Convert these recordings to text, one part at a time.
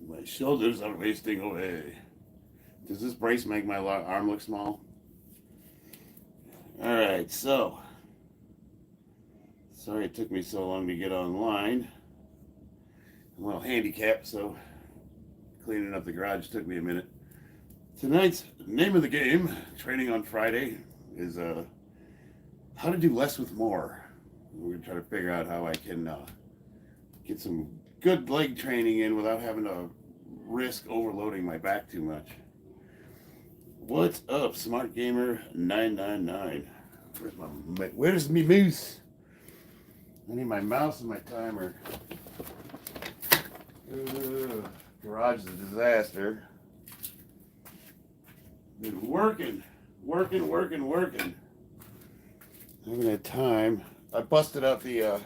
My shoulders are wasting away. Does this brace make my arm look small? Alright, so. Sorry it took me so long to get online. I'm a little handicapped, so cleaning up the garage took me a minute. Tonight's name of the game, training on Friday, is how to do less with more. We're going to try to figure out how I can get some good leg training in without having to risk overloading my back too much. What's up, Smart Gamer 999? Where's me moose? I need my mouse and my timer. Garage is a disaster. Been working. I haven't had time. I busted out the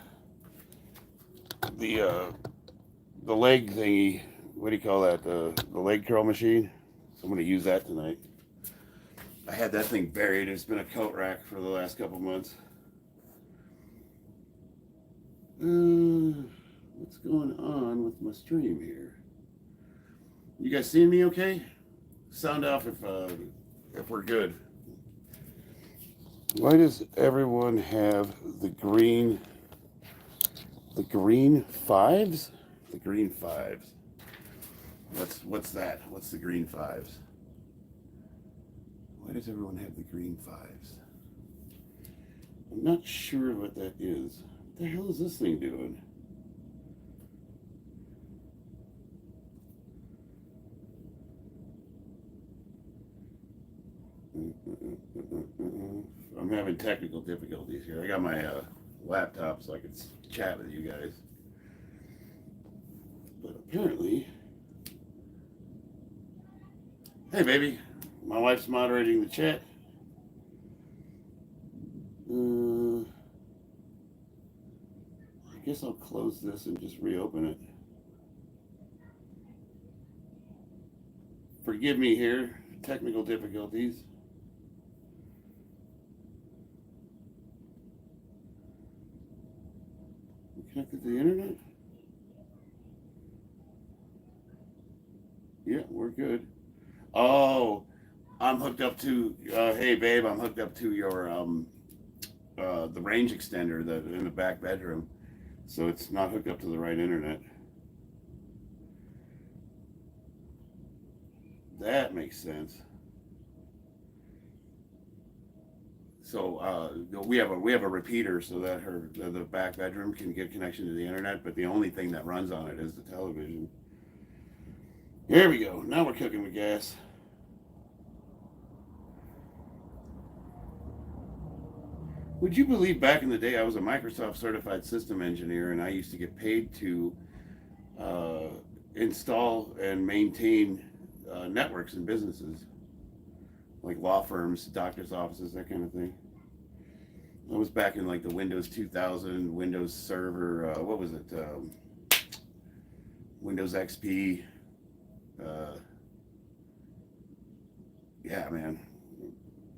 leg thingy. What do you call that? The leg curl machine. So I'm gonna use that tonight. I had that thing buried. It's been a coat rack for the last couple months. What's going on with my stream here? You guys seeing me okay? Sound off if we're good. Why does everyone have the green fives? The green fives. What's that? What's the green fives? Why does everyone have the green fives? I'm not sure what that is. What the hell is this thing doing? I'm having technical difficulties here. I got my laptop so I can chat with you guys. But apparently... Hey, baby. My wife's moderating the chat. I guess I'll close this and just reopen it. Forgive me here. Technical difficulties. You connected to the internet? Yeah, we're good. Oh, I'm hooked up to, hey babe, I'm hooked up to your, the range extender that in the back bedroom. So it's not hooked up to the right internet. That makes sense. So we have a repeater so that the back bedroom can get connection to the internet, but the only thing that runs on it is the television. Here we go. Now we're cooking with gas. Would you believe back in the day I was a Microsoft certified system engineer and I used to get paid to install and maintain networks in businesses, like law firms, doctor's offices, that kind of thing. That was back in like the Windows 2000, Windows Server, what was it? Windows XP. Yeah, man.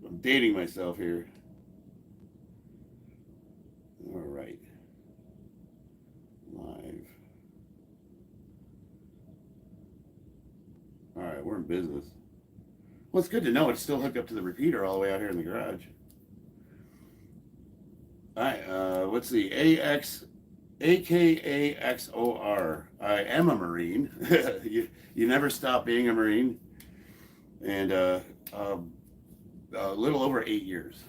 I'm dating myself here. All right. Live. All right, we're in business. Well, it's good to know it's still hooked up to the repeater all the way out here in the garage. All right, what's the AKAXOR? I am a Marine. you never stop being a Marine. And a little over 8 years.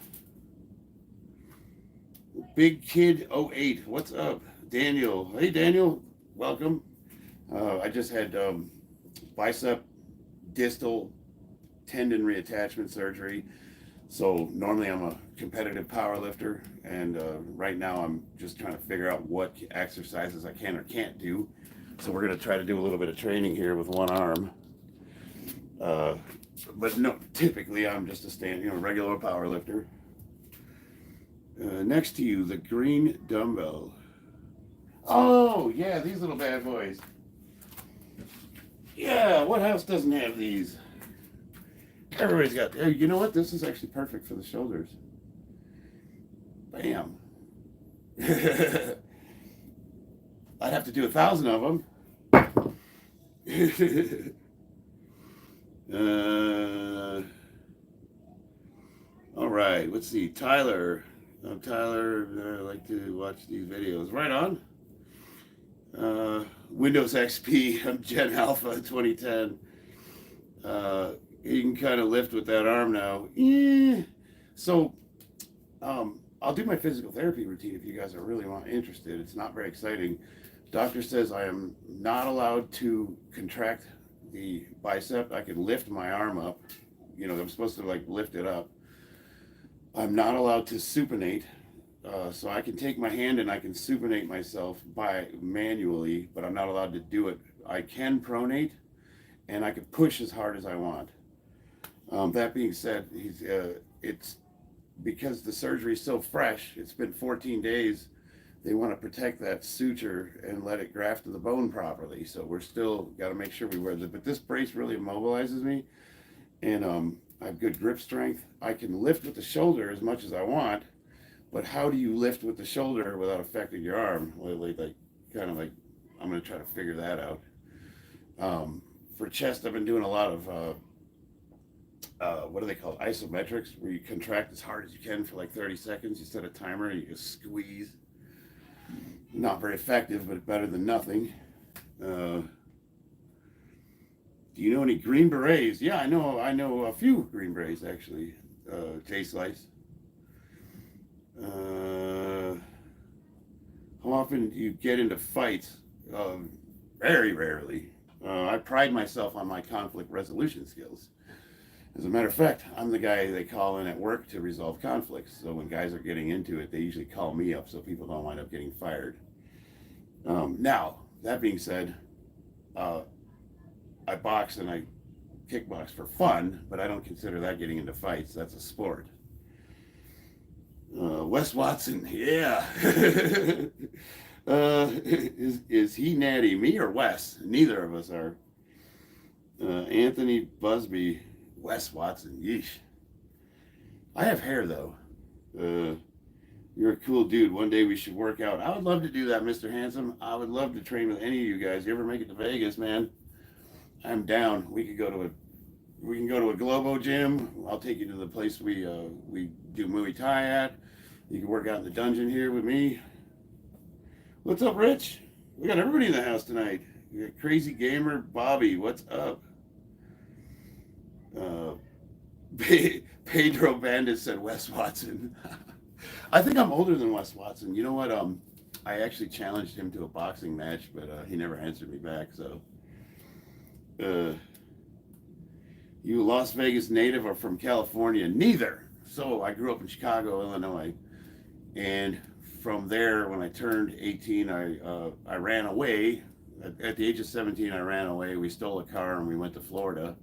Big Kid 08, what's up? Daniel, hey Daniel, welcome. I just had bicep distal tendon reattachment surgery. So normally I'm a competitive power lifter, and right now I'm just trying to figure out what exercises I can or can't do. So we're going to try to do a little bit of training here with one arm. But no, typically I'm just a regular power lifter. Next to you, the green dumbbell. Oh, yeah, these little bad boys. Yeah, what house doesn't have these? Everybody's got, hey, you know what? This is actually perfect for the shoulders. Bam. I'd have to do 1,000 of them. All right, let's see. Tyler. Tyler, I like to watch these videos. Right on. Windows XP, I'm Gen Alpha 2010. You can kind of lift with that arm now. So, I'll do my physical therapy routine if you guys are really interested. It's not very exciting. Doctor says I am not allowed to contract the bicep. I can lift my arm up. You know, I'm supposed to like lift it up. I'm not allowed to supinate. So I can take my hand and I can supinate myself manually, but I'm not allowed to do it. I can pronate, and I can push as hard as I want. That being said, it's because the surgery is so fresh. It's been 14 days. They want to protect that suture and let it graft to the bone properly. So we're still got to make sure we wear but this brace really immobilizes me, and I have good grip strength. I can lift with the shoulder as much as I want. But how do you lift with the shoulder without affecting your arm? I'm going to try to figure that out. For chest, I've been doing a lot of, what do they call it? Isometrics, where you contract as hard as you can for like 30 seconds. You set a timer, you just squeeze. Not very effective, but better than nothing. Do you know any Green Berets? Yeah, I know a few Green Berets, actually. J-Slice. How often do you get into fights? Very rarely. I pride myself on my conflict resolution skills. As a matter of fact, I'm the guy they call in at work to resolve conflicts. So when guys are getting into it, they usually call me up so people don't wind up getting fired. Now, that being said, I box and I kickbox for fun, but I don't consider that getting into fights. That's a sport. Wes Watson, yeah. Is he natty? Me or Wes? Neither of us are. Anthony Busby, Wes Watson, yeesh. I have hair though. You're a cool dude. One day we should work out. I would love to do that, Mr. Handsome. I would love to train with any of you guys. You ever make it to Vegas, man? I'm down. We can go to a Globo gym. I'll take you to the place we do Muay Thai at. You can work out in the dungeon here with me. What's up, Rich? We got everybody in the house tonight. We got Crazy Gamer Bobby. What's up? Pedro Bandit said Wes Watson. I think I'm older than Wes Watson. You know what? I actually challenged him to a boxing match, but he never answered me back. So, you Las Vegas native or from California? Neither. So I grew up in Chicago, Illinois, and from there, when I turned 18, I ran away. At the age of 17, I ran away. We stole a car and we went to Florida,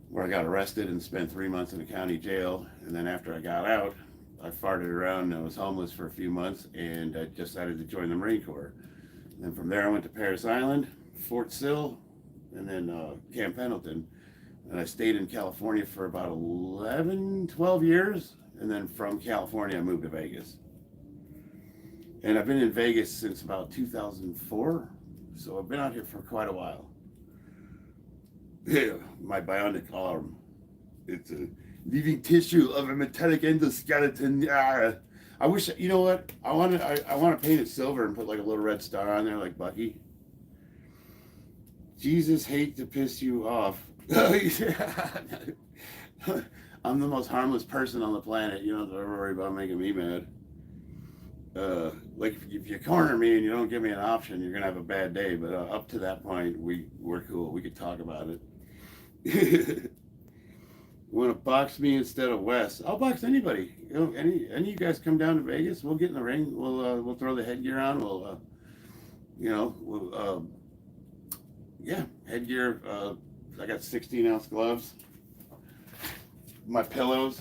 where I got arrested and spent 3 months in a county jail. And then after I got out, I farted around and I was homeless for a few months, and I decided to join the Marine Corps. And then from there, I went to Parris Island, Fort Sill, and then Camp Pendleton. And I stayed in California for about 12 years. And then from California, I moved to Vegas. And I've been in Vegas since about 2004. So I've been out here for quite a while. Yeah, my bionic arm. It's a living tissue of a metallic endoskeleton. I wish, you know what? I want to paint it silver and put like a little red star on there like Bucky. Jesus, hate to piss you off. I'm the most harmless person on the planet. You don't have to ever worry about making me mad. Like if you corner me and you don't give me an option, you're gonna have a bad day. But up to that point, we're cool. We could talk about it. You want to box me instead of Wes? I'll box anybody. You know, any of you guys come down to Vegas, we'll get in the ring. We'll throw the headgear on. Headgear. I got 16-ounce gloves. My pillows.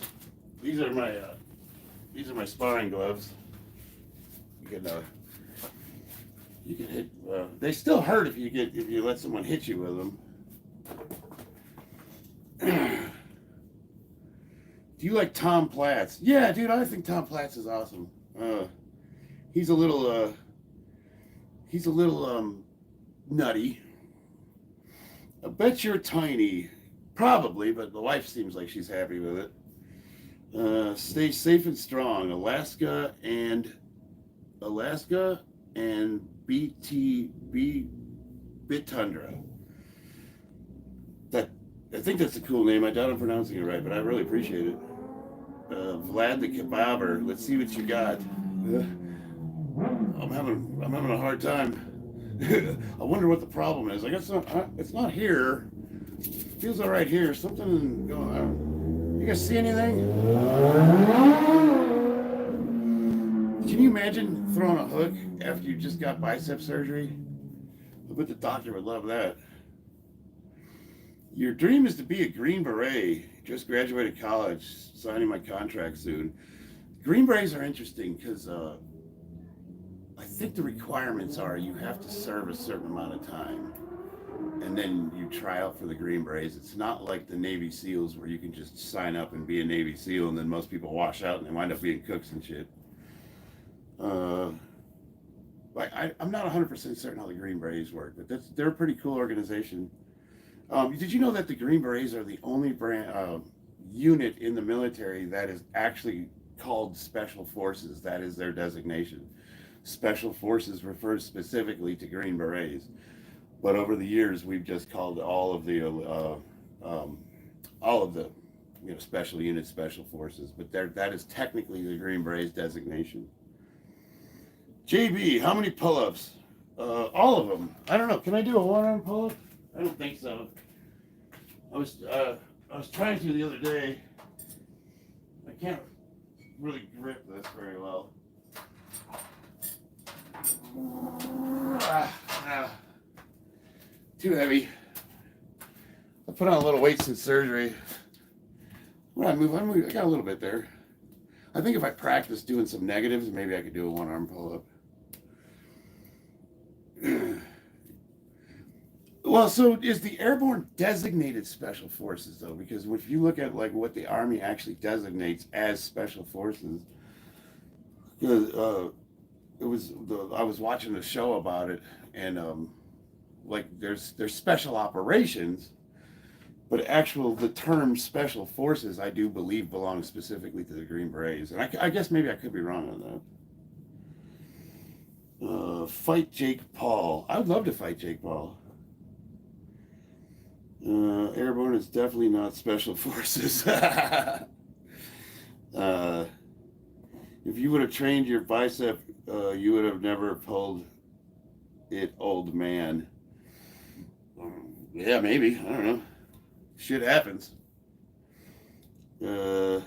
These are my sparring gloves. You can hit. They still hurt if you let someone hit you with them. Do you like Tom Platz? Yeah, dude, I think Tom Platz is awesome. He's a little nutty. I bet you're tiny. Probably, but the wife seems like she's happy with it. Stay safe and strong. Alaska and BTB Bitundra. That I think that's a cool name. I doubt I'm pronouncing it right, but I really appreciate it. Vlad the Kebabber. Let's see what you got. I'm having a hard time. I wonder what the problem is. I guess it's not here. Feels all right here. Something going on. You guys see anything? Can you imagine throwing a hook after you just got bicep surgery? I bet the doctor would love that. Your dream is to be a Green Beret. Just graduated college, signing my contract soon. Green Berets are interesting because I think the requirements are you have to serve a certain amount of time, and then you try out for the Green Berets. It's not like the Navy SEALs where you can just sign up and be a Navy SEAL, and then most people wash out and they wind up being cooks and shit. I'm not 100% certain how the Green Berets work, but they're a pretty cool organization. Did you know that the Green Berets are the only unit in the military that is actually called Special Forces? That is their designation. Special Forces refers specifically to Green Berets, but over the years we've just called all of the special units Special Forces. But that is technically the Green Berets designation. JB, how many pull-ups? All of them. I don't know. Can I do a one-arm pull-up? I don't think so. I was trying to the other day. I can't really grip this very well. Too heavy. I put on a little weight since surgery. When I move, I got a little bit there. I think if I practice doing some negatives, maybe I could do a one-arm pull-up. Well, so is the Airborne designated Special Forces, though? Because if you look at like what the Army actually designates as Special Forces, I was watching a show about it, and there's special operations, but the term Special Forces I do believe belongs specifically to the Green Berets, and I guess maybe I could be wrong on that. Fight Jake Paul. I would love to fight Jake Paul. Airborne is definitely not Special Forces. If you would have trained your bicep, you would have never pulled it, old man. Yeah, maybe. I don't know. Shit happens. I'm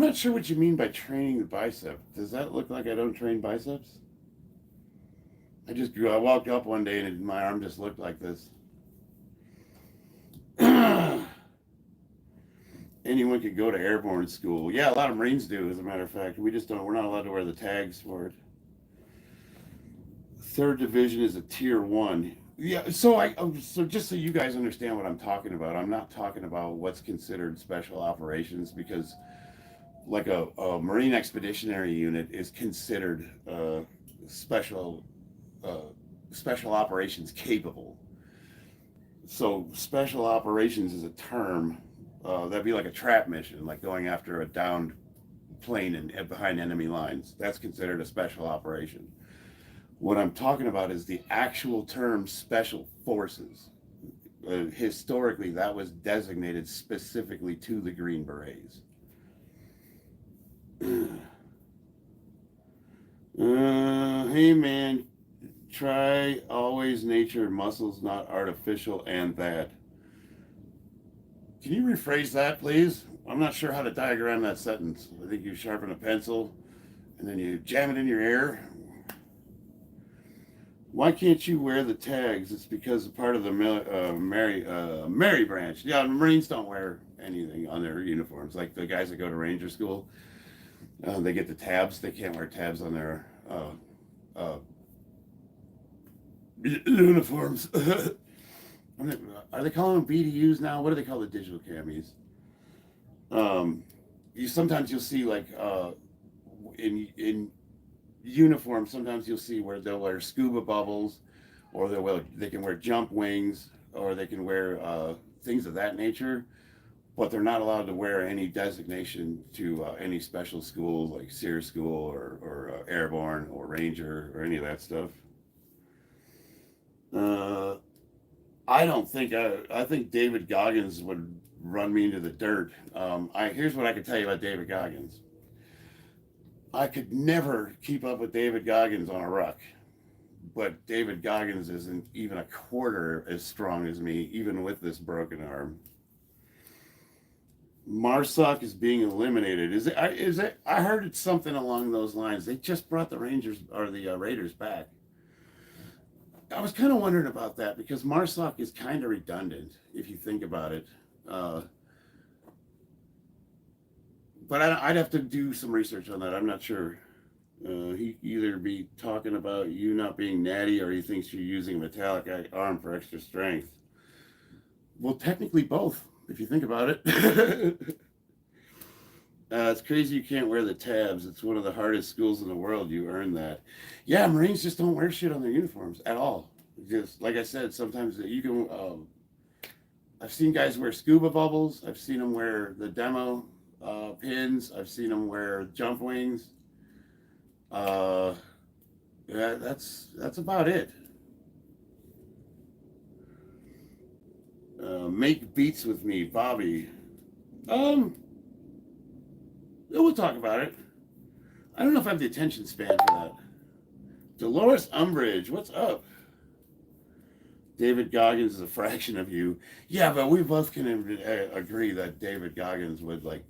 not sure what you mean by training the bicep. Does that look like I don't train biceps? I walked up one day and my arm just looked like this. Anyone could go to airborne school. Yeah, a lot of Marines do, as a matter of fact. We're not allowed to wear the tags for it. 3rd Division is a Tier 1. Yeah, so just so you guys understand what I'm talking about, I'm not talking about what's considered special operations, because like a Marine Expeditionary Unit is considered special operations capable. So special operations is a term that'd be like a trap mission, like going after a downed plane and behind enemy lines. That's considered a special operation. What I'm talking about is the actual term Special Forces. Historically, that was designated specifically to the Green Berets. Hey man, try always nature, muscles not artificial, and that. Can you rephrase that, please? I'm not sure how to diagram that sentence. I think you sharpen a pencil and then you jam it in your ear. Why can't you wear the tags? It's because part of the Mary branch. Yeah, the Marines don't wear anything on their uniforms. Like the guys that go to Ranger School, they get the tabs. They can't wear tabs on their uniforms. Are they calling them BDUs now? What do they call the digital camis? You'll see like in uniform. Sometimes you'll see where they'll wear scuba bubbles, or they can wear jump wings, or they can wear things of that nature, but they're not allowed to wear any designation to any special schools like Sears School or Airborne or Ranger or any of that stuff. I don't think I think David Goggins would run me into the dirt. Here's what I can tell you about David Goggins. I could never keep up with David Goggins on a ruck, but David Goggins isn't even a quarter as strong as me, even with this broken arm. Marsoc is being eliminated. Is it? Is it? I heard it's something along those lines. They just brought the Rangers or the Raiders back. I was kind of wondering about that because Marsoc is kind of redundant if you think about it. But I'd have to do some research on that. I'm not sure. He either be talking about you not being natty or he thinks you're using a metallic arm for extra strength. Well, technically both, if you think about it. It's crazy you can't wear the tabs. It's one of the hardest schools in the world. You earn that. Yeah, Marines just don't wear shit on their uniforms at all. Just like I said, sometimes you can. I've seen guys wear scuba bubbles. I've seen them wear the demo pins. I've seen them wear jump wings. Yeah, that's about it. Make beats with me, Bobby. We'll talk about it. I don't know if I have the attention span for that. Dolores Umbridge, what's up? David Goggins is a fraction of you. Yeah, but we both can agree that David Goggins would like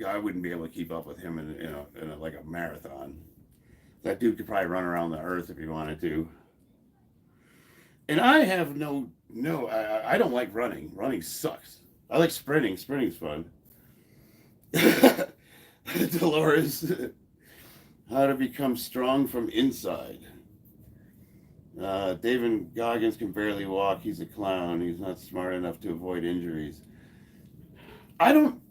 I wouldn't be able to keep up with him in a like a marathon. That dude could probably run around the earth if he wanted to. And I have I don't like running. Running sucks. I like sprinting. Sprinting's fun. Dolores, how to become strong from inside. David Goggins can barely walk. He's a clown. He's not smart enough to avoid injuries. I don't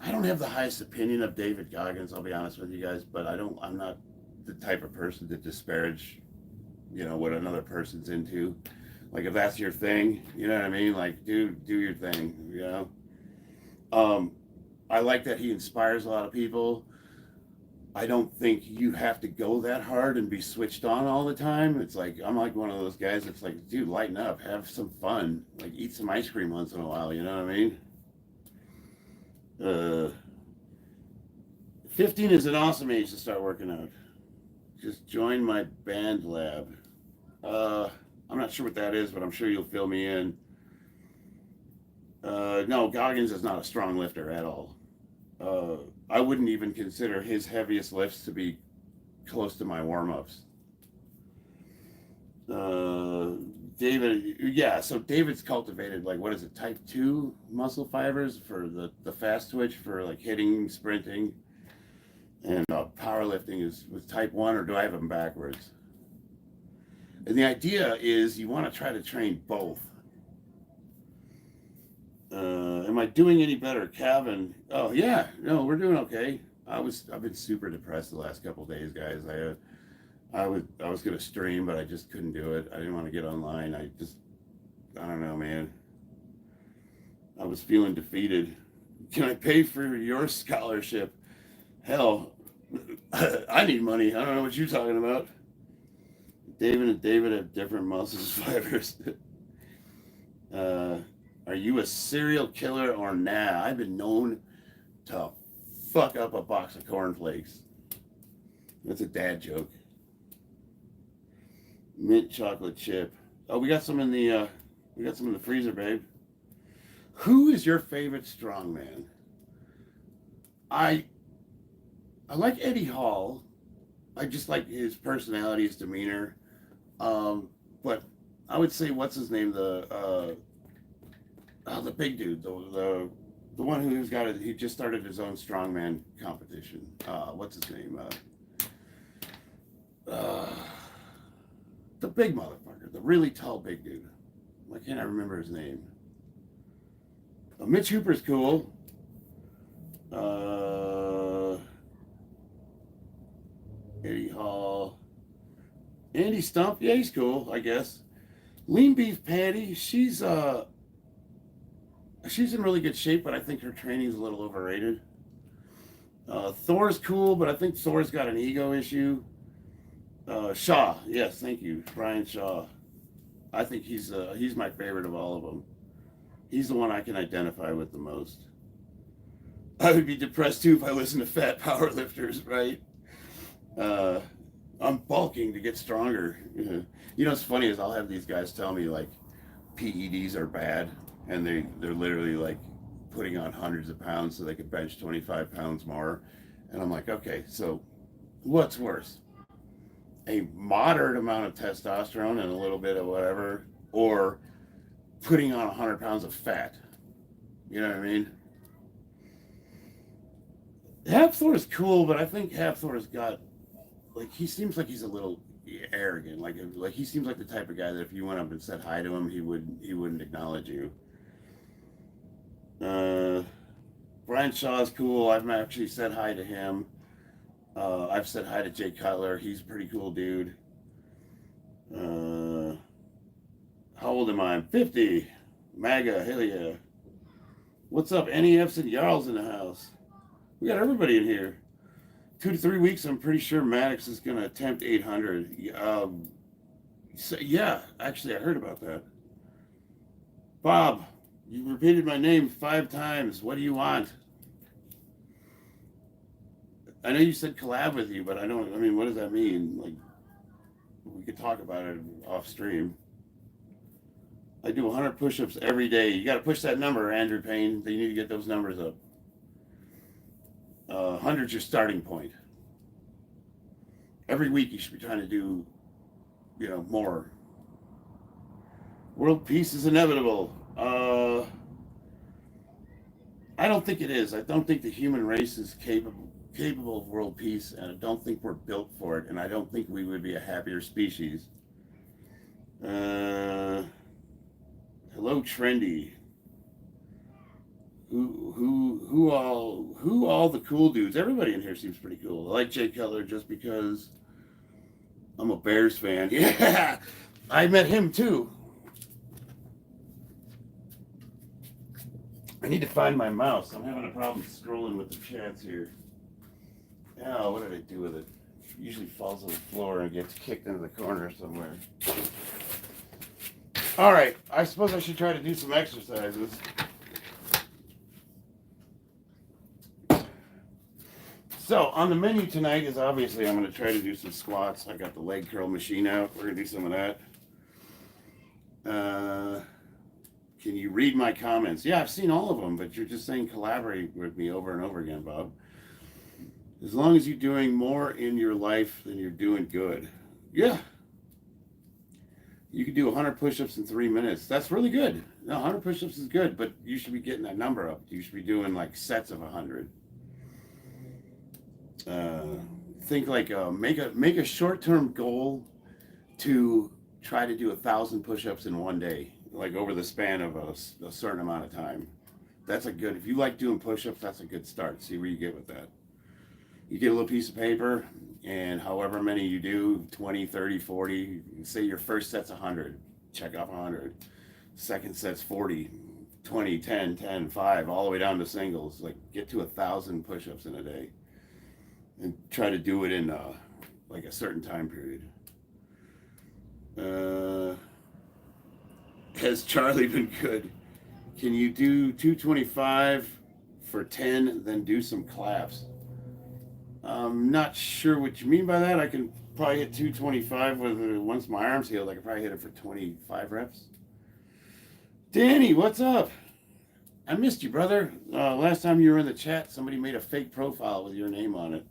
have the highest opinion of David Goggins, I'll be honest with you guys, but I'm not the type of person to disparage, what another person's into. Like if that's your thing, you know what I mean? Like do your thing, I like that he inspires a lot of people. I don't think you have to go that hard and be switched on all the time. It's like, I'm like one of those guys that's like, dude, lighten up, have some fun, like eat some ice cream once in a while, you know what I mean? 15 is an awesome age to start working out. Just join my band lab. I'm not sure what that is, but I'm sure you'll fill me in. No, Goggins is not a strong lifter at all. I wouldn't even consider his heaviest lifts to be close to my warm-ups. David, yeah, so David's cultivated, like, what is it, type 2 muscle fibers for the fast twitch for, like, hitting, sprinting, and powerlifting is with type 1, or do I have them backwards? And the idea is you want to try to train both. Am I doing any better, Calvin? Oh yeah, no, we're doing okay. I've been super depressed the last couple of days, guys. I was gonna stream, but I just couldn't do it. I didn't want to get online. I don't know, man. I was feeling defeated. Can I pay for your scholarship? Hell, I need money. I don't know what you're talking about. David and David have different muscles fibers. Are you a serial killer or nah? I've been known to fuck up a box of cornflakes. That's a dad joke. Mint chocolate chip. Oh, we got some in the freezer, babe. Who is your favorite strongman? I like Eddie Hall. I just like his personality, his demeanor. But I would say, what's his name? The big dude, the one who's got it. He just started his own strongman competition. What's his name? The big motherfucker, the really tall big dude. Why can't I remember his name? Mitch Hooper's cool. Eddie Hall. Andy Stump, yeah, he's cool, I guess. Lean Beef Patty, she's in really good shape, but I think her training's a little overrated. Thor's cool, but I think Thor's got an ego issue. Shaw, yes, thank you, Brian Shaw. I think he's my favorite of all of them. He's the one I can identify with the most. I would be depressed too if I listened to fat powerlifters, right? Uh, I'm bulking to get stronger. You know what's funny is I'll have these guys tell me like PEDs are bad, and they're literally like putting on hundreds of pounds so they could bench 25 pounds more, and I'm like, okay, so what's worse? A moderate amount of testosterone and a little bit of whatever, or putting on 100 pounds of fat? You know what I mean? Hafthor is cool, but I think Hafthor's got like he seems like he's a little arrogant. Like he seems like the type of guy that if you went up and said hi to him, he wouldn't acknowledge you. Uh, Brian Shaw's cool. I've actually said hi to him. I've said hi to Jay Cutler. He's a pretty cool dude. Uh, how old am I? I'm 50. MAGA, hell yeah. What's up? NEFs and Jarls in the house. We got everybody in here. 2 to 3 weeks, I'm pretty sure Maddox is going to attempt 800. So, yeah, actually, I heard about that. Bob, you repeated my name 5 times. What do you want? I know you said collab with you, but I mean, what does that mean? Like, we could talk about it off stream. I do 100 push-ups every day. You got to push that number, Andrew Payne. You need to get those numbers up. 100's your starting point. Every week you should be trying to do, more. World peace is inevitable. I don't think it is. I don't think the human race is capable of world peace, and I don't think we're built for it, and I don't think we would be a happier species. Hello, Trendy. Who all the cool dudes? Everybody in here seems pretty cool. I like Jay Cutler just because I'm a Bears fan. Yeah, I met him too. I need to find my mouse. I'm having a problem scrolling with the chats here. Oh, what did I do with it? It usually falls on the floor and gets kicked into the corner somewhere. All right, I suppose I should try to do some exercises. So on the menu tonight is obviously I'm going to try to do some squats. I got the leg curl machine out. We're going to do some of that. Can you read my comments? Yeah, I've seen all of them, but you're just saying collaborate with me over and over again, Bob. As long as you're doing more in your life, then you're doing good. Yeah. You could do 100 push-ups in 3 minutes. That's really good. No, 100 push-ups is good, but you should be getting that number up. You should be doing like sets of 100. Think like make a short-term goal to try to do 1,000 push-ups in one day, like over the span of a certain amount of time. That's a good, if you like doing push-ups, that's a good start. See where you get with that. You get a little piece of paper, and however many you do, 20, 30, 40, say your first set's 100, check off 100. Second set's 40, 20, 10, 10, 5, all the way down to singles. Like get to 1,000 push-ups in a day. And try to do it in like a certain time period. Has Charlie been good? Can you do 225 for 10, then do some claps? I'm not sure what you mean by that. I can probably hit 225 once my arm's healed. I can probably hit it for 25 reps. Danny, what's up? I missed you, brother. Last time you were in the chat, somebody made a fake profile with your name on it.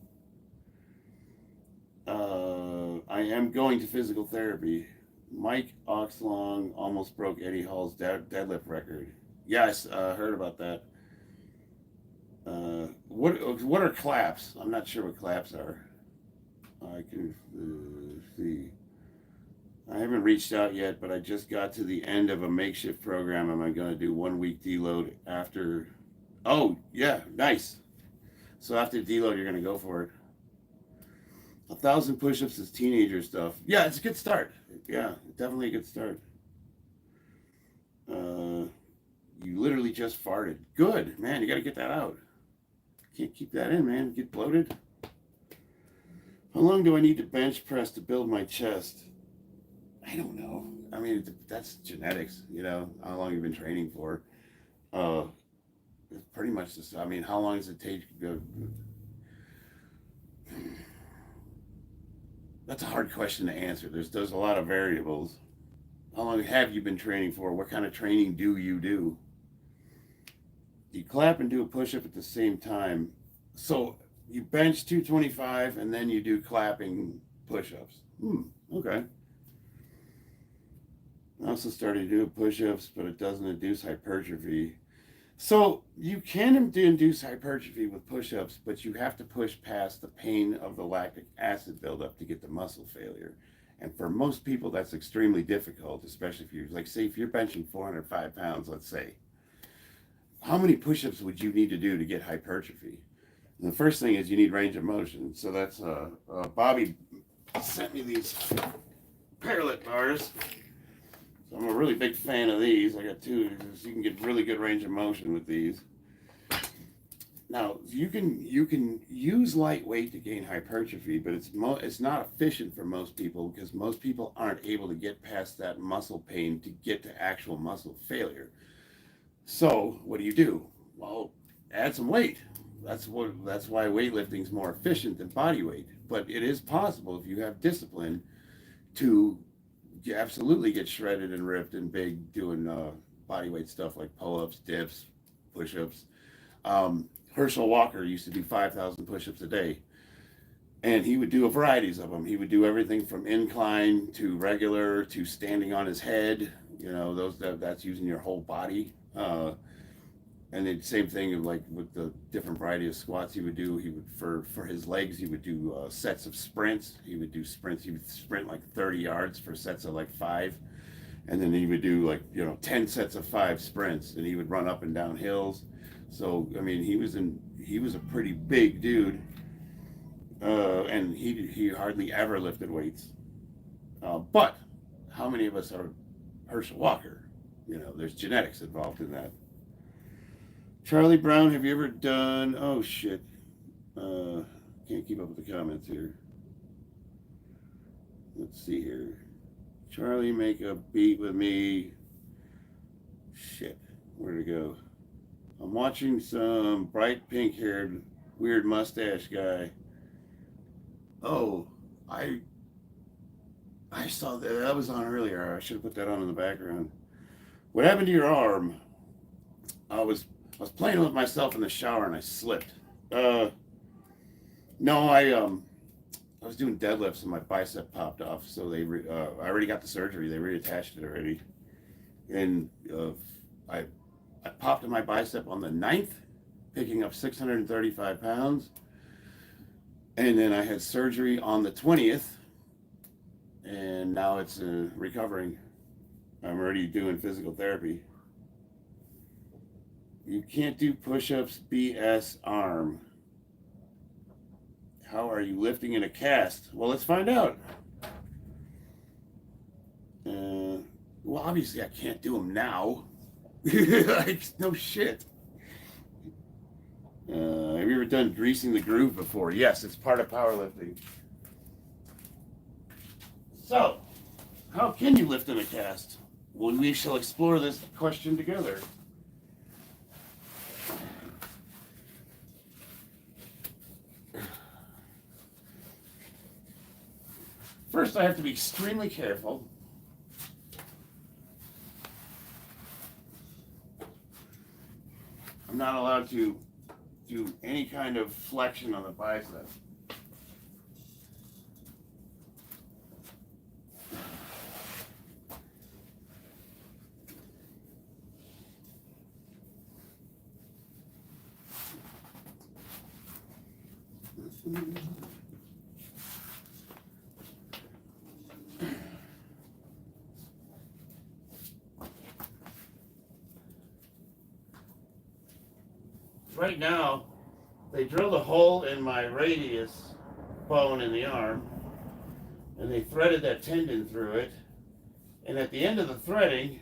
I am going to physical therapy. Mike Oxlong almost broke Eddie Hall's deadlift record. Yes, heard about that. What are claps? I'm not sure what claps are. I can see. I haven't reached out yet, but I just got to the end of a makeshift program. Am I going to do 1 week deload after? Oh, yeah, nice. So after deload, you're going to go for it. 1,000 push-ups is teenager stuff. Yeah, it's a good start. Yeah, definitely a good start. You literally just farted. Good, man. You got to get that out. Can't keep that in, man. Get bloated. How long do I need to bench press to build my chest? I don't know. I mean, that's genetics, you know, how long you've been training for. Uh, it's pretty much this. I mean, how long does it take? That's a hard question to answer. There's a lot of variables. How long have you been training for? What kind of training do you do? You clap and do a push-up at the same time. So you bench 225 and then you do clapping push-ups. Okay. I also started to do push-ups, but it doesn't induce hypertrophy. So you can induce hypertrophy with push-ups, but you have to push past the pain of the lactic acid buildup to get the muscle failure. And for most people, that's extremely difficult, especially if you're, like, say, if you're benching 405 pounds, let's say. How many push-ups would you need to do to get hypertrophy? And the first thing is you need range of motion. So that's, Bobby sent me these parallel bars. So I'm a really big fan of these. I got two, so you can get really good range of motion with these. Now you can use lightweight to gain hypertrophy, but it's not efficient for most people because most people aren't able to get past that muscle pain to get to actual muscle failure. So what do? Well, add some weight. That's why weightlifting is more efficient than body weight. But it is possible if you have discipline to absolutely get shredded and ripped and big doing body weight stuff like pull-ups, dips, push-ups. Herschel Walker used to do 5,000 push-ups a day, and he would do a varieties of them. He would do everything from incline to regular to standing on his head. You know, that's using your whole body. And then same thing like with the different variety of squats he would do. He would for his legs he would do sets of sprints. He would do sprints. He would sprint like 30 yards for sets of like 5, and then he would do like 10 sets of 5 sprints, and he would run up and down hills. So I mean he was a pretty big dude, and he hardly ever lifted weights. But how many of us are Herschel Walker? There's genetics involved in that. Charlie Brown, have you ever done... Oh, shit. Can't keep up with the comments here. Let's see here. Charlie, make a beat with me. Shit. Where'd it go? I'm watching some bright pink-haired, weird mustache guy. Oh, I saw that was on earlier. I should have put that on in the background. What happened to your arm? I was playing with myself in the shower and I slipped. No, I was doing deadlifts and my bicep popped off. So I already got the surgery. They reattached it already, and I popped in my bicep on the 9th, picking up 635 pounds, and then I had surgery on the 20th, and now it's recovering. I'm already doing physical therapy. You can't do push-ups, BS arm. How are you lifting in a cast? Well, let's find out. Well, obviously I can't do them now. Like, no shit. Have you ever done greasing the groove before? Yes, it's part of powerlifting. So, how can you lift in a cast? Well, we shall explore this question together. First, I have to be extremely careful. I'm not allowed to do any kind of flexion on the bicep. Right now, they drilled a hole in my radius bone in the arm, and they threaded that tendon through it. And at the end of the threading,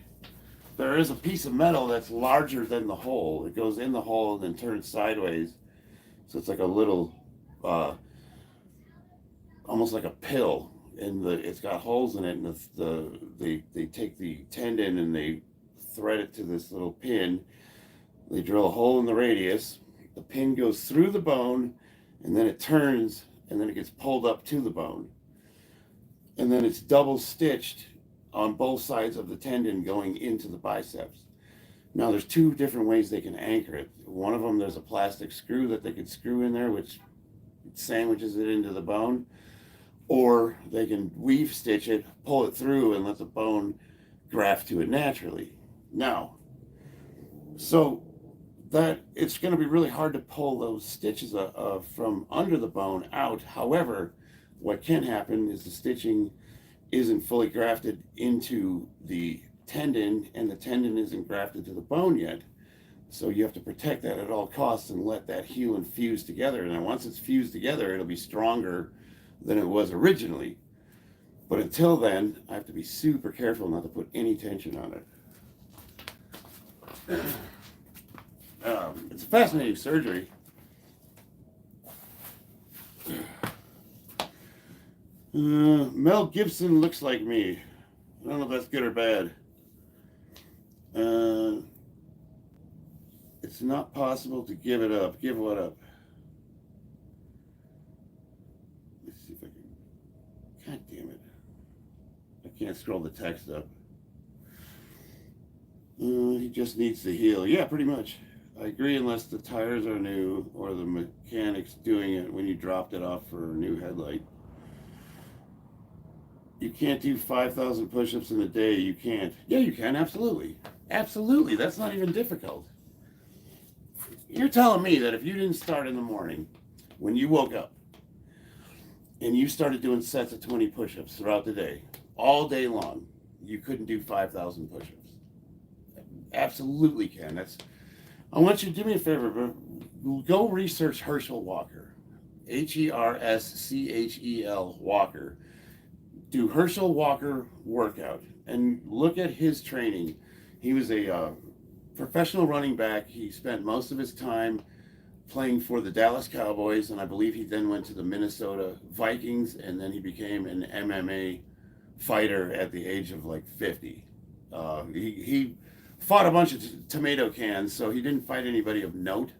there is a piece of metal that's larger than the hole. It goes in the hole and then turns sideways. So it's like a little, almost like a pill. And it's got holes in it, and they take the tendon and they thread it to this little pin. They drill a hole in the radius. The pin goes through the bone, and then it turns, and then it gets pulled up to the bone. And then it's double stitched on both sides of the tendon going into the biceps. Now there's two different ways they can anchor it. One of them, there's a plastic screw that they can screw in there, which sandwiches it into the bone. Or they can weave stitch it, pull it through, and let the bone graft to it naturally. Now, so that it's going to be really hard to pull those stitches from under the bone out. However, what can happen is the stitching isn't fully grafted into the tendon, and the tendon isn't grafted to the bone yet. So you have to protect that at all costs and let that heal and fuse together. And then once it's fused together, it'll be stronger than it was originally. But until then, I have to be super careful not to put any tension on it. It's a fascinating surgery. Mel Gibson looks like me. I don't know if that's good or bad. It's not possible to give it up. Give what up? Let's see if I can. God damn it. I can't scroll the text up. He just needs to heal. Yeah, pretty much. I agree, unless the tires are new or the mechanic's doing it when you dropped it off for a new headlight. You can't do 5,000 push-ups in a day. You can't. Yeah, you can. Absolutely. Absolutely. That's not even difficult. You're telling me that if you didn't start in the morning when you woke up and you started doing sets of 20 push-ups throughout the day, all day long, you couldn't do 5,000 push-ups. Absolutely can. I want you to do me a favor, but go research Herschel Walker. Herschel Walker. Do Herschel Walker workout and look at his training. He was a professional running back. He spent most of his time playing for the Dallas Cowboys, and I believe he then went to the Minnesota Vikings, and then he became an MMA fighter at the age of like 50. He fought a bunch of tomato cans, so he didn't fight anybody of note.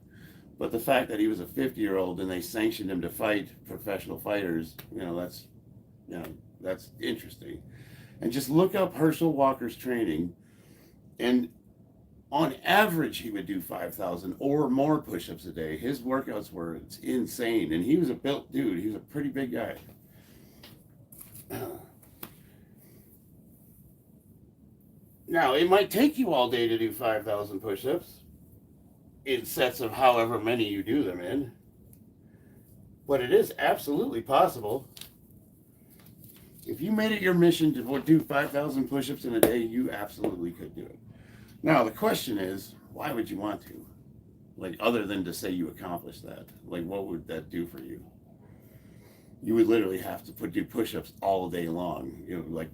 But the fact that he was a 50-year-old and they sanctioned him to fight professional fighters, that's interesting. And just look up Herschel Walker's training, and on average he would do 5,000 or more push-ups a day. His workouts were insane, and he was a built dude. He was a pretty big guy. Now, it might take you all day to do 5,000 push-ups in sets of however many you do them in, but it is absolutely possible. If you made it your mission to do 5,000 push-ups in a day, you absolutely could do it. Now, the question is, why would you want to? Like, other than to say you accomplished that. Like, what would that do for you? You would literally have to do push-ups all day long. Like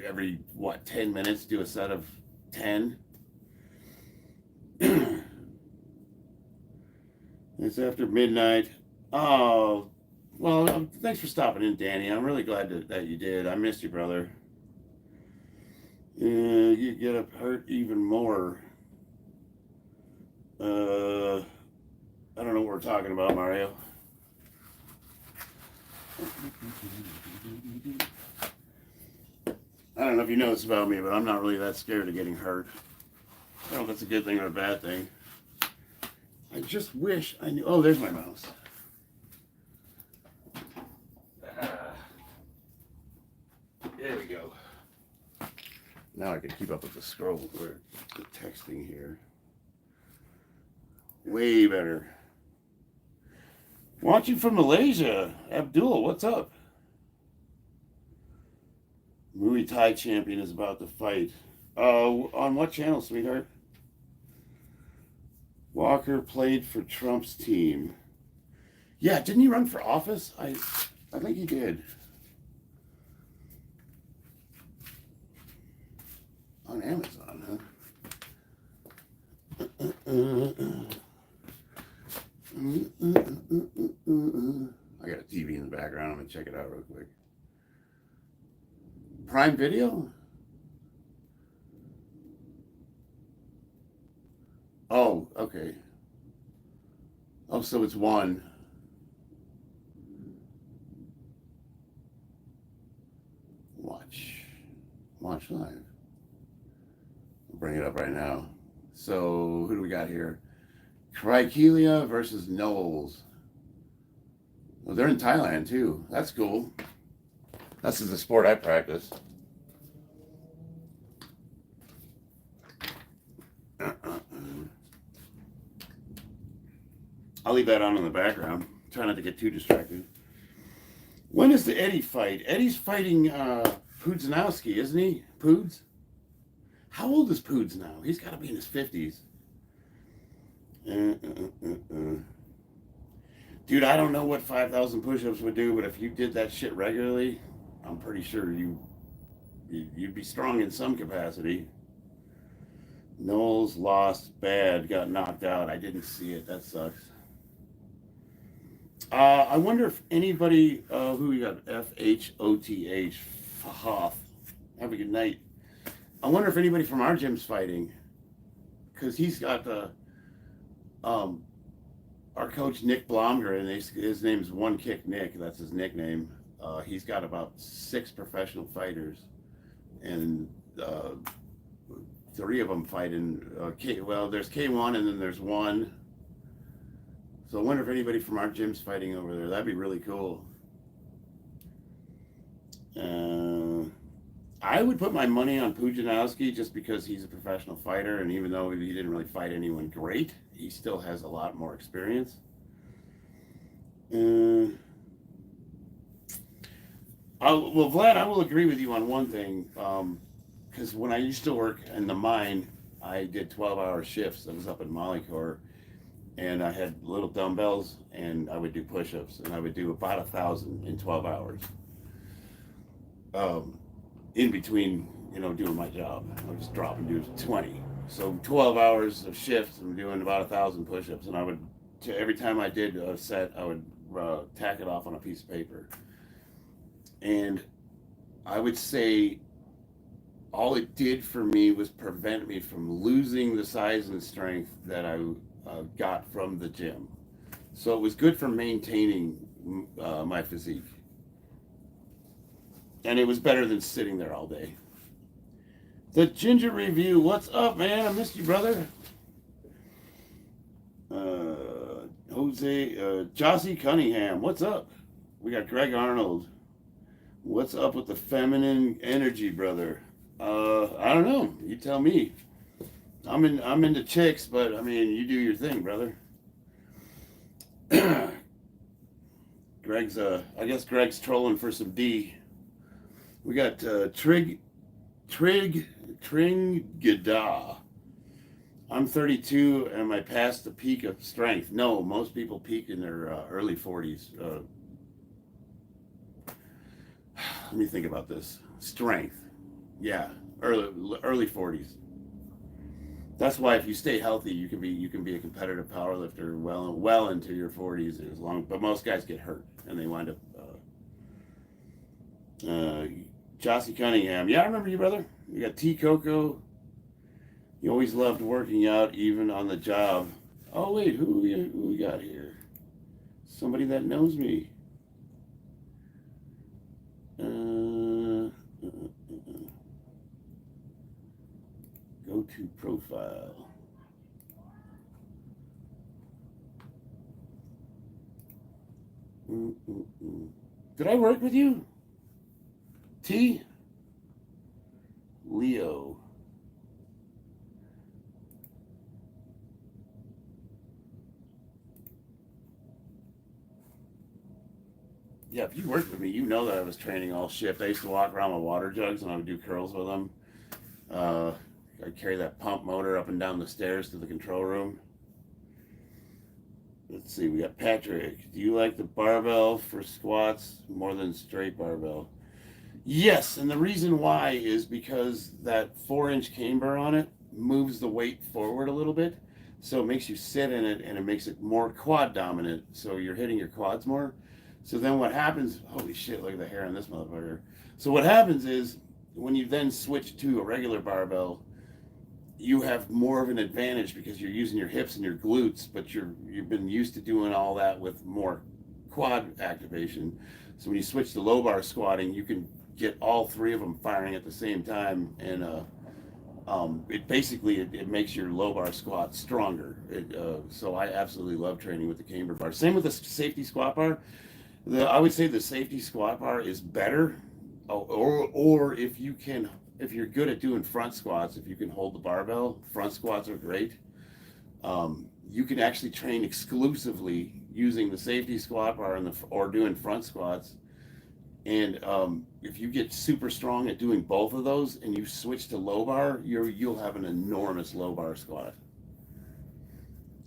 every, 10 minutes, do a set of 10? It's after midnight. Oh, well, thanks for stopping in, Danny. I'm really glad that you did. I missed you, brother. You get hurt even more. I don't know what we're talking about, Mario. I don't know if you know this about me, but I'm not really that scared of getting hurt. I don't know if that's a good thing or a bad thing. I just wish I knew. Oh, there's my mouse. There we go. Now I can keep up with the scroll or the texting here. Way better. Watching from Malaysia, Abdul, what's up? Muay Thai champion is about to fight. On what channel, sweetheart? Walker played for Trump's team. Yeah, didn't he run for office? I think he did. On Amazon, huh? I got a TV in the background. I'm gonna check it out real quick. Prime Video? Oh, okay. Oh, so it's one. Watch live. I'll bring it up right now. So who do we got here? Crikelia versus Knowles. Well, they're in Thailand too. That's cool. That's the sport I practice. I'll leave that on in the background. Try not to get too distracted. When is the Eddie fight? Eddie's fighting Pudzianowski, isn't he? Puds? How old is Puds now? He's got to be in his 50s. Dude, I don't know what 5,000 push-ups would do, but if you did that shit regularly, I'm pretty sure you'd be strong in some capacity. Knowles lost bad, got knocked out. I didn't see it. That sucks. I wonder if anybody who we got FHOTH Hoth. Have a good night. I wonder if anybody from our gym's fighting, because he's got the our coach Nick Blomgren, and his name's One Kick Nick. That's his nickname. He's got about 6 professional fighters, and 3 of them fighting. There's K1, and then there's one. So I wonder if anybody from our gym's fighting over there. That'd be really cool. I would put my money on Pudzianowski just because he's a professional fighter, and even though he didn't really fight anyone great, he still has a lot more experience. Well, Vlad, I will agree with you on one thing, because when I used to work in the mine, I did 12-hour shifts. I was up in Molycorp, and I had little dumbbells, and I would do push-ups, and I would do about 1,000 in 12 hours. In between, doing my job, I would just drop and do 20. So 12 hours of shifts, I'm doing about 1,000 push-ups, and I would, every time I did a set, I would tack it off on a piece of paper. And I would say all it did for me was prevent me from losing the size and strength that I got from the gym. So it was good for maintaining my physique. And it was better than sitting there all day. The Ginger Review, what's up, man? I missed you, brother. Jossie Cunningham, what's up? We got Greg Arnold. What's up with the feminine energy, brother? I don't know. You tell me. I'm into chicks, but I mean, you do your thing, brother. I guess Greg's trolling for some D. We got Tringada. I'm 32. Am I past the peak of strength? No, most people peak in their early 40s. Let me think about this. Strength. Yeah, early 40s. That's why if you stay healthy, you can be a competitive powerlifter well into your 40s but most guys get hurt and they wind up. Jossie Cunningham, yeah, I remember you, brother. You got T Coco. You always loved working out, even on the job. Oh wait, who we got here? Somebody that knows me. Go to profile. Did I work with you? T? Leo. Yeah, if you worked with me, you know that I was training all shift. I used to walk around with water jugs and I would do curls with them. I'd carry that pump motor up and down the stairs to the control room. Let's see, we got Patrick. Do you like the barbell for squats more than straight barbell? Yes, and the reason why is because that 4-inch camber on it moves the weight forward a little bit. So it makes you sit in it and it makes it more quad dominant. So you're hitting your quads more. So then what happens, holy shit, look at the hair on this motherfucker. So what happens is when you then switch to a regular barbell, you have more of an advantage because you're using your hips and your glutes, but you've been used to doing all that with more quad activation. So when you switch to low bar squatting, you can get all three of them firing at the same time, and it basically it makes your low bar squat stronger. So I absolutely love training with the camber bar. Same with the safety squat bar. I would say the safety squat bar is better, or if you're good at doing front squats, if you can hold the barbell, front squats are great. You can actually train exclusively using the safety squat bar or doing front squats. And if you get super strong at doing both of those and you switch to low bar, you'll have an enormous low bar squat.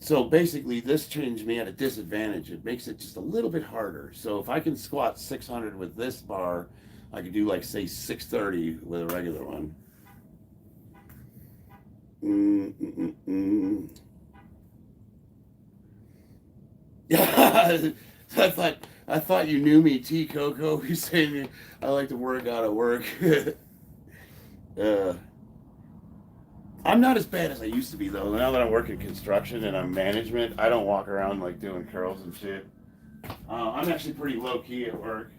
So basically, this trains me at a disadvantage. It makes it just a little bit harder. So if I can squat 600 with this bar, I could do like say 630 with a regular one. Yeah, I thought you knew me, T Coco. You saying I like to work out at work. uh, I'm not as bad as I used to be though. Now that I'm working construction and I'm management, I don't walk around like doing curls and shit. I'm actually pretty low key at work.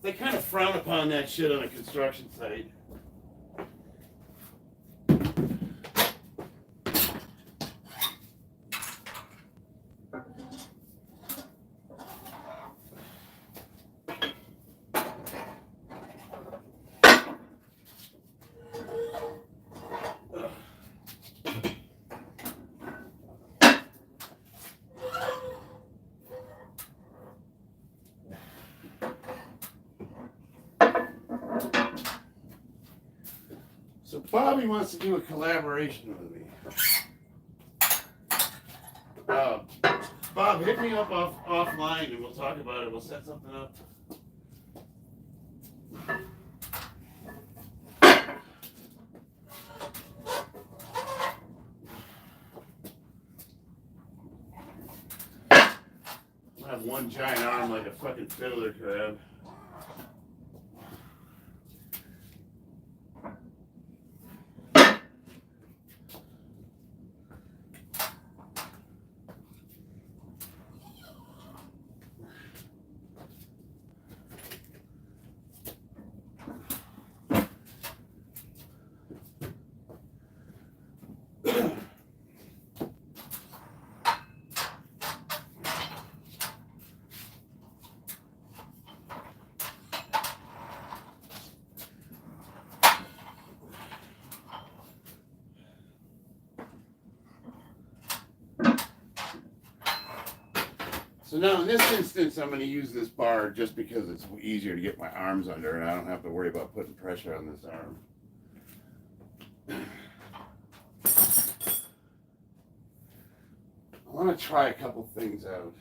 They kind of frown upon that shit on a construction site. So Bobby wants to do a collaboration with me. Bob, hit me up offline and we'll talk about it. We'll set something up. I have one giant arm like a fucking fiddler crab. So now in this instance, I'm going to use this bar just because it's easier to get my arms under and I don't have to worry about putting pressure on this arm. I want to try a couple things out.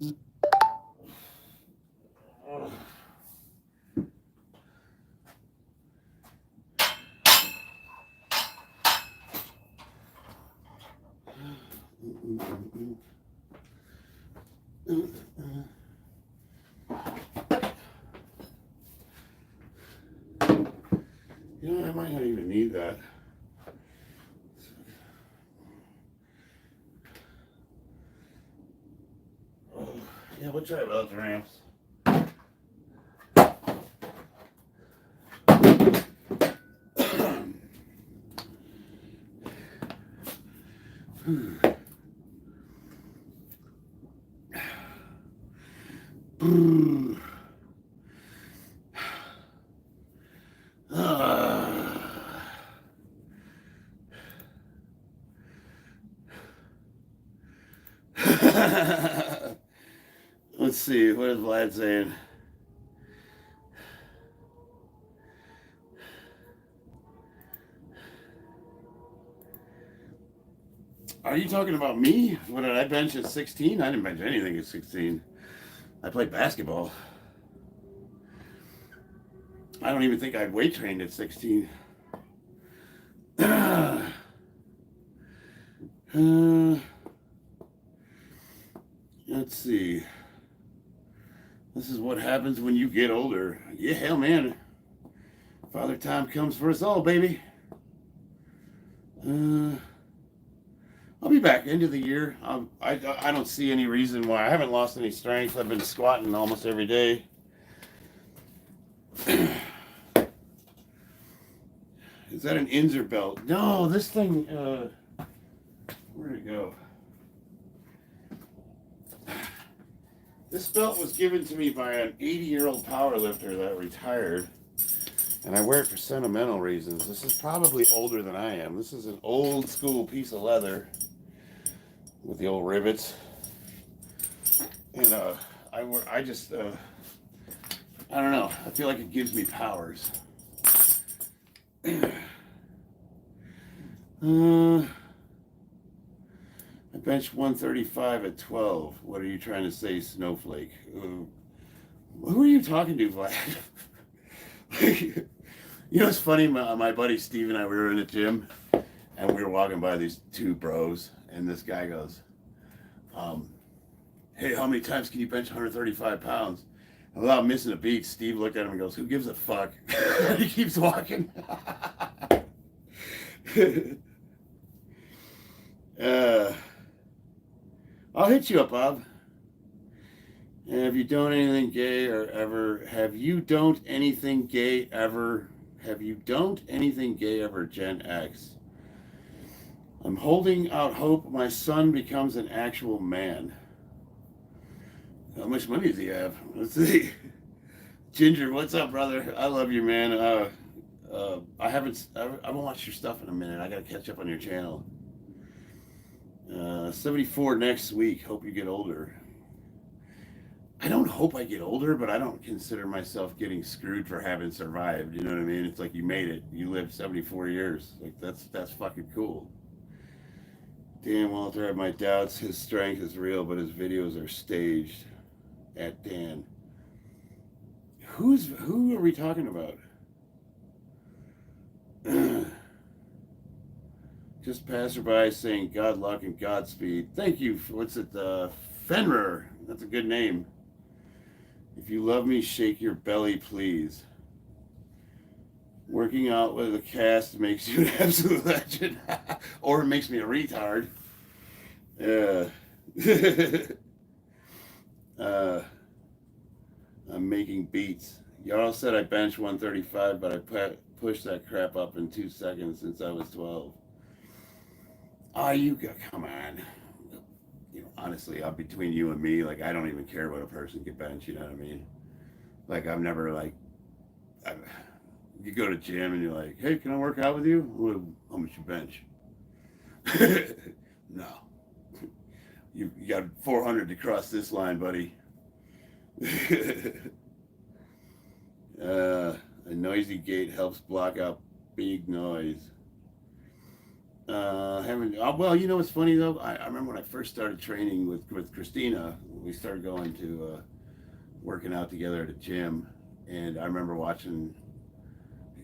You know, I might not even need that. Yeah, we'll try about the ramps. Let's see, what is Vlad saying? Are you talking about me? What did I bench at 16? I didn't bench anything at 16. I played basketball. I don't even think I weight trained at 16. Let's see. This is what happens when you get older. Yeah, hell, man. Father Time comes for us all, baby. I'll be back end of the year. I don't see any reason why. I haven't lost any strength. I've been squatting almost every day. Is that an Inzer belt? No, this thing, where'd it go? This belt was given to me by an 80-year-old powerlifter that retired, and I wear it for sentimental reasons. This is probably older than I am. This is an old school piece of leather with the old rivets, and I don't know. I feel like it gives me powers. I benched 135 at 12. What are you trying to say, Snowflake? Who are you talking to, Vlad? You know, it's funny. My buddy Steve and I, we were in the gym, and we were walking by these two bros, and this guy goes, "Hey, how many times can you bench 135 pounds?" And without missing a beat, Steve looked at him and goes, "Who gives a fuck?" And he keeps walking. I'll hit you up, Bob. And have you done anything gay or ever? Have you done anything gay ever? Have you done anything gay ever, Gen X? I'm holding out hope my son becomes an actual man. How much money does he have? Let's see. Ginger, what's up, brother? I love you, man. I haven't watched your stuff in a minute. I gotta catch up on your channel. 74 next week. Hope you get older. I don't hope I get older, but I don't consider myself getting screwed for having survived. You know what I mean? It's like you made it. You lived 74 years. Like that's fucking cool. Dan Walter, I have my doubts. His strength is real, but his videos are staged. At Dan. Who are we talking about? Just passerby saying God luck and Godspeed. Thank you. What's it? Fenrir. That's a good name. If you love me, shake your belly, please. Working out with a cast makes you an absolute legend. Or it makes me a retard. I'm making beats. Y'all said I bench 135, but I pushed that crap up in 2 seconds since I was 12. Come on. You know, honestly, between you and me, like, I don't even care what a person can bench, you know what I mean? Like, I've never, like, you go to gym and you're like, hey, can I work out with you? How much you bench? No. You got 400 to cross this line, buddy. A noisy gate helps block out big noise. Haven't. Well, you know what's funny though? I remember when I first started training with Christina. We started going to working out together at a gym, and I remember watching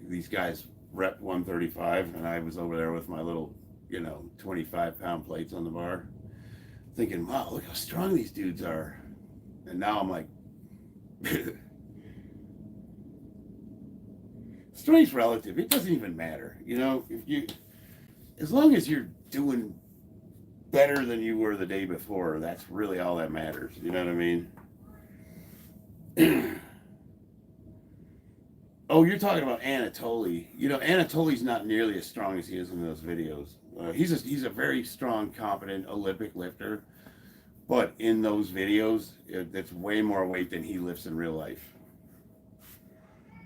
these guys rep 135, and I was over there with my little, 25-pound plates on the bar, thinking, "Wow, look how strong these dudes are." And now I'm like, strength's relative. It doesn't even matter, as long as you're doing better than you were the day before, that's really all that matters. You know what I mean? Oh, you're talking about Anatoly. Anatoly's not nearly as strong as he is in those videos. He's a very strong, competent Olympic lifter, but in those videos, that's way more weight than he lifts in real life.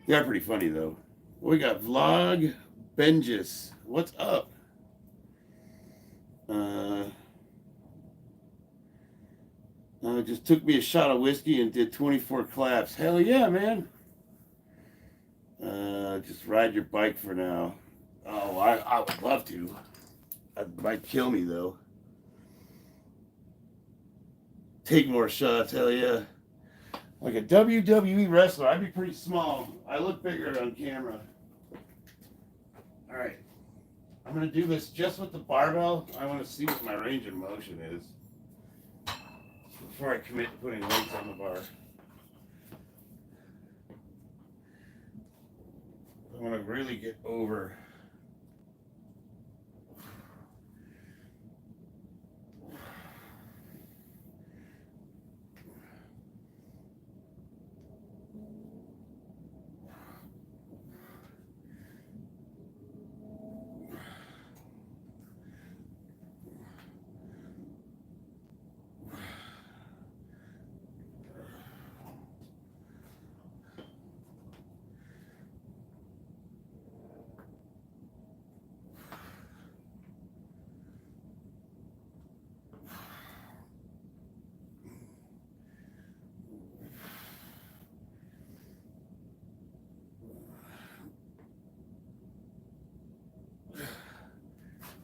They're pretty funny though. We got Vlog Benjis. What's up? Just took me a shot of whiskey and did 24 claps. Hell yeah, man. Just ride your bike for now. Oh, I would love to. It might kill me though. Take more shots, hell yeah. Like a WWE wrestler, I'd be pretty small. I look bigger on camera. All right. I'm going to do this just with the barbell. I want to see what my range of motion is before I commit to putting weights on the bar. I want to really get over.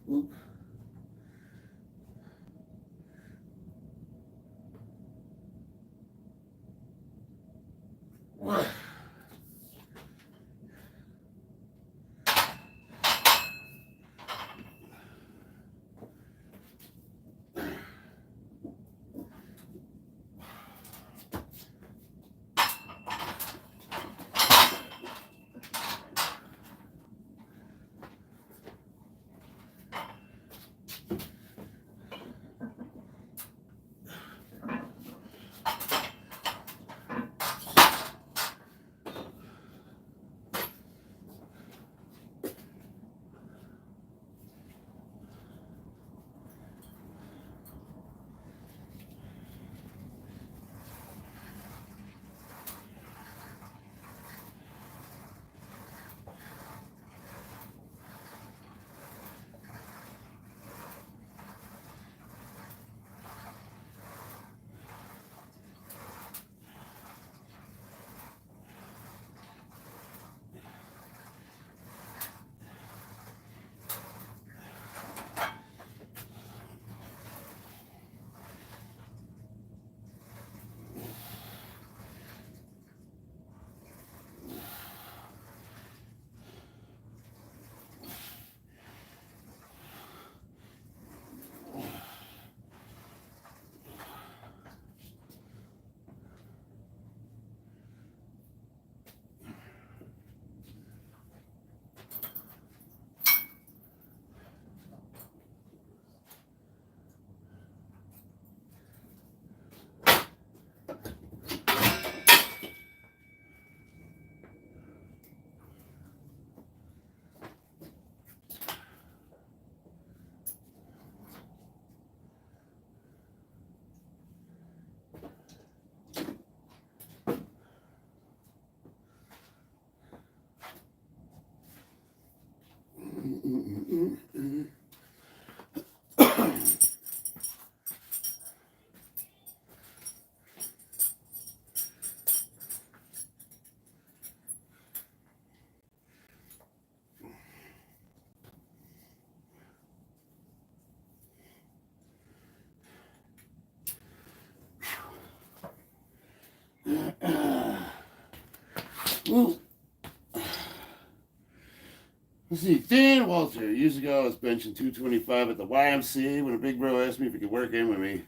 Oop. Well, let's see. Dan Walter. Years ago, I was benching 225 at the YMCA when a big bro asked me if he could work in with me.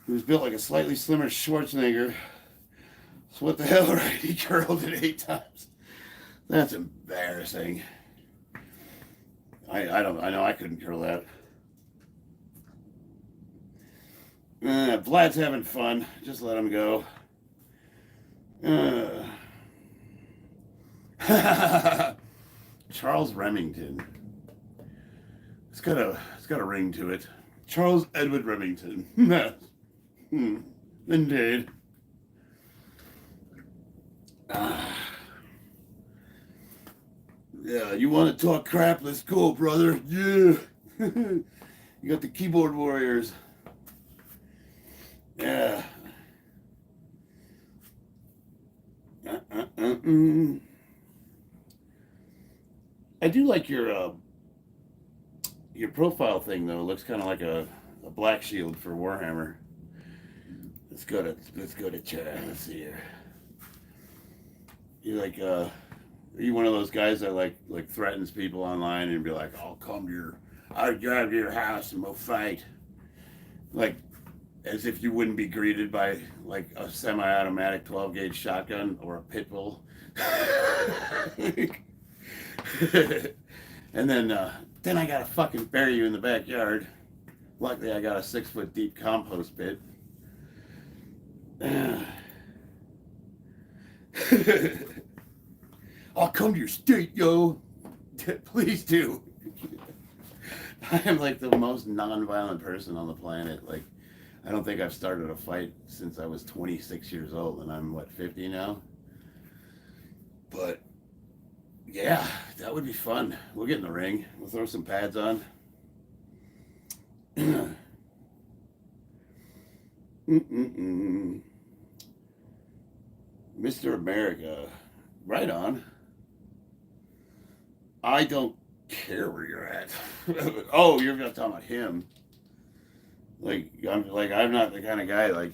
He was built like a slightly slimmer Schwarzenegger. So what the hell, right? He curled it 8 times. That's embarrassing. I know I couldn't curl that. Vlad's having fun. Just let him go. Charles Remington. It's got a ring to it. Charles Edward Remington. Indeed. Yeah, you want to talk crap? Let's go, brother. Yeah. You got the keyboard warriors. Yeah. I do like your profile thing though. It looks kind of like a black shield for Warhammer. Let's go to chat. Let's see here. You like are you one of those guys that like threatens people online and be like, I'll drive to your house and we'll fight. Like as if you wouldn't be greeted by like a semi-automatic 12-gauge shotgun or a pit bull. And then I gotta fucking bury you in the backyard. Luckily I got a 6-foot deep compost pit. I'll come to your state, yo. Please do. I am like the most non-violent person on the planet. Like, I don't think I've started a fight since I was 26 years old, and I'm, 50 now? But, yeah, that would be fun. We'll get in the ring. We'll throw some pads on. Mr. America. Right on. I don't care where you're at. Oh, you're gonna talk about him. I'm not the kind of guy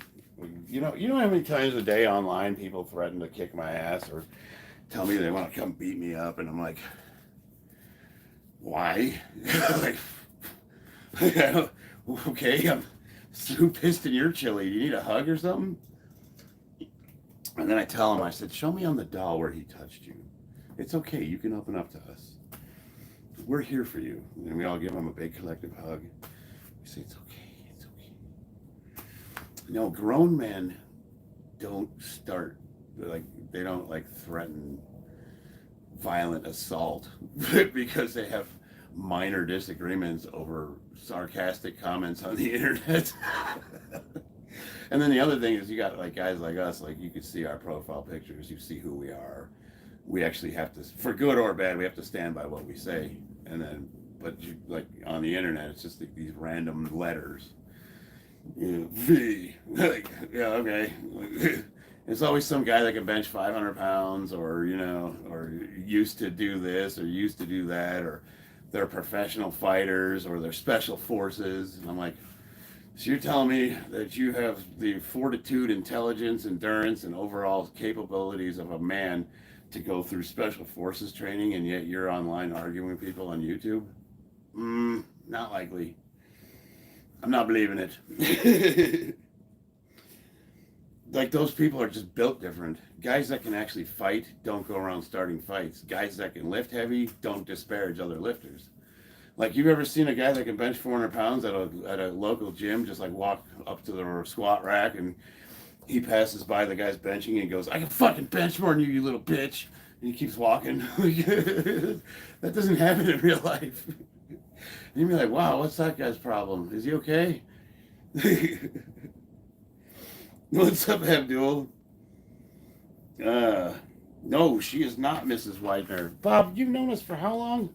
you know how many times a day online people threaten to kick my ass or tell me they want to come beat me up, and I'm like, why? Okay, I'm so pissed and you're chilly. Do you need a hug or something? And then I tell him, I said, show me on the doll where he touched you. It's okay, you can open up to us. We're here for you. And we all give him a big collective hug. We say, it's okay, it's okay. No, grown men don't start, they don't threaten violent assault because they have minor disagreements over sarcastic comments on the internet. And then the other thing is you got guys like us, you can see our profile pictures, you see who we are. We actually have to, for good or bad, we have to stand by what we say. And then, but on the internet, it's just these random letters. V, yeah, okay. It's always some guy that can bench 500 pounds or used to do this or used to do that, or they're professional fighters or they're special forces. And I'm like, so you're telling me that you have the fortitude, intelligence, endurance, and overall capabilities of a man to go through special forces training, and yet you're online arguing with people on YouTube? Not likely. I'm not believing it. Those people are just built different. Guys that can actually fight don't go around starting fights. Guys that can lift heavy don't disparage other lifters. You've ever seen a guy that can bench 400 pounds at a local gym, just walk up to the squat rack, and he passes by the guy's benching and he goes, I can fucking bench more than you little bitch. And he keeps walking. That doesn't happen in real life. And you'd be like, wow, what's that guy's problem? Is he okay? What's up, Abdul? No, she is not Mrs. Widener. Bob, you've known us for how long?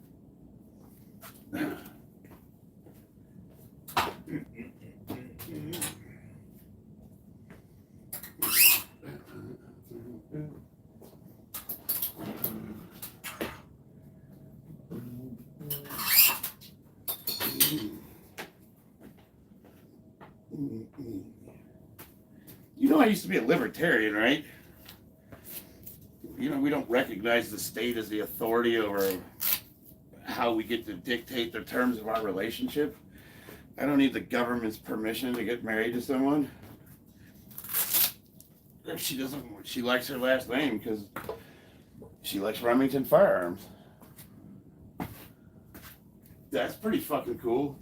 You know I used to be a libertarian, right? we don't recognize the state as the authority over how we get to dictate the terms of our relationship. I don't need the government's permission to get married to someone. If she doesn't, she likes her last name because she likes Remington firearms. That's pretty fucking cool.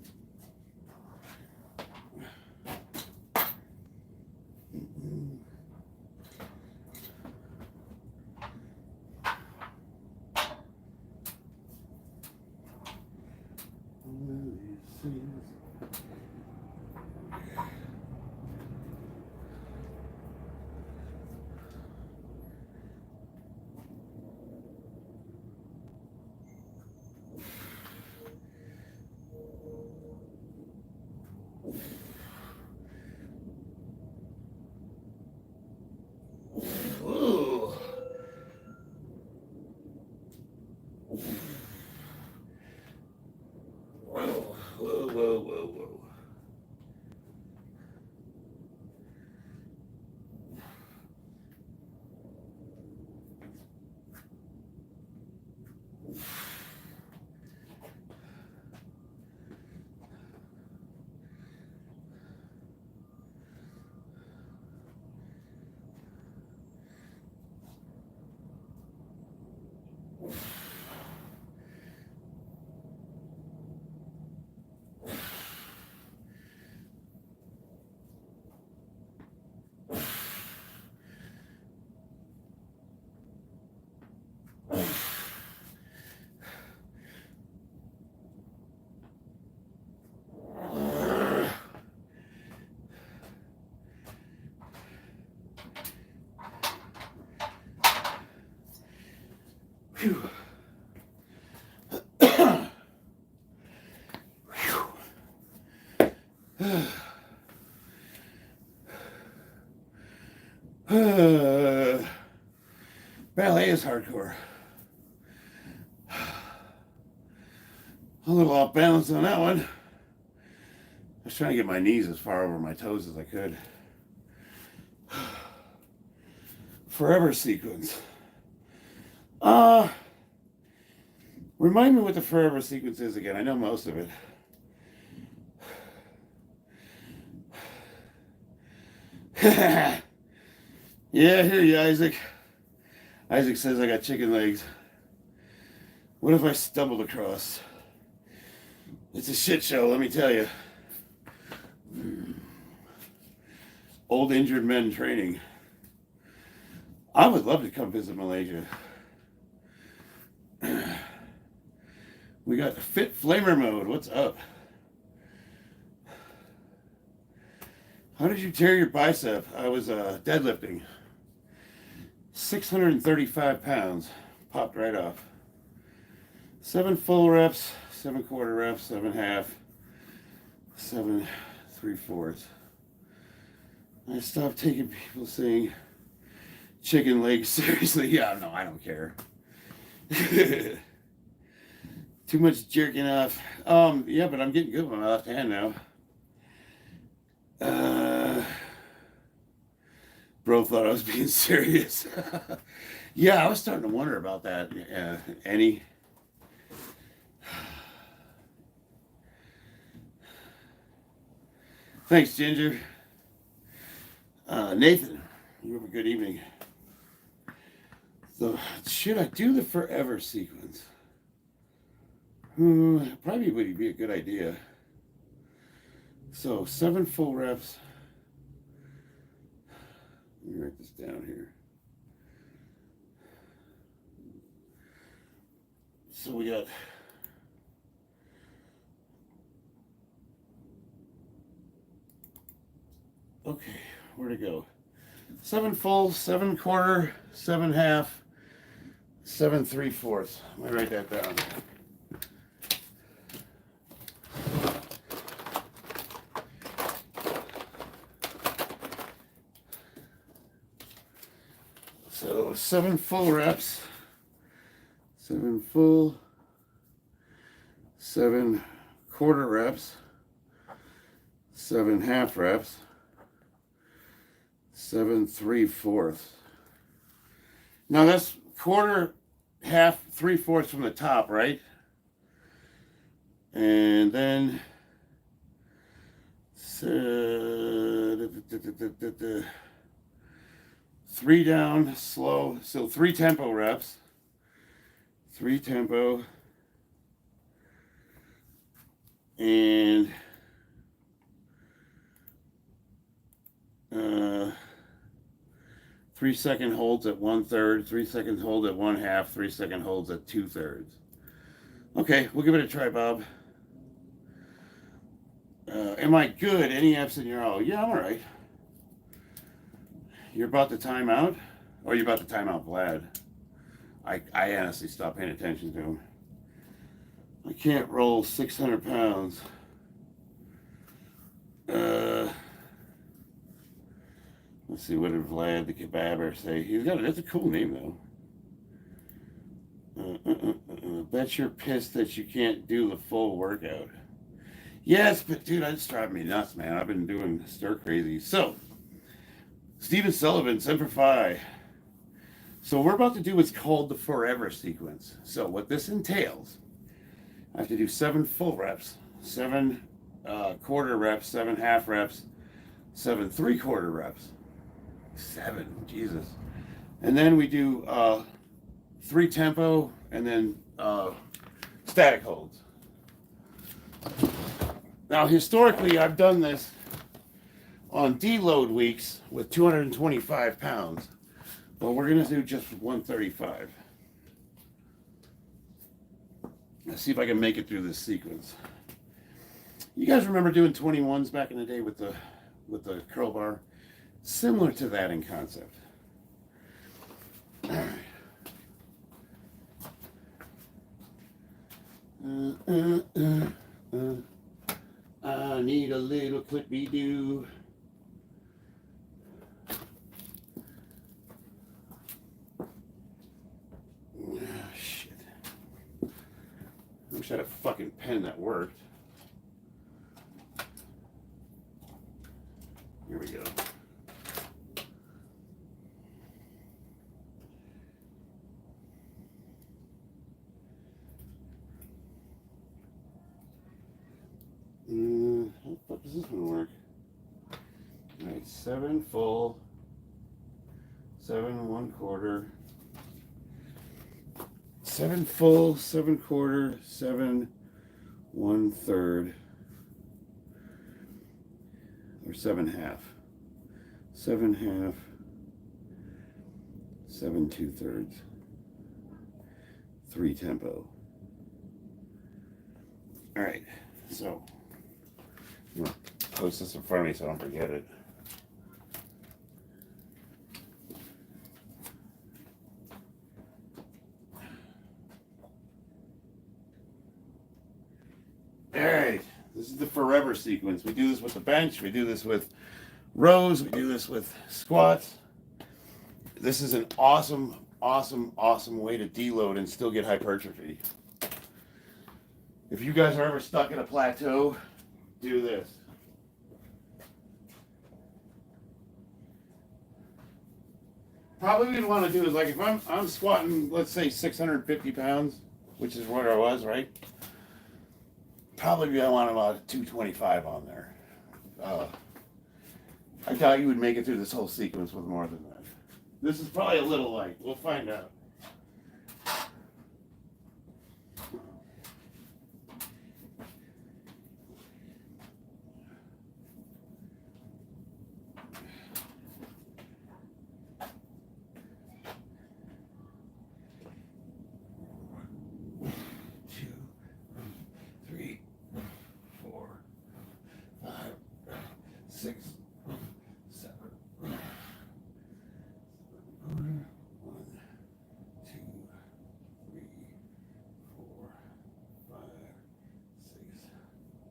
Whoa. Whoa, whoa, whoa, whoa, whoa. Phew. Ballet is hardcore. A little off balance on that one. I was trying to get my knees as far over my toes as I could. Forever sequence. Remind me what the forever sequence is again. I know most of it. Yeah, I hear you, Isaac. Isaac says I got chicken legs. What if I stumbled across? It's a shit show, let me tell you. Old injured men training. I would love to come visit Malaysia. We got Fit Flamer mode. What's up? How did you tear your bicep? I was deadlifting. 635 pounds. Popped right off. 7 full reps, 7 quarter reps, 7 half, 7 3/4. I stopped taking people saying chicken legs seriously. Yeah, no, I don't care. Too much jerking off. Yeah, but I'm getting good with my left hand now. Bro thought I was being serious. Yeah, I was starting to wonder about that. Any. Thanks, Ginger. Nathan, you have a good evening. So, should I do the forever sequence? Probably would be a good idea. So 7 full reps. Let me write this down here. So we got okay, where to go? 7 full, 7 quarter, 7 half, 7 3/4. Let me write that down. So 7 full reps, 7 full, 7 quarter reps, 7 half reps, 7 3/4. Now that's quarter, half, 3/4 from the top, right? And then 3 down, slow. So 3 tempo reps. 3 tempo. And 3-second holds at 1/3, 3-second hold at 1/2, 3-second holds at 2/3. Okay, we'll give it a try, Bob. Am I good? Any F's in your O? Yeah, I'm all right. You're about to time out? Or you're about to time out Vlad? I honestly stopped paying attention to him. I can't roll 600 pounds. Let's see, what did Vlad the Kebabber say? That's a cool name, though. Bet you're pissed that you can't do the full workout. Yes, but dude, that's driving me nuts, man. I've been doing stir crazy. So, Stephen Sullivan, Semper Fi. So we're about to do what's called the forever sequence. So what this entails, I have to do 7 full reps, 7 quarter reps, 7 half reps, 7 3/4 reps. 7, Jesus. And then we do 3 tempo and then static holds. Now, historically, I've done this on deload weeks with 225 pounds, but we're going to do just 135. Let's see if I can make it through this sequence. You guys remember doing 21s back in the day with the curl bar? Similar to that in concept. All right. I need a little clippy-doo. Oh, shit. I wish I had a fucking pen that worked. Here we go. How the fuck does this one work? Alright, 7 full, 7 1/4, 7 full, 7 quarter, 7 1/3, or 7 half, 7 half, 7 2/3, 3 tempo. Alright, so I'm going to post this in front of me so I don't forget it. Alright, this is the forever sequence. We do this with the bench, we do this with rows, we do this with squats. This is an awesome, awesome, awesome way to deload and still get hypertrophy. If you guys are ever stuck at a plateau, do this. Probably what you want to do is, like, if I'm squatting, let's say 650 pounds, which is where I was, right? Probably I want about 225 on there. I thought you would make it through this whole sequence with more than that. This is probably a little light. We'll find out.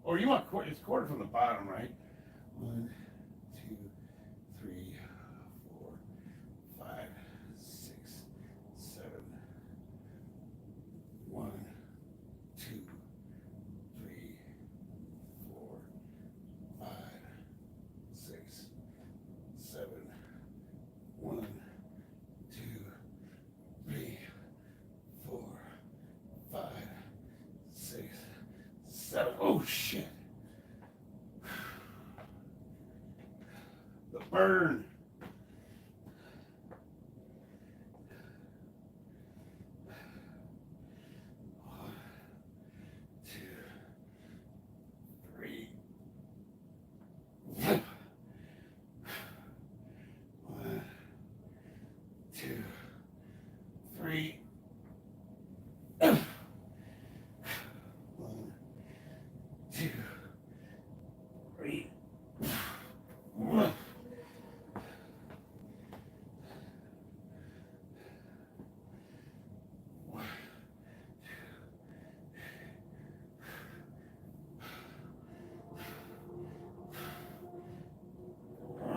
Or you want it's quarter from the bottom, right? 1, 2, 3, 4, 5, 6, 7. 1, 2, 3, 4, 5, 6, 7. 1, 2, 3, 7. Oh, shit. The burn.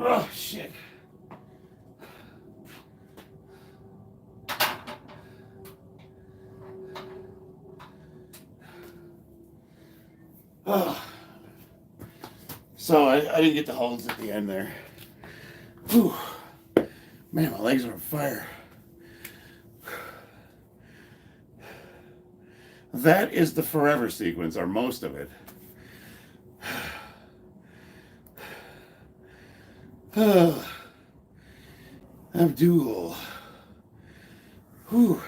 Oh, shit. Oh. So I didn't get the holds at the end there. Whew. Man, my legs are on fire. That is the forever sequence, or most of it. Abdul. Whew.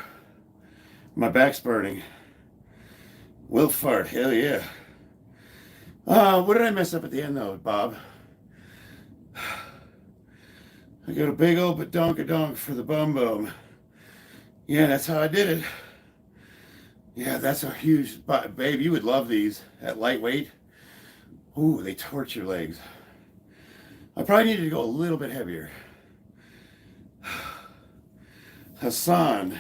My back's burning. Will fart, hell yeah. What did I mess up at the end though, Bob? I got a big old badonkadonk for the bum bum. Yeah, that's how I did it. Yeah, that's a huge, babe, you would love these at lightweight. Ooh, they torch your legs. I probably needed to go a little bit heavier. Hassan,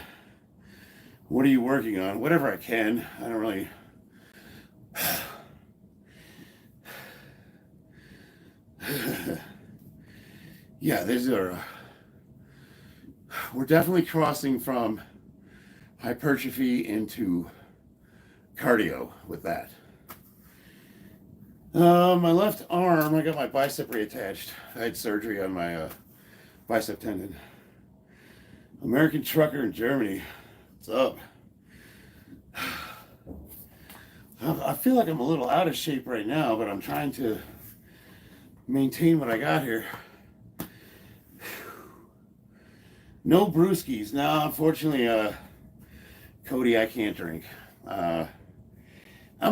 what are you working on? Whatever I can. I don't really. Yeah, these are. We're definitely crossing from hypertrophy into cardio with that. My left arm, I got my bicep reattached. I had surgery on my bicep tendon. American trucker in Germany. What's up? I feel like I'm a little out of shape right now, but I'm trying to maintain what I got here. No brewskis. No, unfortunately, Cody, I can't drink. I'm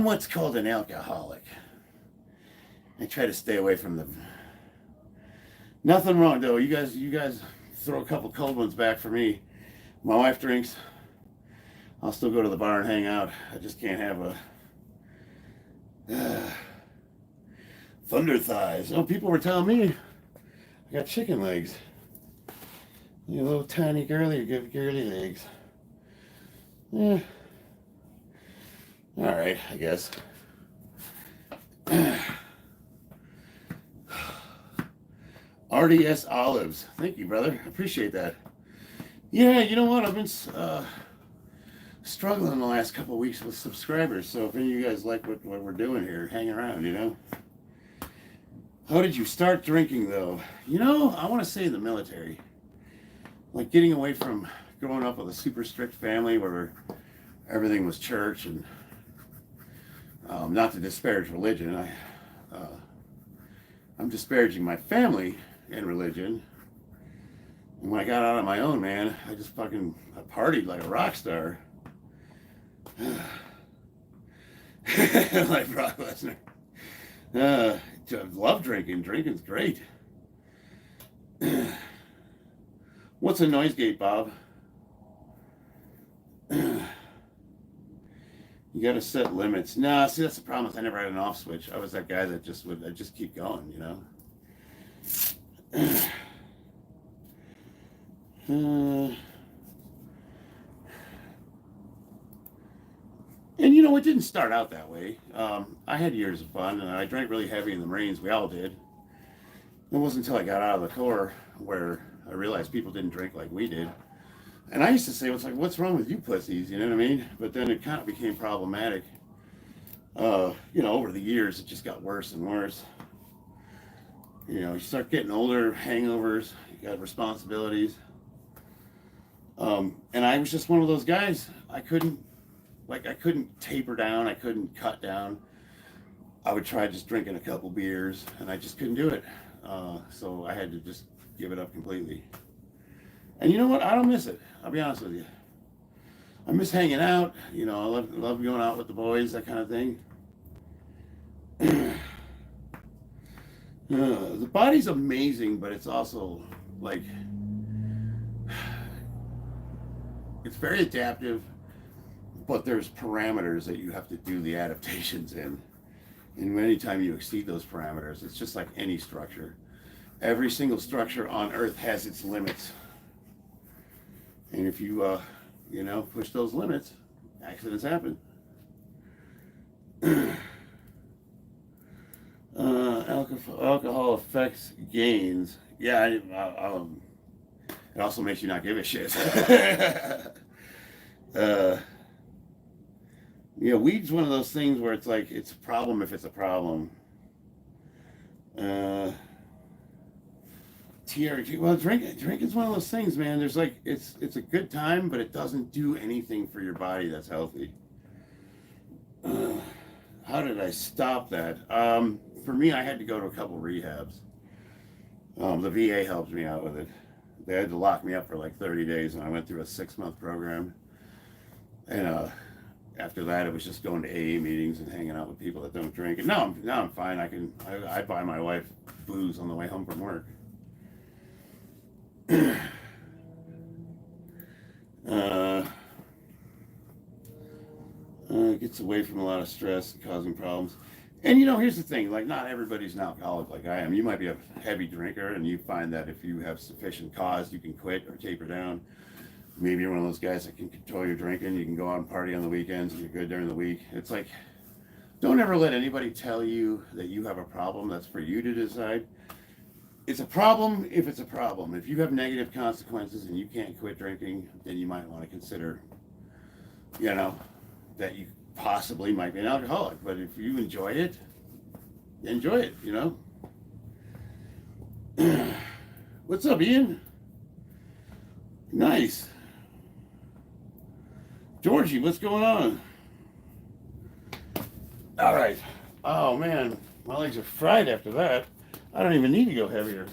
what's called an alcoholic. I try to stay away from them. Nothing wrong though. You guys throw a couple cold ones back for me. My wife drinks. I'll still go to the bar and hang out. I just can't have a thunder thighs. Oh, people were telling me I got chicken legs. You little tiny girly legs. Yeah. All right, I guess. RDS Olives. Thank you, brother. I appreciate that. Yeah, you know what? I've been struggling the last couple of weeks with subscribers. So if any of you guys like what we're doing here, hang around, you know. How did you start drinking, though? You know, I want to say the military. Like getting away from growing up with a super strict family where everything was church and not to disparage religion. I'm disparaging my family and religion. And when I got out on my own, man, I just I partied like a rock star. Like Brock Lesnar. I love drinking. Drinking's great. What's a noise gate, Bob? You got to set limits. Nah, see, that's the problem. I never had an off switch. I was that guy that I'd just keep going, you know. And you know, it didn't start out that way. I had years of fun, and I drank really heavy in the Marines. We all did. It wasn't until I got out of the Corps where I realized people didn't drink like we did. And I used to say, what's wrong with you pussies? You know what I mean? But then it kind of became problematic. You know, over the years, it just got worse and worse. You know, you start getting older, hangovers, you got responsibilities. And I was just one of those guys. I couldn't taper down. I couldn't cut down. I would try just drinking a couple beers, and I just couldn't do it. So I had to just give it up completely. And you know what? I don't miss it. I'll be honest with you. I miss hanging out. You know, I love going out with the boys, that kind of thing. The body's amazing, but it's also like it's very adaptive. But there's parameters that you have to do the adaptations in. And anytime you exceed those parameters, it's just like any structure. Every single structure on Earth has its limits. And if you, push those limits, accidents happen. Alcohol affects gains. Yeah, it also makes you not give a shit. Weed's one of those things where it's like it's a problem if it's a problem. TRT. Well, drinking's one of those things, man. There's like it's a good time, but it doesn't do anything for your body that's healthy. How did I stop that? For me, I had to go to a couple rehabs. The VA helped me out with it. They had to lock me up for like 30 days, and I went through a 6-month program. And after that, it was just going to AA meetings and hanging out with people that don't drink. And now I'm fine. I buy my wife booze on the way home from work. Gets away from a lot of stress causing problems. And here's the thing, like not everybody's an alcoholic like I am. You might be a heavy drinker and you find that if you have sufficient cause, you can quit or taper down. Maybe you're one of those guys that can control your drinking. You can go out and party on the weekends and you're good during the week. It's like, don't ever let anybody tell you that you have a problem. That's for you to decide. It's a problem if it's a problem. If you have negative consequences and you can't quit drinking, then you might want to consider, that you possibly might be an alcoholic. But if you enjoy it, enjoy it, What's up, Ian? Nice. Georgie, what's going on? All right. Oh, man. My legs are fried after that. I don't even need to go heavier.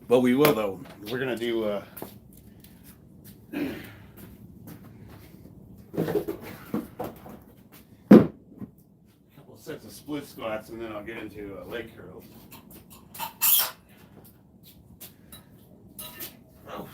But we will, though. We're going to do a couple sets of split squats, and then I'll get into leg curls. Oh.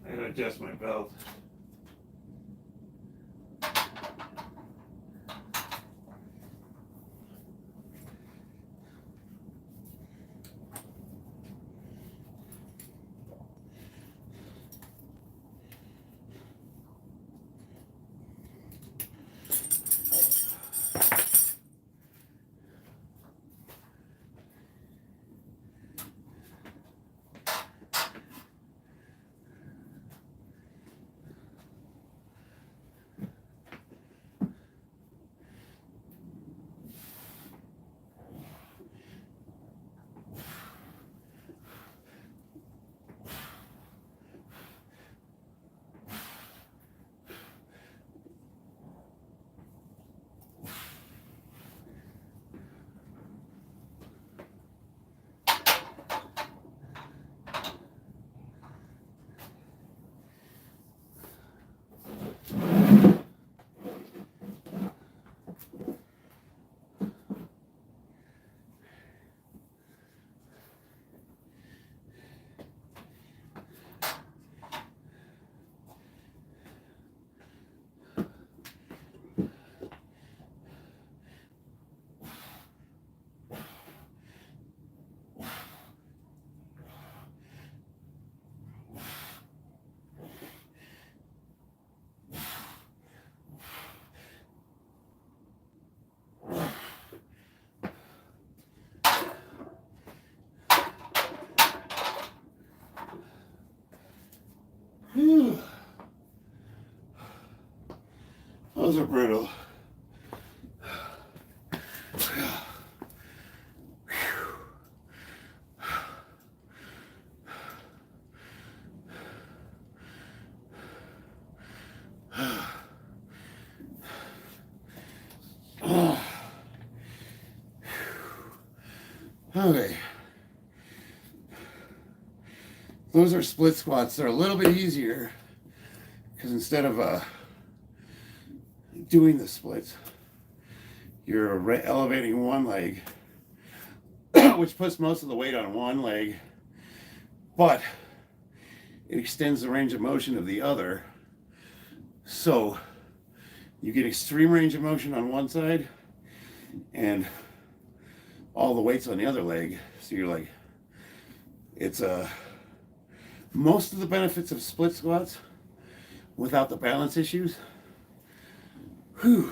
I gotta adjust my belt. Whew. Those are brutal. Okay. Those are split squats. They're a little bit easier because instead of doing the splits, you're elevating one leg, which puts most of the weight on one leg, but it extends the range of motion of the other. So you get extreme range of motion on one side and all the weight's on the other leg. So you're like, it's most of the benefits of split squats without the balance issues. Whew.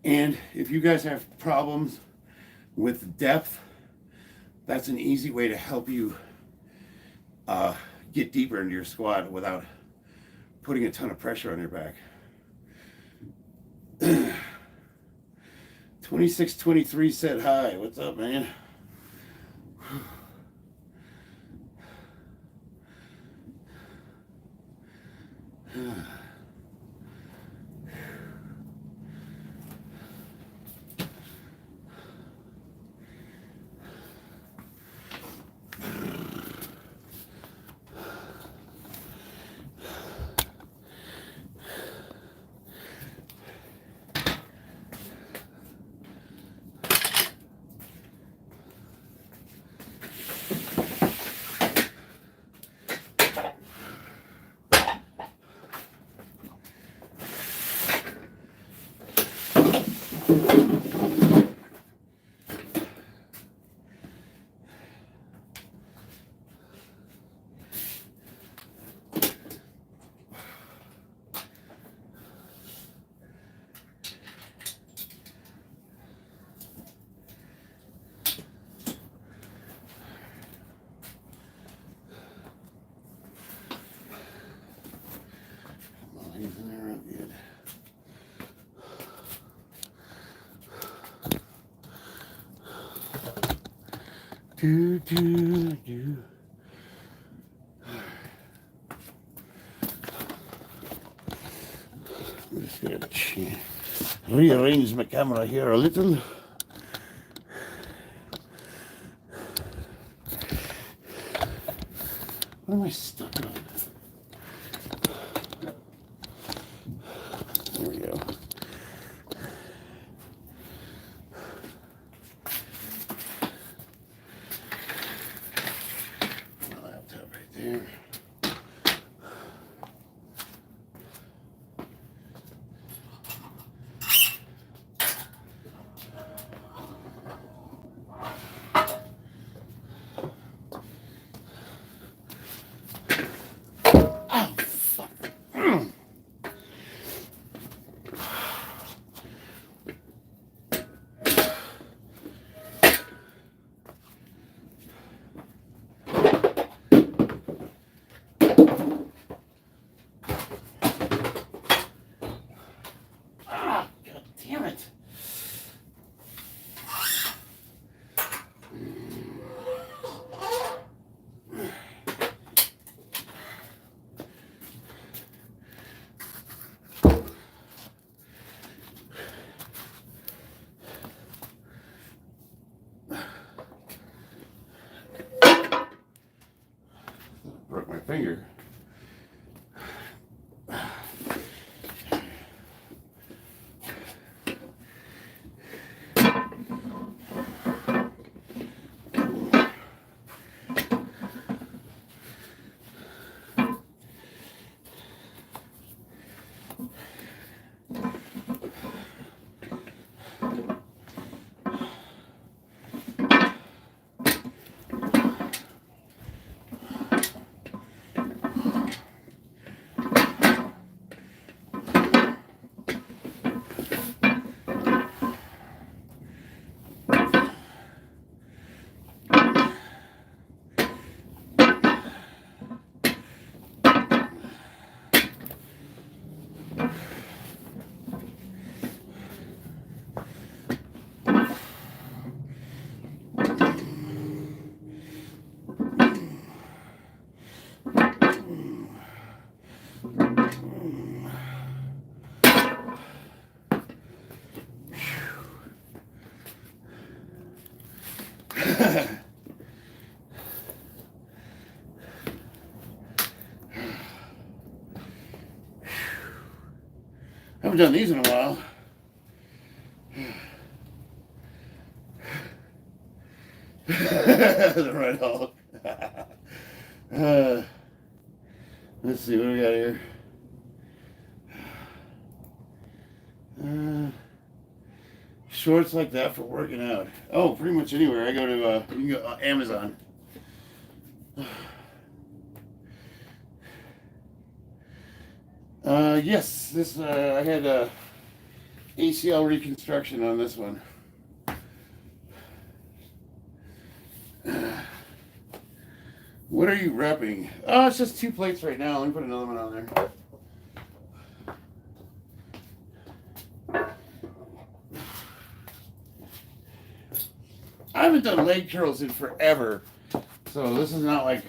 And if you guys have problems with depth, that's an easy way to help you get deeper into your squat without putting a ton of pressure on your back. 2623 said hi. What's up, man? Do, do, do. I'm just going to rearrange my camera here a little. What am I stuck on? There we go. My laptop right there. Broke my finger. Haven't done these in a while. The Red Hulk. Let's see, what do we got here? Shorts like that for working out. Oh, pretty much anywhere. I go to you can go Amazon. Yes, this I had ACL reconstruction on this one. What are you repping? Oh, it's just 2 plates right now. Let me put another one on there. I haven't done leg curls in forever, so this is not like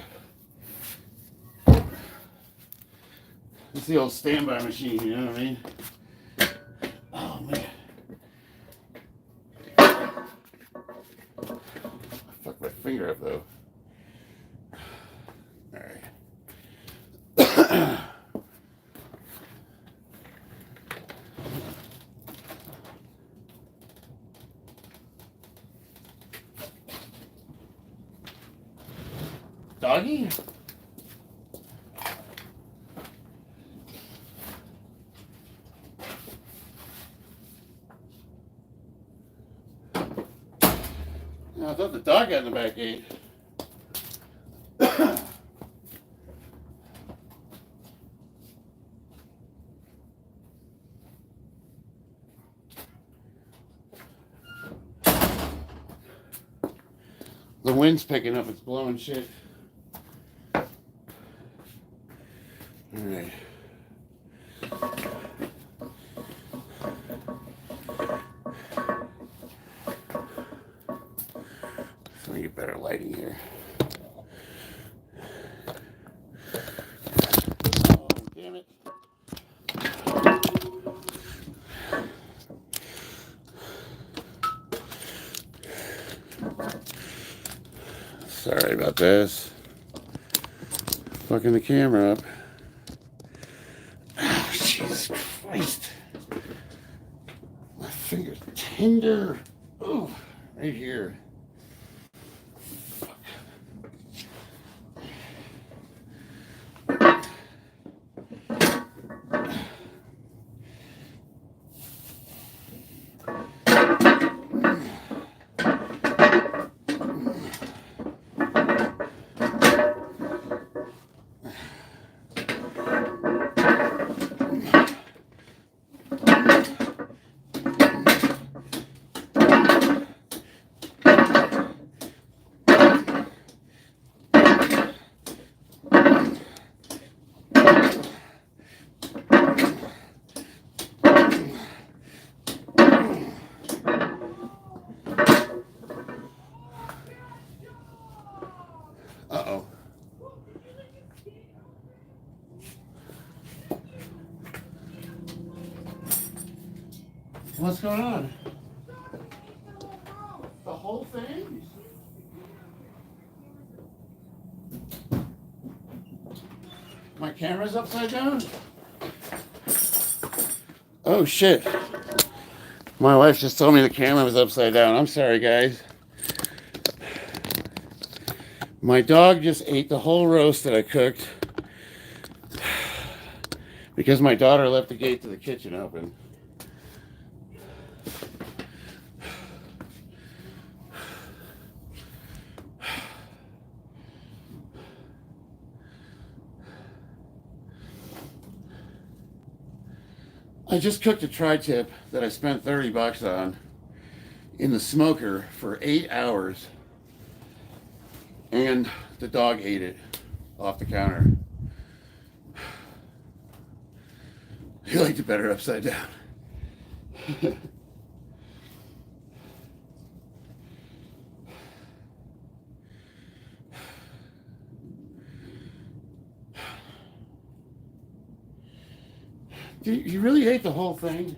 it's the old standby machine. You know what I mean? Oh man, I fucked my finger up though. All right. Doggy? I thought the dog got in the back gate. The wind's picking up, it's blowing shit. Alright. Let me get better lighting here. Oh, damn it. Sorry about this. Fucking the camera up. Oh, Jesus Christ. My finger's tender. Oh, right here. Uh-oh. What's going on? The whole thing? My camera's upside down? Oh shit. My wife just told me the camera was upside down. I'm sorry, guys. My dog just ate the whole roast that I cooked because my daughter left the gate to the kitchen open. I just cooked a tri-tip that I spent $30 on in the smoker for 8 hours, and the dog ate it off the counter. He liked it better upside down. You really ate the whole thing?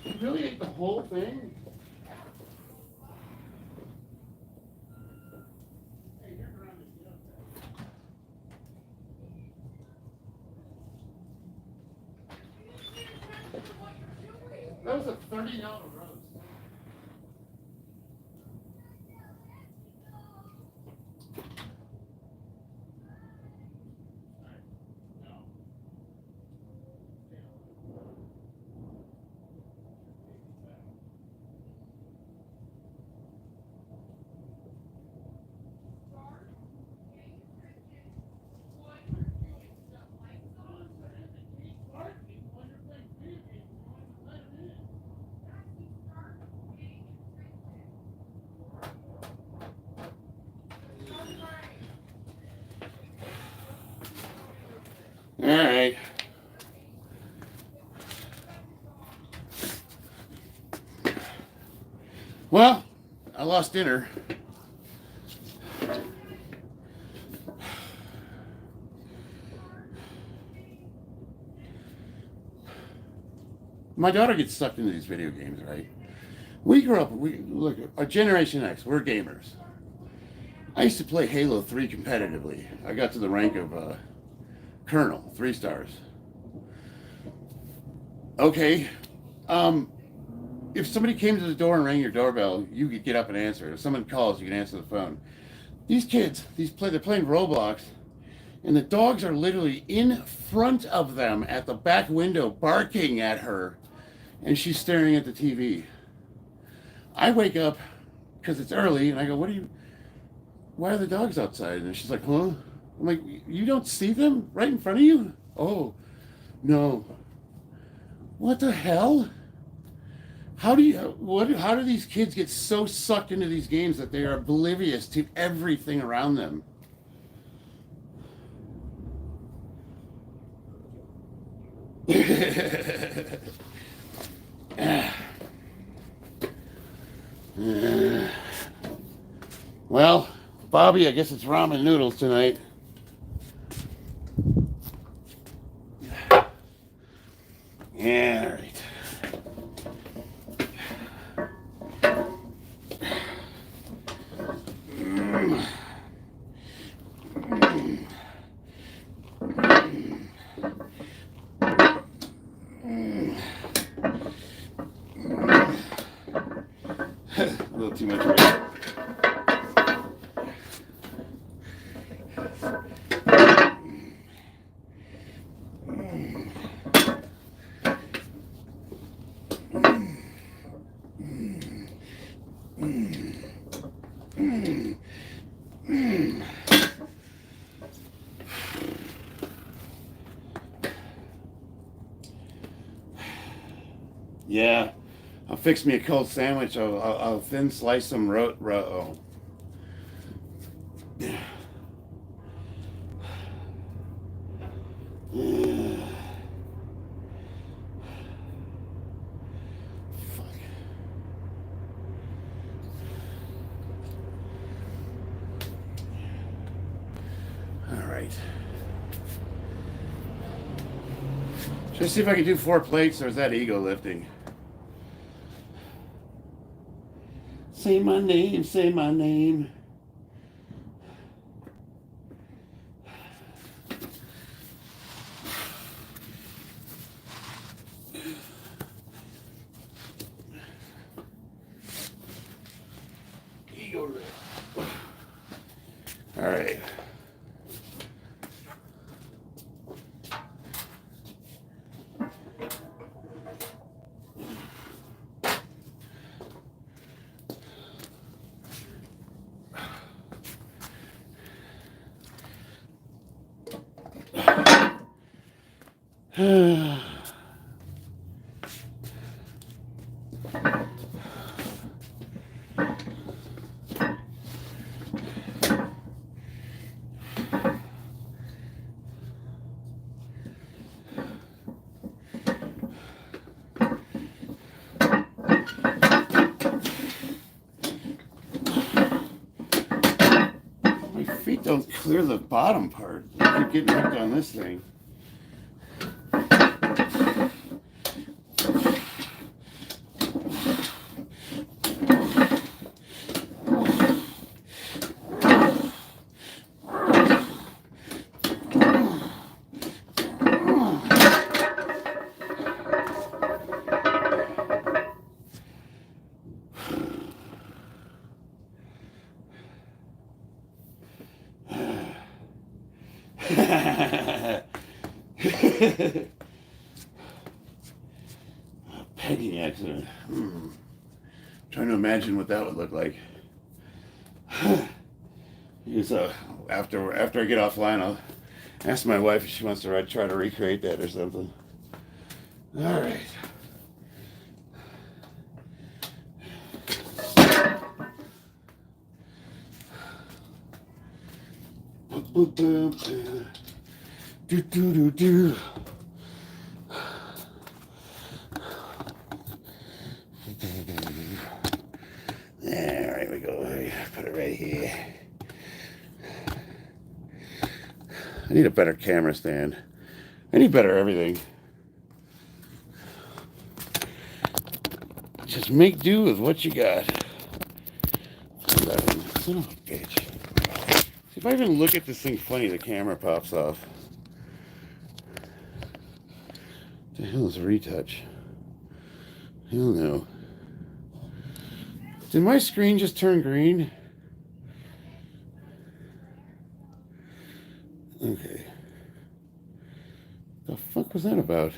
You really really ate the whole thing? That was a $30 roast. All right. Well, I lost dinner. My daughter gets sucked into these video games, right? We grew up, look, our Generation X, we're gamers. I used to play Halo 3 competitively. I got to the rank of Colonel, 3 stars. Okay. If somebody came to the door and rang your doorbell, you could get up and answer. If someone calls, you can answer the phone. These kids, they're playing Roblox, and the dogs are literally in front of them at the back window barking at her, and she's staring at the TV. I wake up because it's early, and I go, why are the dogs outside? And she's like, huh? I'm like, you don't see them right in front of you? Oh, no. What the hell? How do these kids get so sucked into these games that they are oblivious to everything around them? Well, Bobby, I guess it's ramen noodles tonight. Yeah, all right. A little too much weight. Yeah, I'll fix me a cold sandwich. I'll thin slice some oh. Fuck. All right. Should I see if I can do 4 plates, or is that ego lifting? Say my name, say my name. Ego lift. All right. My feet don't clear the bottom part. I keep getting hooked on this thing. Pegging accident. Trying to imagine what that would look like. So after I get offline, I'll ask my wife if she wants to try to recreate that or something. All right. Do do do do. There we go. Put it right here. I need a better camera stand. I need better everything. Just make do with what you got. Son of a bitch. See, if I even look at this thing funny, the camera pops off. What the hell is a retouch? Hell no. Did my screen just turn green? Okay. The fuck was that about?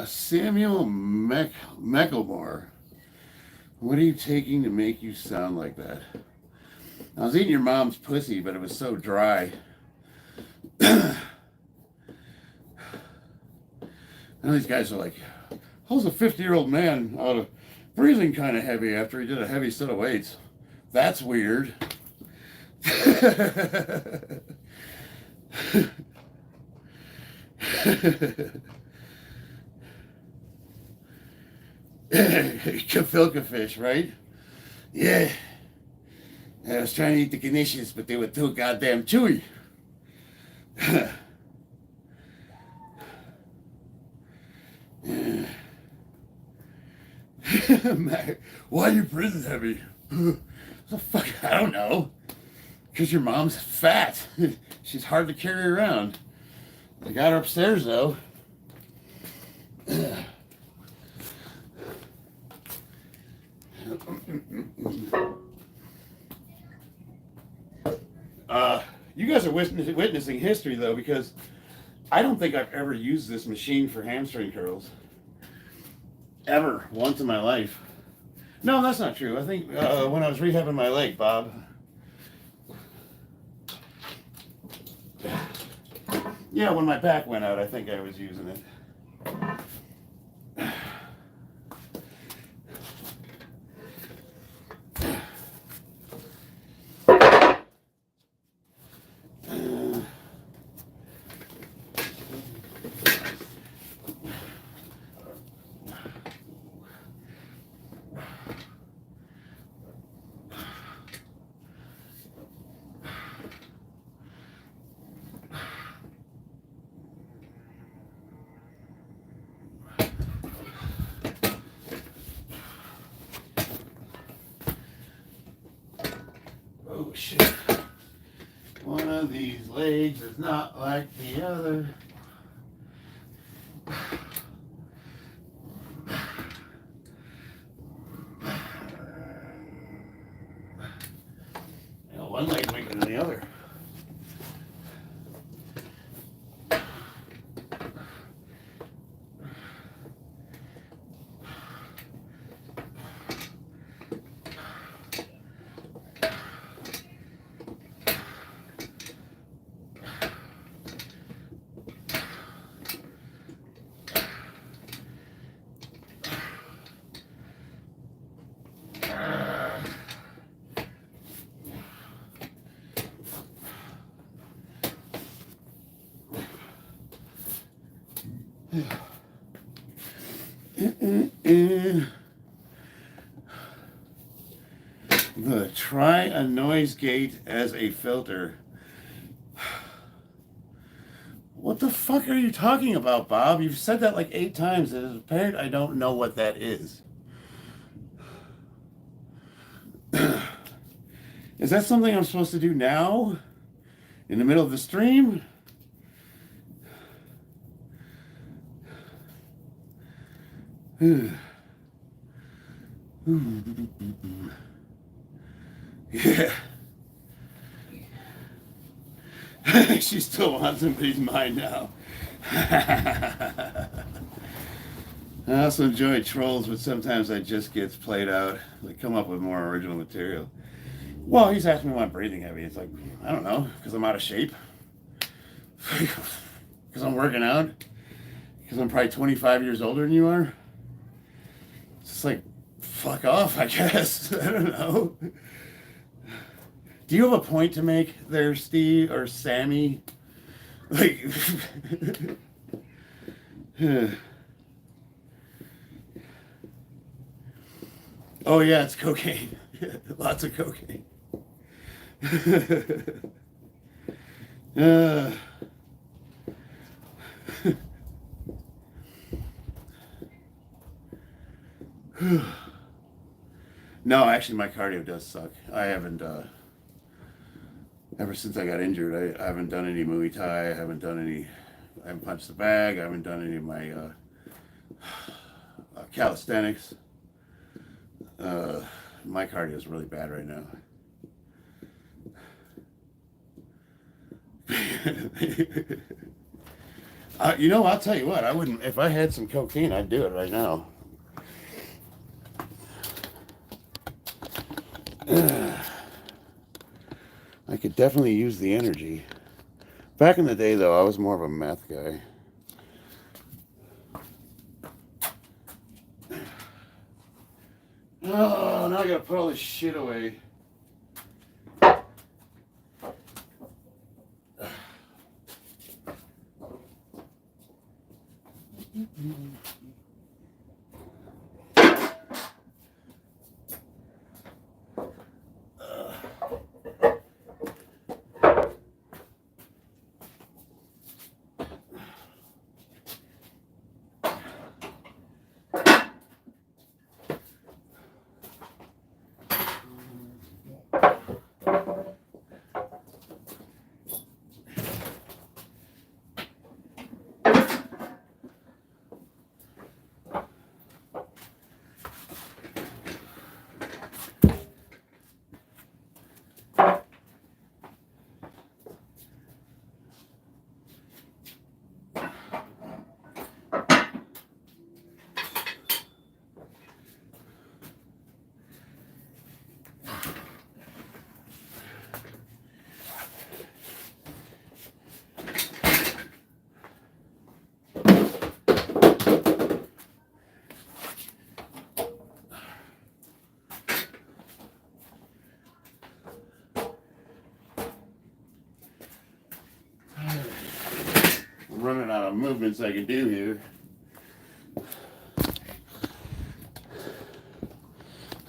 Samuel Macklemore, what are you taking to make you sound like that? I was eating your mom's pussy, but it was so dry. I know these guys are like, how's a 50-year-old man out of breathing kind of heavy after he did a heavy set of weights? That's weird. Kafilka fish, right? Yeah. I was trying to eat the Ganeshias, but they were too goddamn chewy. Why are you breathing heavy? The fuck? I don't know. Because your mom's fat. She's hard to carry around. I got her upstairs, though. You guys are witnessing history, though, because I don't think I've ever used this machine for hamstring curls. Ever. Once in my life. No, that's not true. I think when I was rehabbing my leg, Bob. Yeah, when my back went out, I think I was using it. Oh shit. One of these legs is not like the other. You know, one leg's making Try a noise gate as a filter. What the fuck are you talking about, Bob? You've said that like 8 times. It is apparent I don't know what that is. Is that something I'm supposed to do now? In the middle of the stream? Yeah. She still wants him, but he's mine now. I also enjoy trolls, but sometimes I just get played out. They come up with more original material. Well, he's asking me why I'm breathing heavy. It's like, I don't know, because I'm out of shape. Because I'm working out. Because I'm probably 25 years older than you are. It's just like, fuck off, I guess. I don't know. Do you have a point to make there, Steve or Sammy? Like, oh yeah, it's cocaine. Lots of cocaine. No, actually, my cardio does suck. I haven't. Ever since I got injured, I haven't done any Muay Thai. I haven't punched the bag. I haven't done any of my calisthenics. My cardio is really bad right now. You know, I'll tell you what. I wouldn't if I had some cocaine. I'd do it right now. I could definitely use the energy. Back in the day, though, I was more of a meth guy. Oh, now I gotta put all this shit away. Running out of movements I can do here.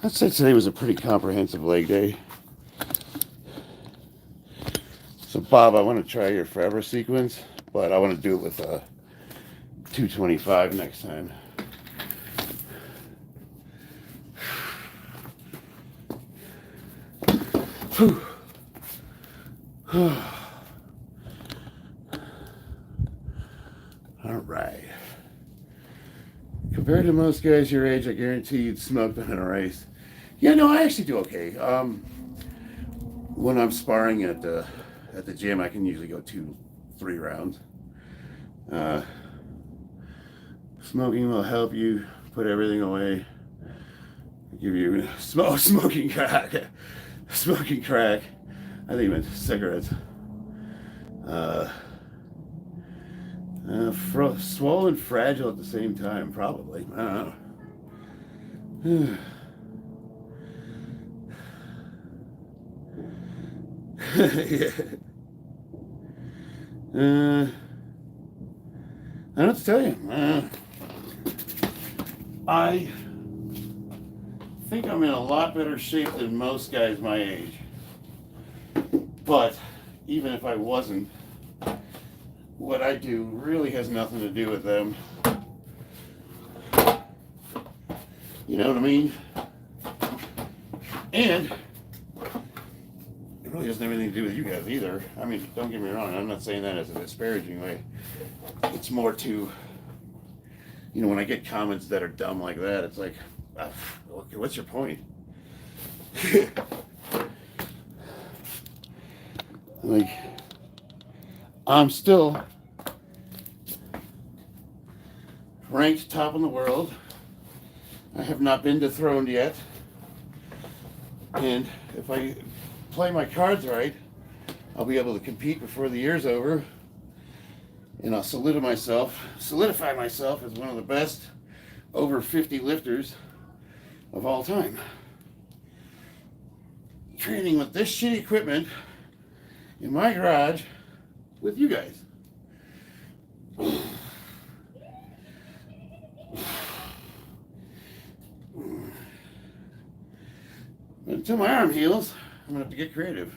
I'd say today was a pretty comprehensive leg day. So Bob, I want to try your forever sequence, but I want to do it with 225 next time. Whew. All right. Compared to most guys your age, I guarantee you'd smoked on a race. Yeah, no, I actually do okay. When I'm sparring at the gym, I can usually go 2-3 rounds. Smoking will help you put everything away. Give you smoking crack. Smoking crack. I think it meant cigarettes. Swollen, fragile at the same time, probably. I don't know. Yeah. I don't have to tell you. I think I'm in a lot better shape than most guys my age. But even if I wasn't, what I do really has nothing to do with them. You know what I mean? And it really doesn't have anything to do with you guys either. I mean, don't get me wrong, I'm not saying that as a disparaging way. It's more to, you know, when I get comments that are dumb like that, it's like, okay, what's your point? Like, I'm still ranked top in the world. I have not been dethroned yet. And if I play my cards right, I'll be able to compete before the year's over. And I'll solidify myself as one of the best over 50 lifters of all time. Training with this shitty equipment in my garage with you guys. But until my arm heals, I'm gonna have to get creative.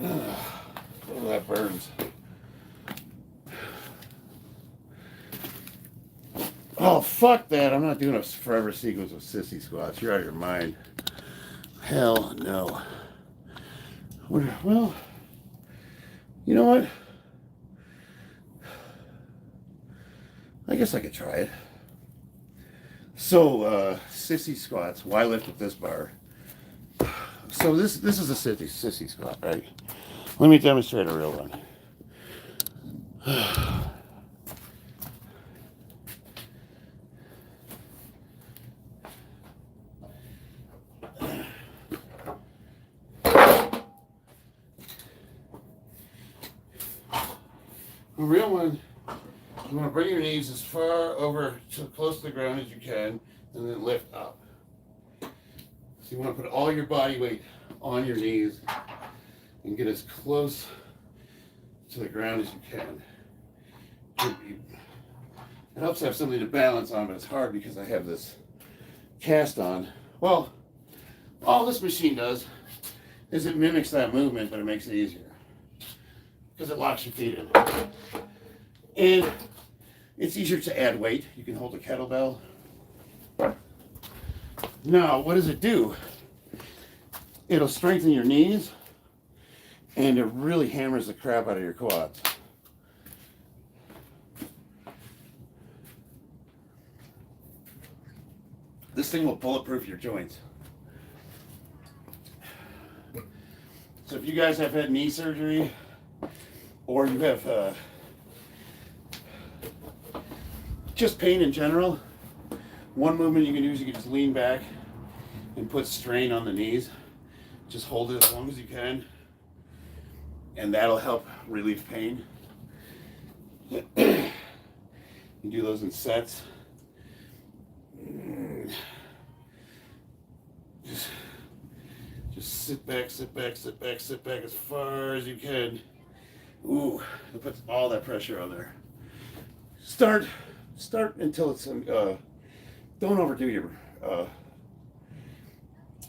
Oh, that burns. Oh, fuck that. I'm not doing a forever sequence of sissy squats. You're out of your mind. Hell no. Well, you know what? I guess I could try it. So, sissy squats. Why lift with this bar? So this is a sissy squat, right? Let me demonstrate a real one. A real one, you want to bring your knees as far over to close to the ground as you can, and then lift up. So you want to put all your body weight on your knees and get as close to the ground as you can. It helps to have something to balance on, but it's hard because I have this cast on. Well, all this machine does is it mimics that movement, but it makes it easier because it locks your feet in. And it's easier to add weight. You can hold a kettlebell. Now, what does it do? It'll strengthen your knees, and it really hammers the crap out of your quads. This thing will bulletproof your joints. So if you guys have had knee surgery, or you have just pain in general, one movement you can do is you can just lean back and put strain on the knees. Just hold it as long as you can, and that'll help relieve pain. You do those in sets. Just sit back as far as you can. Ooh, it puts all that pressure on there. Start until it's don't overdo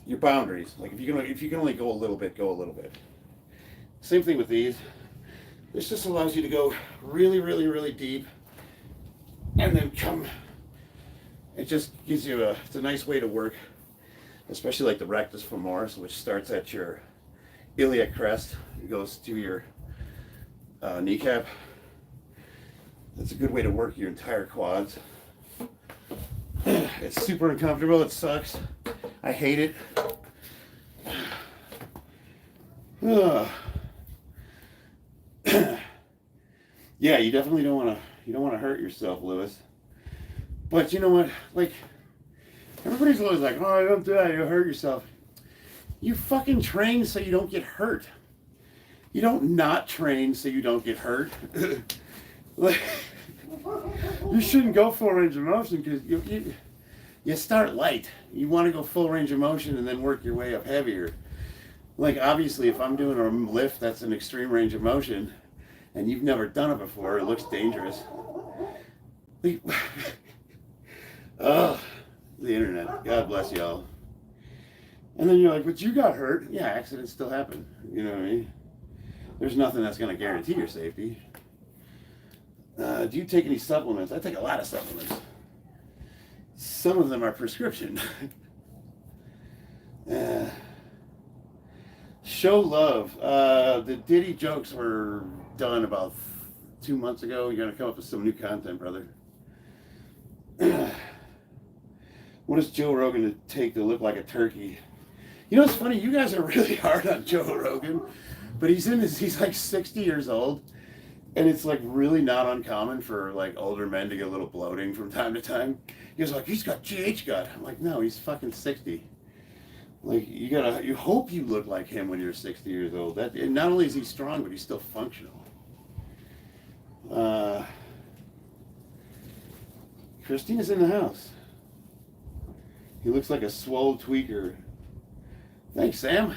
your boundaries. Like if you can only go a little bit, go a little bit. Same thing with these. This just allows you to go really, really, really deep, and then come. It just gives you it's a nice way to work, especially like the rectus femoris, which starts at your iliac crest and goes to your kneecap. That's a good way to work your entire quads. It's super uncomfortable. It sucks. I hate it. Yeah, you definitely don't want to hurt yourself, Lewis. But you know what? Like, everybody's always like, "Oh, don't do that. You'll hurt yourself." You fucking train so you don't get hurt. You don't not train so you don't get hurt. Like, you shouldn't go full range of motion because you start light. You want to go full range of motion and then work your way up heavier. Like, obviously, if I'm doing a lift that's an extreme range of motion and you've never done it before, it looks dangerous. Oh, the internet. God bless y'all. And then you're like, but you got hurt. Yeah, accidents still happen. You know what I mean? There's nothing that's going to guarantee your safety. Do you take any supplements? I take a lot of supplements. Some of them are prescription. Show love. The Diddy jokes were done about 2 months ago. You're going to come up with some new content, brother. What does Joe Rogan take to look like a turkey? You know, it's funny. You guys are really hard on Joe Rogan, but he's like 60 years old. And it's like really not uncommon for like older men to get a little bloating from time to time. He was like, he's got GH gut. I'm like, no, he's fucking 60. Like, you hope you look like him when you're 60 years old. That, and not only is he strong, but he's still functional. Christina's in the house. He looks like a swole tweaker. Thanks, Sam.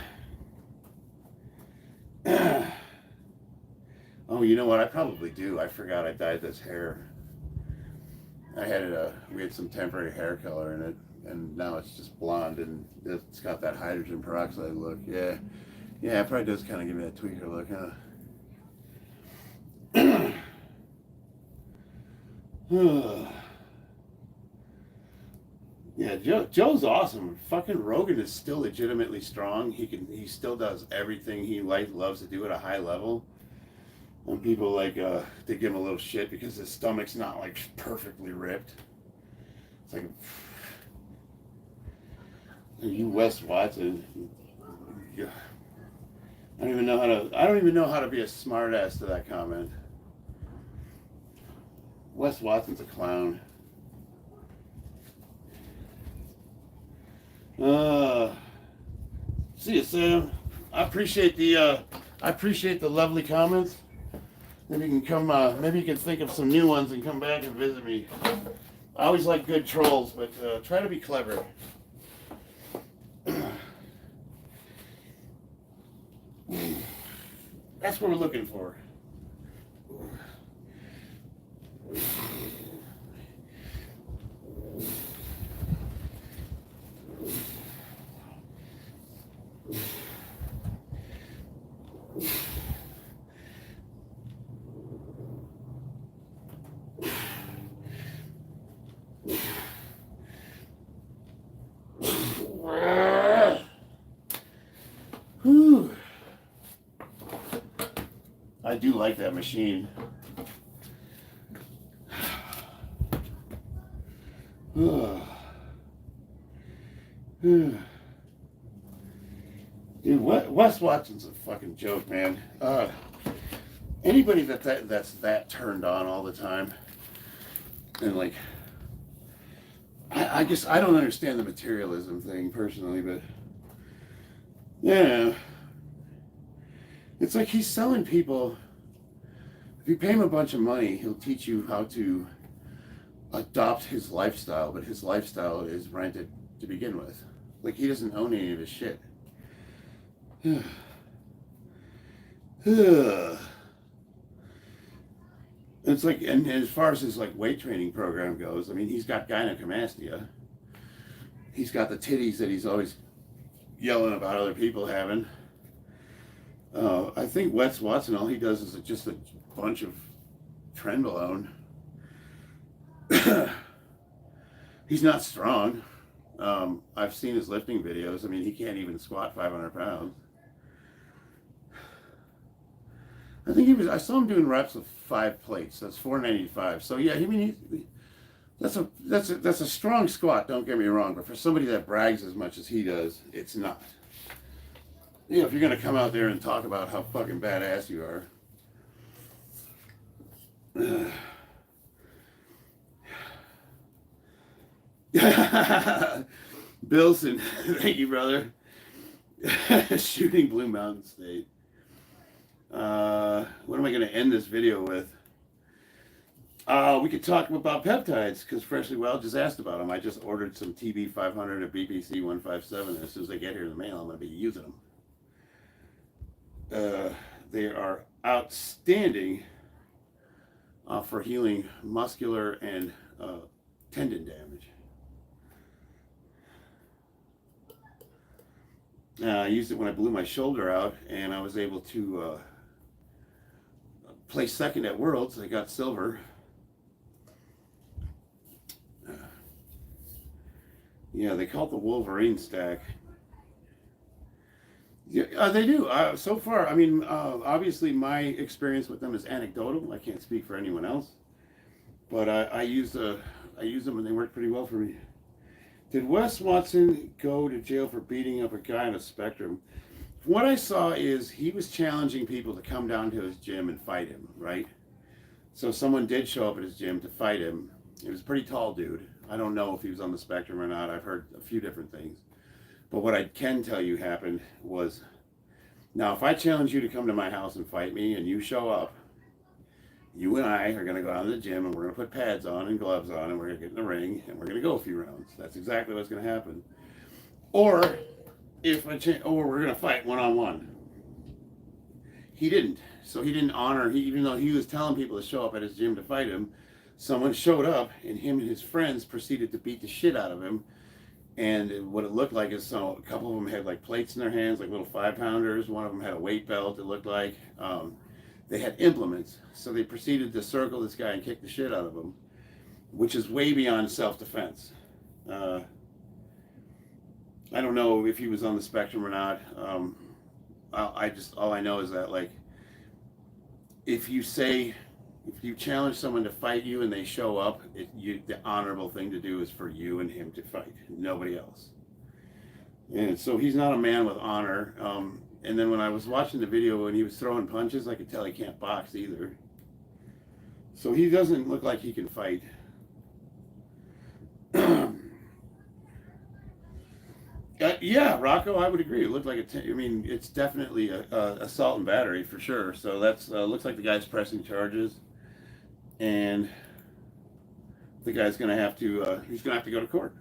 Oh, you know what? I probably do. I forgot I dyed this hair. We had some temporary hair color in it, and now it's just blonde, and it's got that hydrogen peroxide look. Yeah, it probably does kind of give me that tweaker look, huh? Yeah, Joe's awesome. Fucking Rogan is still legitimately strong. He still does everything he loves to do at a high level. When people like they give him a little shit because his stomach's not like perfectly ripped. It's like, you Wes Watson. I don't even know how to be a smart ass to that comment. Wes Watson's a clown. See you, Sam. I appreciate the lovely comments. Maybe you can come. Maybe you can think of some new ones and come back and visit me. I always like good trolls, but try to be clever. That's what we're looking for. Whew. I do like that machine. Dude, Wes Watson's a fucking joke, man. Anybody that's that turned on all the time, and like, I guess I don't understand the materialism thing personally, but yeah, it's like he's selling people. If you pay him a bunch of money, he'll teach you how to adopt his lifestyle, but his lifestyle is rented to begin with. Like, he doesn't own any of his shit. It's like, and as far as his like weight training program goes, I mean, he's got gynecomastia. He's got the titties that he's always yelling about other people having. I think Wes Watson, all he does is just a bunch of trenbolone. He's not strong. I've seen his lifting videos. I mean, he can't even squat 500 pounds. I think I saw him doing reps of 5 plates. That's 495. So yeah, I mean, that's a strong squat. Don't get me wrong, but for somebody that brags as much as he does, it's not. You know, if you're gonna come out there and talk about how fucking badass you are. Bilson, thank you, brother. Shooting Blue Mountain State. What am I going to end this video with? We could talk about peptides because Freshly Well just asked about them. I just ordered some TB500 and BPC 157, and as soon as they get here in the mail, I'm going to be using them. They are outstanding for healing muscular and tendon damage. I used it when I blew my shoulder out, and I was able to place second at Worlds. I got silver. Yeah, they call it the Wolverine stack. Yeah, they do. So far, I mean, obviously my experience with them is anecdotal. I can't speak for anyone else, but I use them and they work pretty well for me. Did Wes Watson go to jail for beating up a guy on a Spectrum? What I saw is he was challenging people to come down to his gym and fight him, right? So someone did show up at his gym to fight him. He was a pretty tall dude. I don't know if he was on the spectrum or not. I've heard a few different things. But what I can tell you happened was, now if I challenge you to come to my house and fight me and you show up, you and I are going to go down to the gym and we're going to put pads on and gloves on and we're going to get in the ring and we're going to go a few rounds. That's exactly what's going to happen. Or or we're going to fight one-on-one. He didn't. So he didn't honor, even though he was telling people to show up at his gym to fight him, someone showed up and him and his friends proceeded to beat the shit out of him. And what it looked like is a couple of them had like plates in their hands, like little 5-pounders. One of them had a weight belt, it looked like. They had implements. So they proceeded to circle this guy and kick the shit out of him, which is way beyond self-defense. I don't know if he was on the spectrum or not. All I know is that, like, if you challenge someone to fight you and they show up, the honorable thing to do is for you and him to fight, nobody else. And so he's not a man with honor. And then when I was watching the video when he was throwing punches, I could tell he can't box either. So he doesn't look like he can fight. Yeah, Rocco, I would agree. It looked like it's definitely a assault and battery for sure. So that's looks like the guy's pressing charges. And the guy's going to have to, he's going to have to go to court.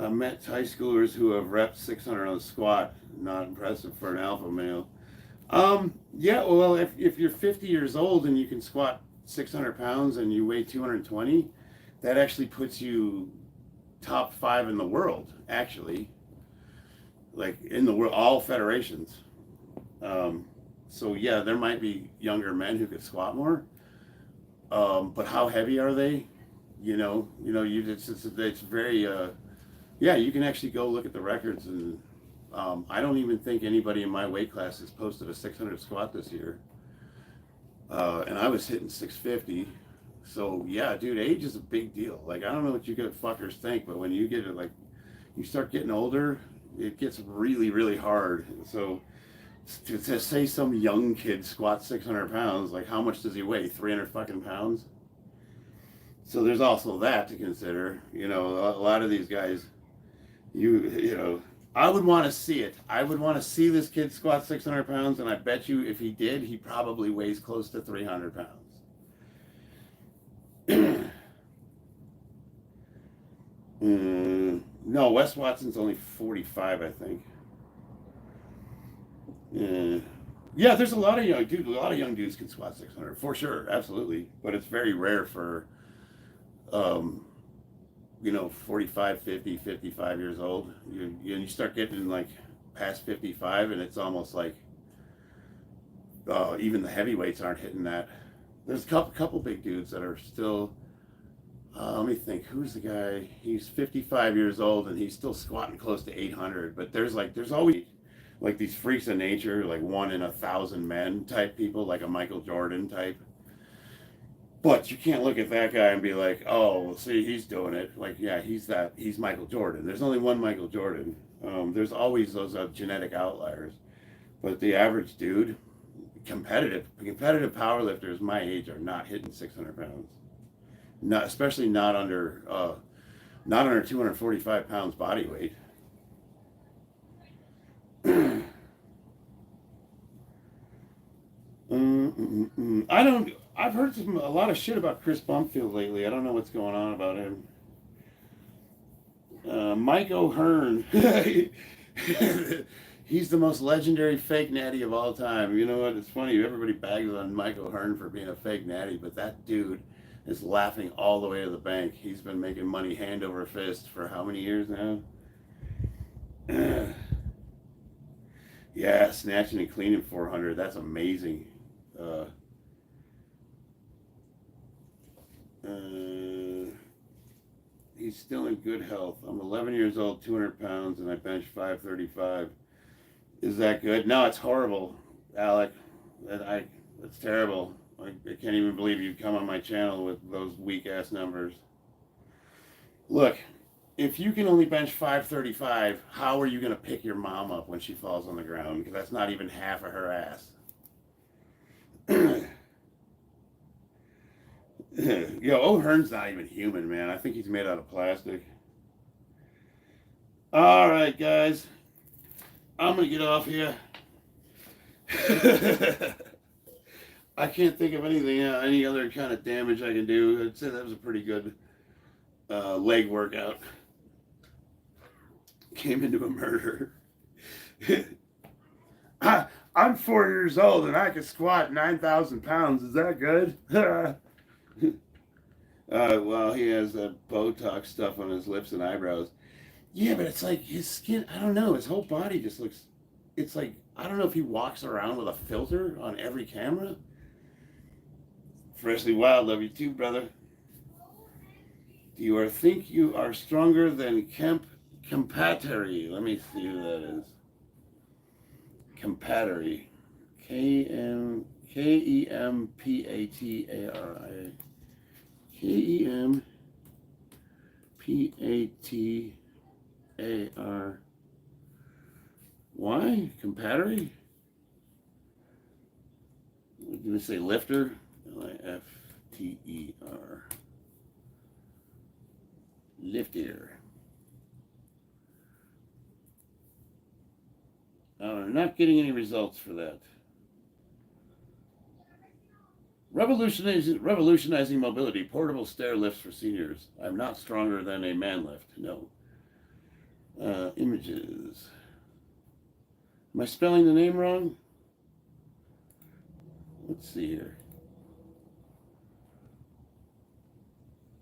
I met high schoolers who have repped 600 on the squat. Not impressive for an alpha male. Yeah, well, if you're 50 years old and you can squat 600 pounds and you weigh 220, that actually puts you top 5 in the world, actually. Like, in the world, all federations. So yeah, there might be younger men who could squat more, but how heavy are they? It's very, yeah, you can actually go look at the records, and I don't even think anybody in my weight class has posted a 600 squat this year, and I was hitting 650. So yeah, dude, age is a big deal. Like, I don't know what you good fuckers think, but when you get it, like, you start getting older, it gets really, really hard. So to say some young kid squats 600 pounds, like, how much does he weigh? 300 fucking pounds? So there's also that to consider. A lot of these guys, I would want to see it. I would want to see this kid squat 600 pounds, and I bet you if he did, he probably weighs close to 300 pounds. No, Wes Watson's only 45, I think. Yeah, there's a lot of young dudes can squat 600 for sure, absolutely. But it's very rare for, 45, 50, 55 years old. You start getting like past 55, and it's almost like even the heavyweights aren't hitting that. There's a couple big dudes that are still. Let me think. Who's the guy? He's 55 years old and he's still squatting close to 800. But there's always like these freaks of nature, like 1 in 1,000 men type people, like a Michael Jordan type. But you can't look at that guy and be like, oh, well, see, he's doing it. Like, yeah, he's Michael Jordan. There's only one Michael Jordan. There's always those genetic outliers. But the average dude, competitive powerlifters my age are not hitting 600 pounds. Especially not under 245 pounds body weight. I've heard a lot of shit about Chris Bumfield lately. I don't know what's going on about him. Mike O'Hearn. He's the most legendary fake natty of all time. You know what? It's funny. Everybody bags on Mike O'Hearn for being a fake natty, but that dude is laughing all the way to the bank. He's been making money hand over fist for how many years now? Yeah, snatching and cleaning 400. That's amazing. He's still in good health. I'm 11 years old, 200 pounds, and I bench 535. Is that good? No, it's horrible, Alec. That's terrible. I can't even believe you'd come on my channel with those weak-ass numbers. Look, if you can only bench 535, how are you going to pick your mom up when she falls on the ground? Because that's not even half of her ass. Yo, O'Hearn's not even human, man. I think he's made out of plastic. All right, guys. I'm going to get off here. I can't think of anything, any other kind of damage I can do. I'd say that was a pretty good leg workout. Came into a murder. I'm 4 years old and I can squat 9,000 pounds. Is that good? Well, he has Botox stuff on his lips and eyebrows. Yeah, but it's like his skin, I don't know, his whole body just looks, it's like, I don't know if he walks around with a filter on every camera. Freshly Wild, love you too, brother. Do you think you are stronger than Kempatary? Let me see who that is. Kempatary. Kempatari. Kempatary. Kempatary? Did we say lifter? Lifter. Lifter. I'm not getting any results for that. Revolutionizing mobility, portable stair lifts for seniors. I'm not stronger than a man lift. No. Images. Am I spelling the name wrong? Let's see here.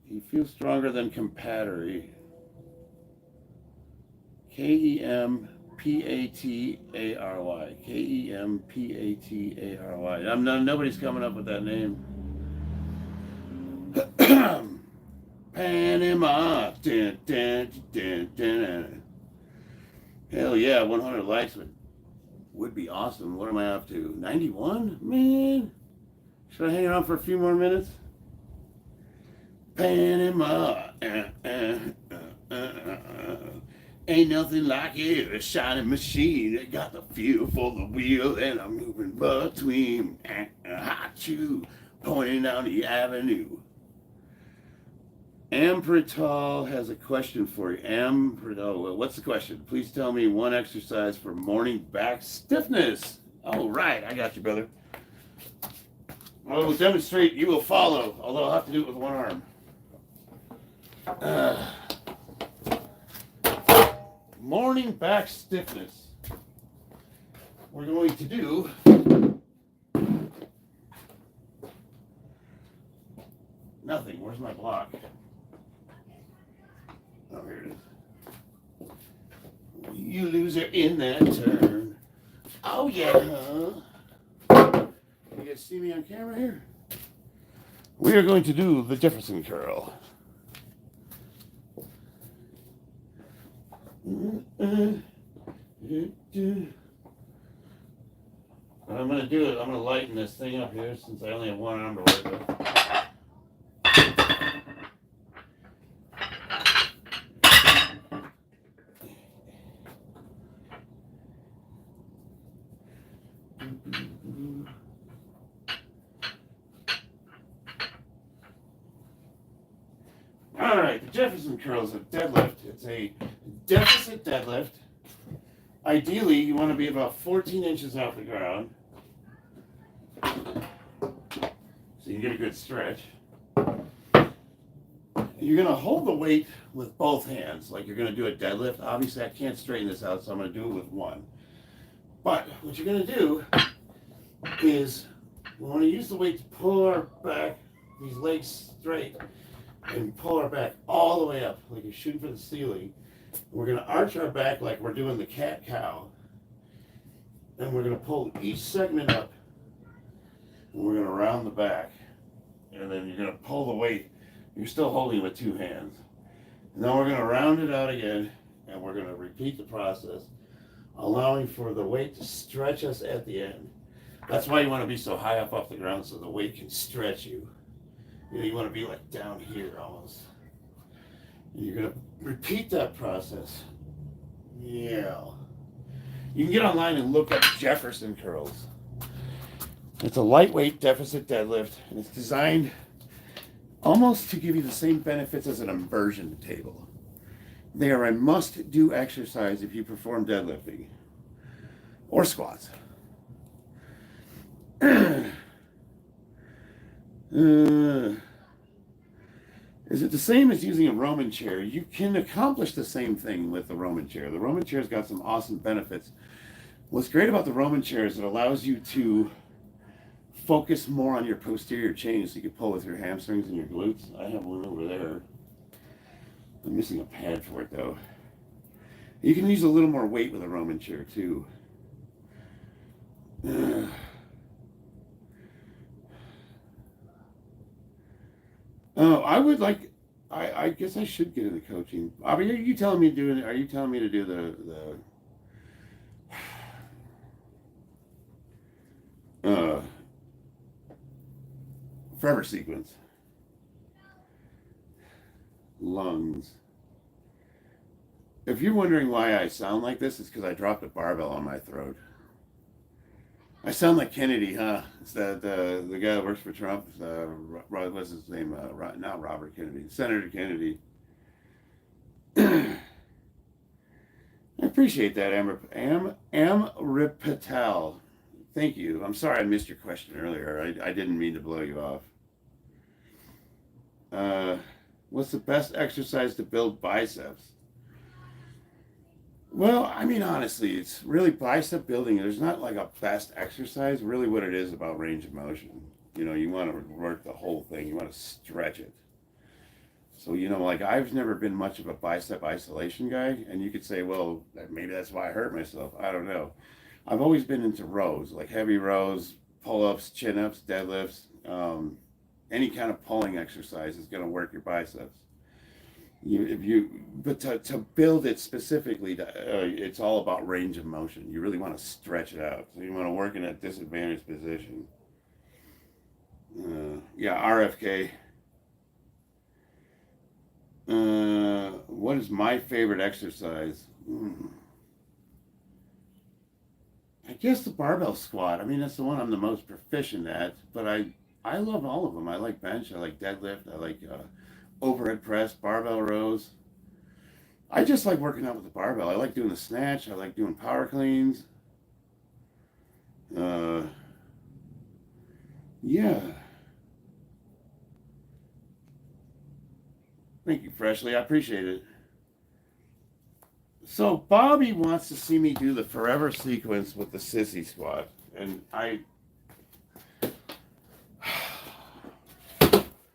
He feels stronger than Kempatary. Kempatary. Kempatary. Nobody's coming up with that name. Panama. Dun, dun, dun, dun. Hell yeah, 100 likes would be awesome. What am I up to? 91? Man. Should I hang around for a few more minutes? Panama. Ain't nothing like it, a shining machine that got the feel for the wheel, and I'm moving between hot chew, pointing down the avenue. Amprital has a question for you. Amprital, what's the question? Please tell me one exercise for morning back stiffness. All right, I got you, brother. I will demonstrate, you will follow, although I'll have to do it with one arm. Morning back stiffness. We're going to do nothing. Where's my block? Oh, here it is. You loser in that turn. Oh, yeah. You guys see me on camera here? We are going to do the Jefferson curl. I'm going to do it. I'm going to lighten this thing up here since I only have one arm to work with. All right, the Jefferson curl is a deadlift. It's a deficit deadlift. Ideally, you want to be about 14 inches off the ground. So you get a good stretch. You're going to hold the weight with both hands, like you're going to do a deadlift. Obviously, I can't straighten this out, so I'm going to do it with one. But what you're going to do is we want to use the weight to pull our back, these legs straight, and pull our back all the way up, like you're shooting for the ceiling. We're going to arch our back like we're doing the cat-cow. And we're going to pull each segment up, and we're going to round the back. And then you're going to pull the weight. You're still holding it with two hands. And then we're going to round it out again, and we're going to repeat the process, allowing for the weight to stretch us at the end. That's why you want to be so high up off the ground, so the weight can stretch you. You know, you want to be like down here almost. And you're going to repeat that process. Yeah. You can get online and look up Jefferson curls. It's a lightweight deficit deadlift, and it's designed almost to give you the same benefits as an inversion table. They are a must-do exercise if you perform deadlifting or squats. Is it the same as using a Roman chair? You can accomplish the same thing with the Roman chair. The Roman chair's got some awesome benefits. What's great about the Roman chair is it allows you to focus more on your posterior chain, so you can pull with your hamstrings and your glutes. I have one over there. I'm missing a pad for it though. You can use a little more weight with a Roman chair too. I would like. I guess I should get into coaching. Bobby, are you telling me to do the forever sequence? Lungs. If you're wondering why I sound like this, it's because I dropped a barbell on my throat. I sound like Kennedy, huh? It's the guy that works for Trump. What's his name? Not Robert Kennedy. Senator Kennedy. I appreciate that, Amrit Patel. Thank you. I'm sorry I missed your question earlier. I didn't mean to blow you off. What's the best exercise to build biceps? Well, I mean, honestly, it's really bicep building. There's not like a best exercise. Really what it is about range of motion. You know, you want to work the whole thing. You want to stretch it. So, you know, like I've never been much of a bicep isolation guy. And you could say, well, maybe that's why I hurt myself. I don't know. I've always been into rows, like heavy rows, pull-ups, chin-ups, deadlifts. Any kind of pulling exercise is going to work your biceps. But to build it specifically, it's all about range of motion. You really want to stretch it out. So you want to work in a disadvantaged position. Yeah, RFK. What is my favorite exercise? I guess the barbell squat. I mean, that's the one I'm the most proficient at. But I love all of them. I like bench. I like deadlift. I like overhead press, barbell rows. I just like working out with the barbell. I like doing the snatch. I like doing power cleans. Yeah. Thank you, Freshly. I appreciate it. So Bobby wants to see me do the forever sequence with the sissy squat. And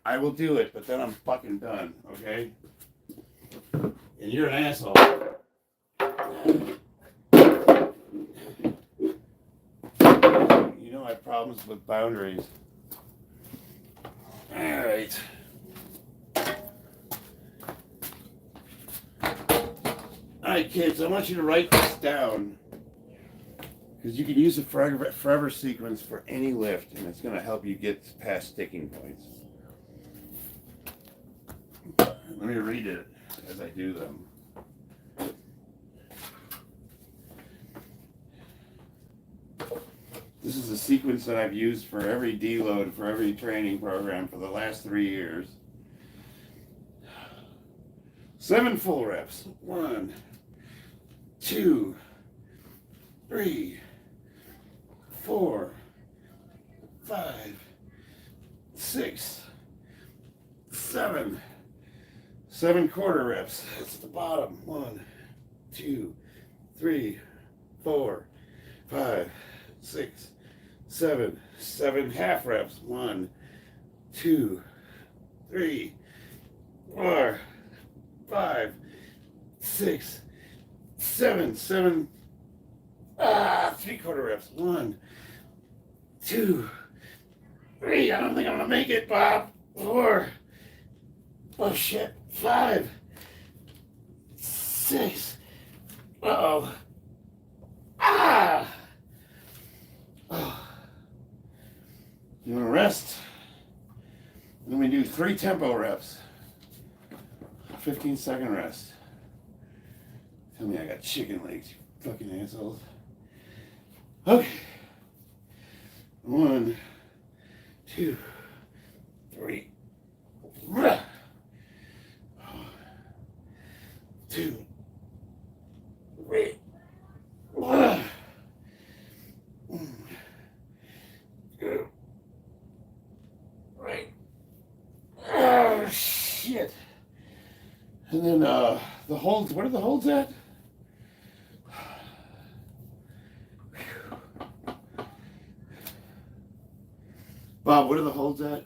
I will do it, but then I'm fucking done, okay? And you're an asshole. You know I have problems with boundaries. All right. All right, kids, I want you to write this down, because you can use the forever sequence for any lift, and it's going to help you get past sticking points. Let me read it as I do them. This is a sequence that I've used for every deload, for every training program for the last 3 years. 7 full reps. 1, 2, 3, 4, 5, 6, 7. 7 quarter reps. That's the bottom. 1, 2, 3, 4, 5, 6, 7. 7 half reps. 1, 2, 3, 4, 5, 6, 7. 7 3/4 reps. 1, 2, 3. I don't think I'm gonna make it, Bob. 4. Oh shit. 5, 6. Uh-oh. Ah! Oh. You wanna rest? Then we do 3 tempo reps. 15-second rest. Tell me I got chicken legs, you fucking assholes. Okay. 1, 2, 3. 2, 3. 2, 3. Oh shit. And then the holds, what are the holds at? Bob, what are the holds at?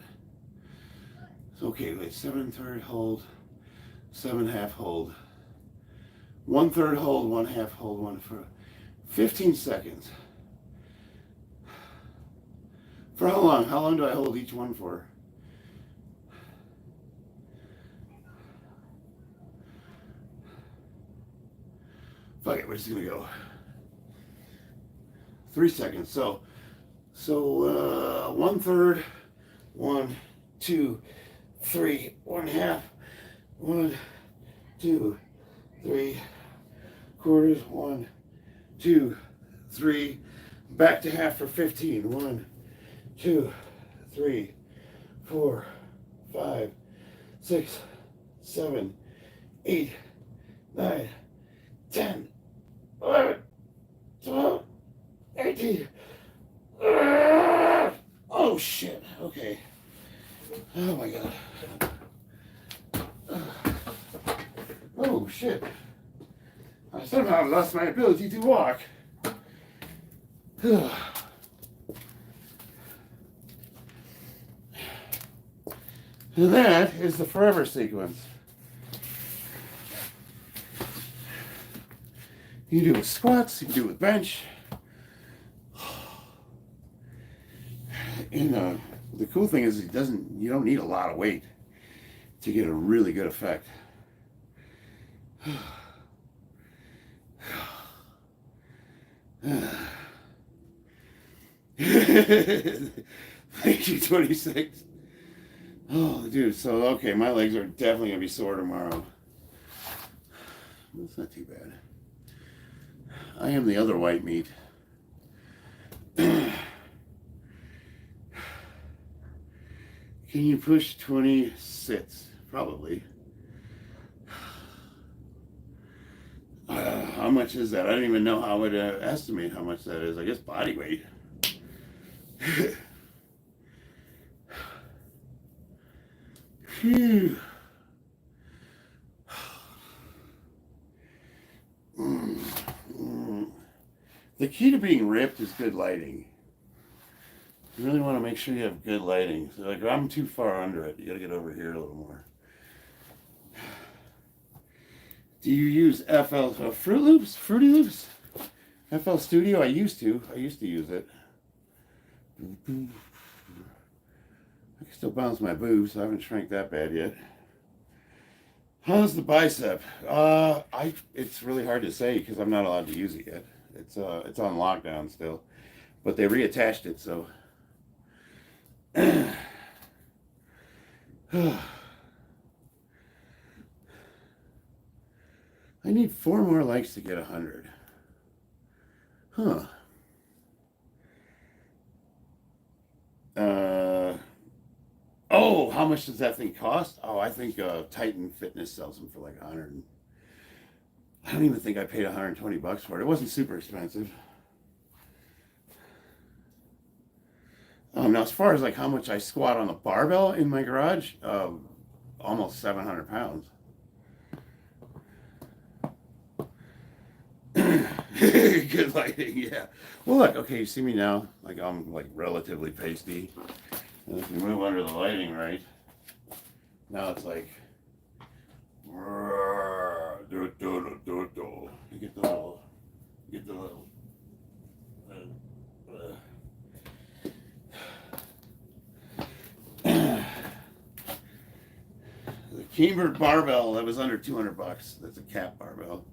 Okay, wait, 7/3 hold, 7 half hold, 1/3 hold, 1 half hold, 1 for 15 seconds. For how long? How long do I hold each one for? Fuck it, we're just gonna go 3 seconds. So 1/3, 1, 2, 3, 1 half, 1, 2, 3 quarters, 1, 2, 3, back to half for 15. 1, 2, 3, 4, 5, 6, 7, 8, 9, 10, 11, 12, 18. Oh shit. Okay. Oh my god. Oh shit. I somehow lost my ability to walk. And that is the forever sequence. You can do it with squats, you can do it with bench. And the cool thing is you don't need a lot of weight to get a really good effect. Thank you, 26. Oh, dude, so, okay, my legs are definitely going to be sore tomorrow. That's not too bad. I am the other white meat. Can you push 20 sits? Probably. How much is that? I don't even know how I would estimate how much that is. I guess body weight. Phew. The key to being ripped is good lighting. You really want to make sure you have good lighting. So like I'm too far under it. You got to get over here a little more. Do you use Fruity Loops? FL Studio? I used to use it. I can still bounce my boobs. So I haven't shrank that bad yet. How's the bicep? It's really hard to say because I'm not allowed to use it yet. It's on lockdown still, but they reattached it, so. I need 4 more likes to get 100. Huh. Oh, how much does that thing cost? Oh, I think Titan Fitness sells them for like 100. I don't even think I paid $120 for it. It wasn't super expensive. Now, as far as like how much I squat on the barbell in my garage, almost 700 pounds. Good lighting, yeah. Well, look, okay, you see me now? Like I'm like relatively pasty. And if you move under the lighting right, now it's like, you get the little, the Camber barbell that was under $200. That's a cap barbell.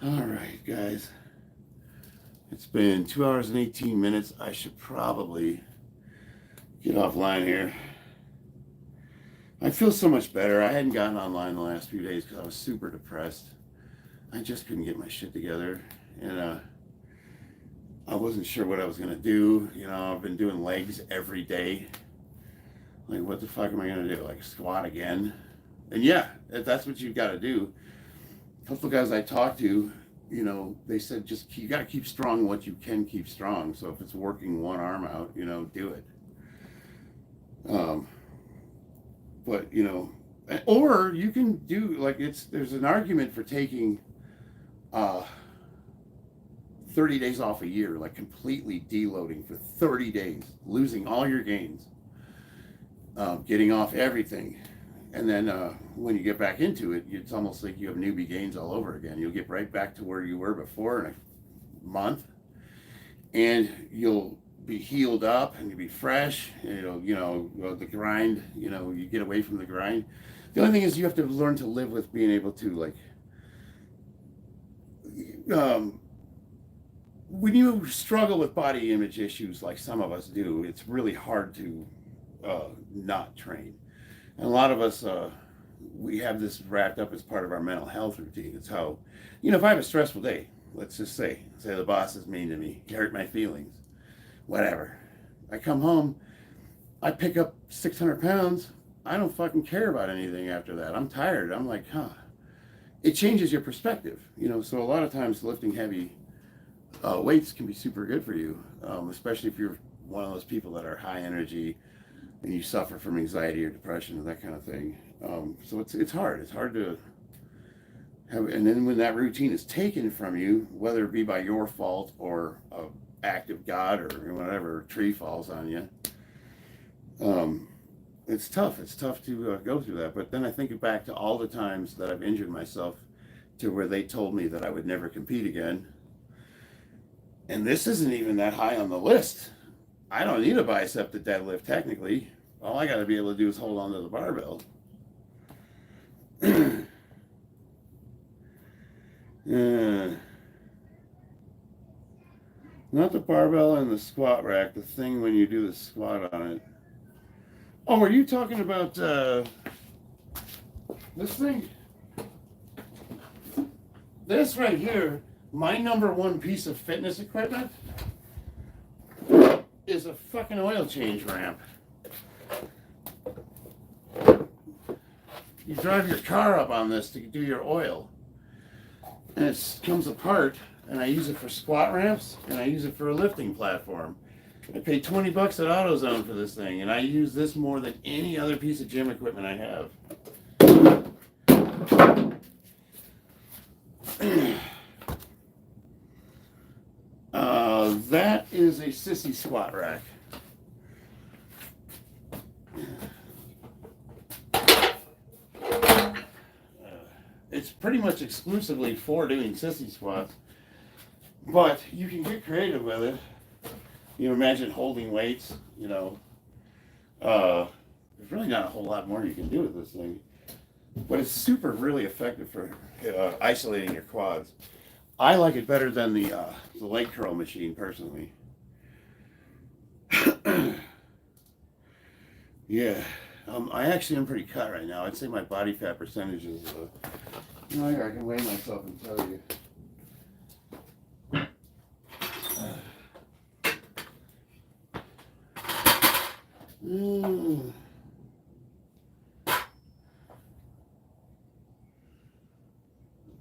All right, guys. It's been 2 hours and 18 minutes. I should probably get offline here. I feel so much better. I hadn't gotten online the last few days because I was super depressed. I just couldn't get my shit together. And I wasn't sure what I was going to do. You know, I've been doing legs every day. Like, what the fuck am I going to do? Like, squat again? And yeah, that's what you've got to do. A couple of guys I talked to, you know, they said just you got to keep strong what you can keep strong. So if it's working one arm out, you know, do it. But you know, or you can do like there's an argument for taking 30 days off a year, like completely deloading for 30 days, losing all your gains, getting off everything. And then when you get back into it, it's almost like you have newbie gains all over again. You'll get right back to where you were before in a month, and you'll be healed up and you'll be fresh. And you know, the grind. You know, you get away from the grind. The only thing is you have to learn to live with being able to like. When you struggle with body image issues like some of us do, it's really hard to not train. And a lot of us, we have this wrapped up as part of our mental health routine. It's how, you know, if I have a stressful day, let's just say the boss is mean to me, he hurt my feelings, whatever. I come home, I pick up 600 pounds, I don't fucking care about anything after that. I'm tired. I'm like, it changes your perspective, you know. So a lot of times lifting heavy weights can be super good for you, especially if you're one of those people that are high energy and you suffer from anxiety or depression and that kind of thing. So it's hard. It's hard to have, and then when that routine is taken from you, whether it be by your fault or an act of God or whatever, tree falls on you, it's tough. It's tough to go through that. But then I think back to all the times that I've injured myself to where they told me that I would never compete again. And this isn't even that high on the list. I don't need a bicep to deadlift technically. All I got to be able to do is hold on to the barbell. Not the barbell and the squat rack, the thing when you do the squat on it. Oh, are you talking about this thing? This right here, my number one piece of fitness equipment is a fucking oil change ramp. You drive your car up on this to do your oil. And it comes apart, and I use it for squat ramps, and I use it for a lifting platform. I paid $20 at AutoZone for this thing, and I use this more than any other piece of gym equipment I have. That is a sissy squat rack. It's pretty much exclusively for doing sissy squats, but you can get creative with it. You imagine holding weights, you know. There's really not a whole lot more you can do with this thing, but it's really effective for isolating your quads. I like it better than the leg curl machine, personally. Yeah, I actually am pretty cut right now. I'd say my body fat percentage is, you know, I can weigh myself and tell you.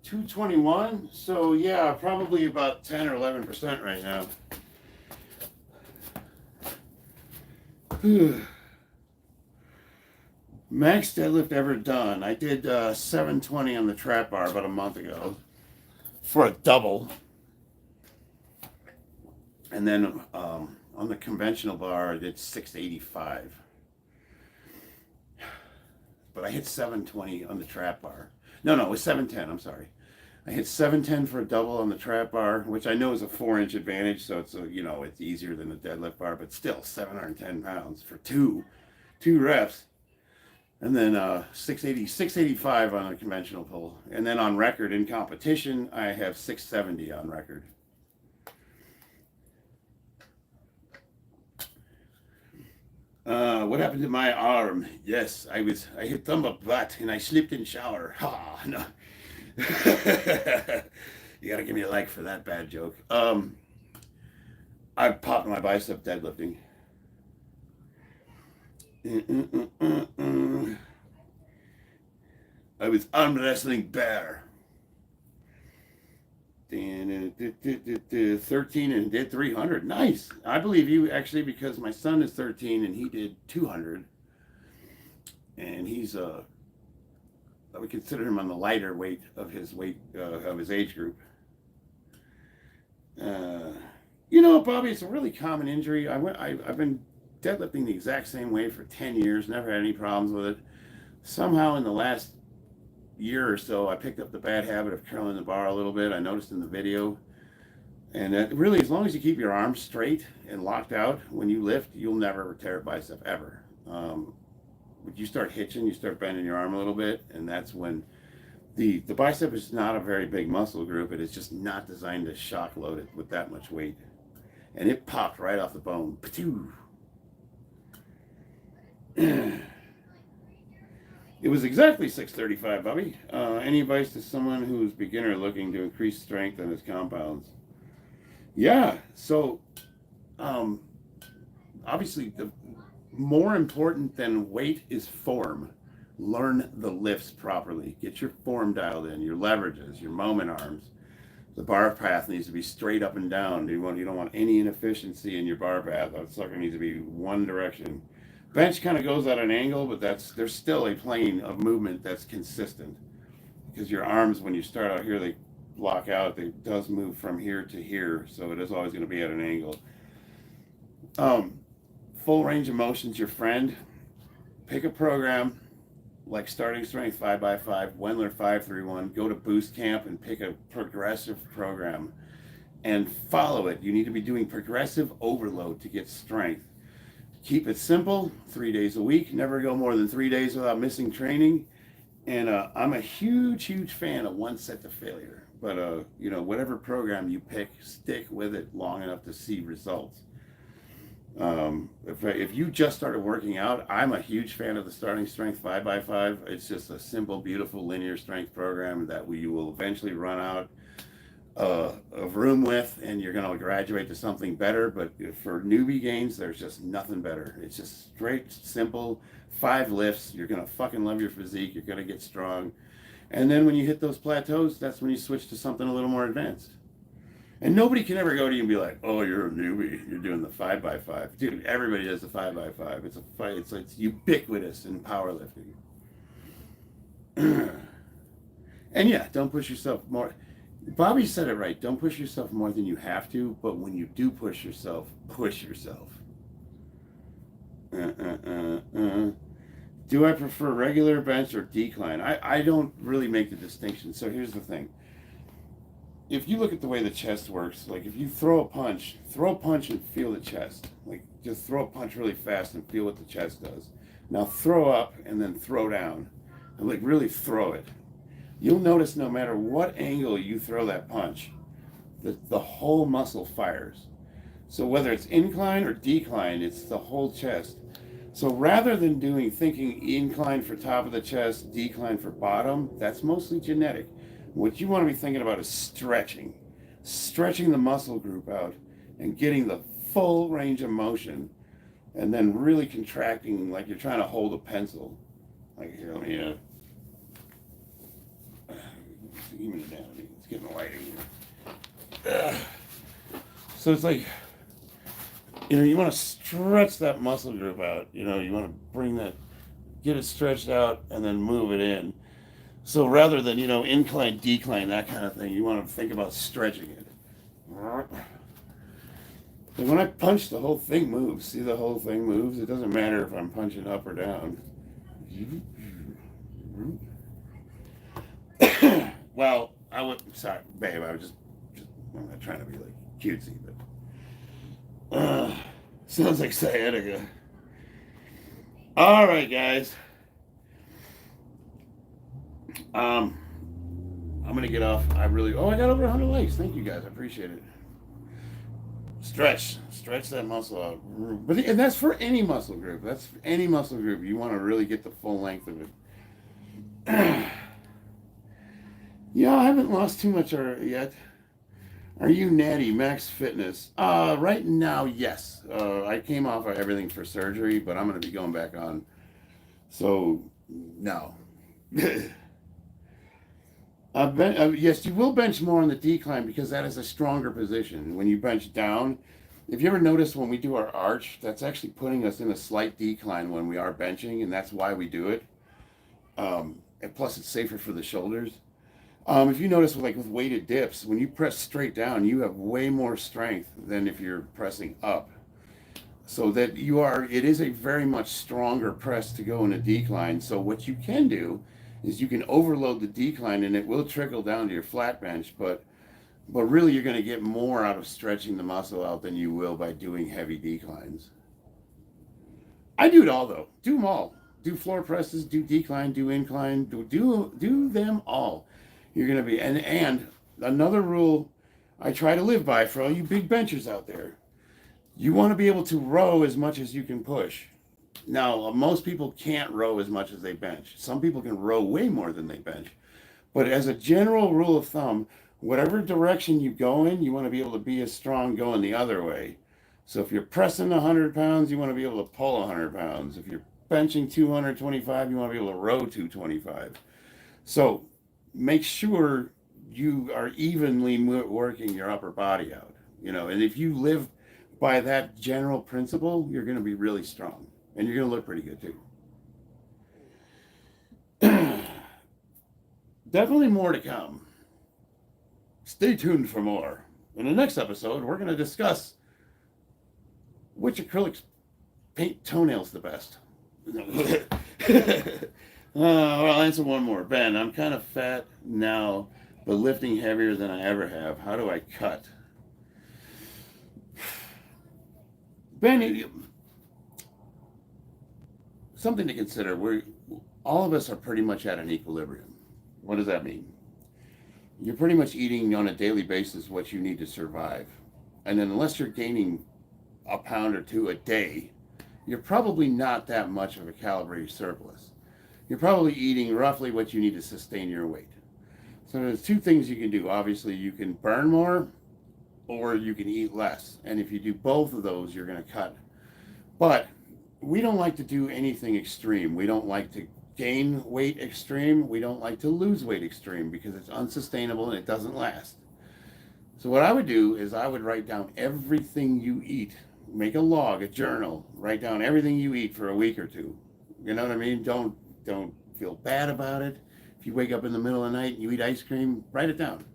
221. So yeah, probably about 10 or 11% right now. Max deadlift ever done. I did 720 on the trap bar about a month ago for a double. And then on the conventional bar, I did 685. But I hit 720 on the trap bar. No, it was 710. I'm sorry. I hit 710 for a double on the trap bar, which I know is a 4-inch advantage. So it's it's easier than the deadlift bar, but still 710 pounds for two reps. And then 685 on a conventional pull. And then on record in competition, I have 670 on record. What happened to my arm? Yes, I hit thumb up butt and I slipped in shower. Ha, no. You gotta give me a like for that bad joke. I popped my bicep deadlifting. I was arm wrestling bear. 13 and did 300. Nice. I believe you actually, because my son is 13 and he did 200. And he's I would consider him on the lighter weight of his age group. Bobby, it's a really common injury. I've been deadlifting the exact same way for 10 years, never had any problems with it. Somehow in the last year or so, I picked up the bad habit of curling the bar a little bit. I noticed in the video. And really, as long as you keep your arms straight and locked out when you lift, you'll never tear a bicep ever. When you start hitching, you start bending your arm a little bit, and that's when the bicep is not a very big muscle group. It is just not designed to shock load it with that much weight. And it popped right off the bone. It was exactly 635, Bobby. Any advice to someone who's beginner looking to increase strength on his compounds? Yeah, so obviously the more important than weight is form. Learn the lifts properly. Get your form dialed in, your leverages, your moment arms. The bar path needs to be straight up and down. You don't want any inefficiency in your bar path. That sucker needs to be one direction. Bench kind of goes at an angle, but there's still a plane of movement that's consistent. Because your arms, when you start out here, they block out. It does move from here to here, so it is always going to be at an angle. Full range of motion's your friend. Pick a program like Starting Strength 5x5, Wendler 531. Go to Boost Camp and pick a progressive program and follow it. You need to be doing progressive overload to get strength. Keep it simple, 3 days a week. Never go more than 3 days without missing training. And I'm a huge fan of one set to failure. But whatever program you pick, stick with it long enough to see results. If you just started working out, I'm a huge fan of the Starting Strength 5x5. It's just a simple, beautiful linear strength program that you will eventually run out of room with, and you're going to graduate to something better. But for newbie gains, there's just nothing better. It's just straight, simple, 5 lifts. You're going to fucking love your physique. You're going to get strong. And then when you hit those plateaus, that's when you switch to something a little more advanced. And nobody can ever go to you and be like, "Oh, you're a newbie. You're doing the 5x5." Dude, everybody does the 5x5. It's a fight. It's ubiquitous in powerlifting. And yeah, don't push yourself more. Bobby said it right. Don't push yourself more than you have to. But when you do push yourself, push yourself. Do I prefer regular bench or decline? I don't really make the distinction. So here's the thing. If you look at the way the chest works, like if you throw a punch and feel the chest. Like just throw a punch really fast and feel what the chest does. Now throw up and then throw down. And like really throw it. You'll notice no matter what angle you throw that punch, the whole muscle fires. So whether it's incline or decline, it's the whole chest. So rather than thinking incline for top of the chest, decline for bottom, that's mostly genetic. What you want to be thinking about is stretching the muscle group out and getting the full range of motion, and then really contracting like you're trying to hold a pencil. Like here, let me even anatomy. It's getting lighting here. So it's like, you want to stretch that muscle group out. You want to bring that, get it stretched out, and then move it in. So rather than, incline, decline, that kind of thing, you want to think about stretching it. And when I punch, the whole thing moves. See, the whole thing moves. It doesn't matter if I'm punching up or down. Well, sorry, babe, I was just I'm not trying to be like cutesy, but sounds like sciatica. All right, guys. I'm gonna get off. I got over 100 likes. Thank you guys. I appreciate it. Stretch that muscle out. And that's for any muscle group. That's any muscle group. You want to really get the full length of it. Yeah, I haven't lost too much yet. Are you Natty Max Fitness? Right now, yes. I came off of everything for surgery, but I'm going to be going back on. So, no. Yes, you will bench more on the decline because that is a stronger position. When you bench down, if you ever notice when we do our arch, that's actually putting us in a slight decline when we are benching, and that's why we do it. And plus, it's safer for the shoulders. If you notice with weighted dips, when you press straight down, you have way more strength than if you're pressing up. So that it is a very much stronger press to go in a decline. So what you can do is you can overload the decline and it will trickle down to your flat bench, but really you're going to get more out of stretching the muscle out than you will by doing heavy declines. I do it all though. Do them all. Do floor presses, do decline, do incline, do them all. You're going to be, and another rule I try to live by for all you big benchers out there, you want to be able to row as much as you can push. Now, most people can't row as much as they bench. Some people can row way more than they bench. But as a general rule of thumb, whatever direction you go in, you want to be able to be as strong going the other way. So if you're pressing 100 pounds, you want to be able to pull 100 pounds. If you're benching 225, you want to be able to row 225. So make sure you are evenly working your upper body out. And if you live by that general principle, you're going to be really strong. And you're going to look pretty good too. Definitely more to come. Stay tuned for more. In the next episode, we're going to discuss which acrylics paint toenails the best. I'll answer one more. Ben, I'm kind of fat now, but lifting heavier than I ever have. How do I cut? Ben, something to consider. All of us are pretty much at an equilibrium. What does that mean? You're pretty much eating on a daily basis what you need to survive. And then unless you're gaining a pound or two a day, you're probably not that much of a calorie surplus. You're probably eating roughly what you need to sustain your weight. So there's two things you can do. Obviously, you can burn more or you can eat less. And if you do both of those, you're going to cut. But we don't like to do anything extreme. We don't like to gain weight extreme. We don't like to lose weight extreme because it's unsustainable and it doesn't last. So what I would do is I would write down everything you eat. Make a log, a journal. Write down everything you eat for a week or two. You know what I mean? Don't feel bad about it. If you wake up in the middle of the night and you eat ice cream, write it down.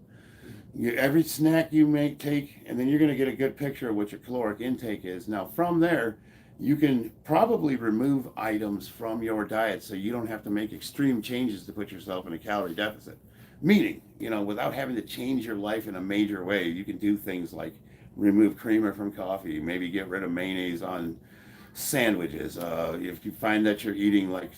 Every snack you take, and then you're going to get a good picture of what your caloric intake is. Now, from there, you can probably remove items from your diet so you don't have to make extreme changes to put yourself in a calorie deficit. Meaning, without having to change your life in a major way, you can do things like remove creamer from coffee, maybe get rid of mayonnaise on sandwiches. If you find that you're eating like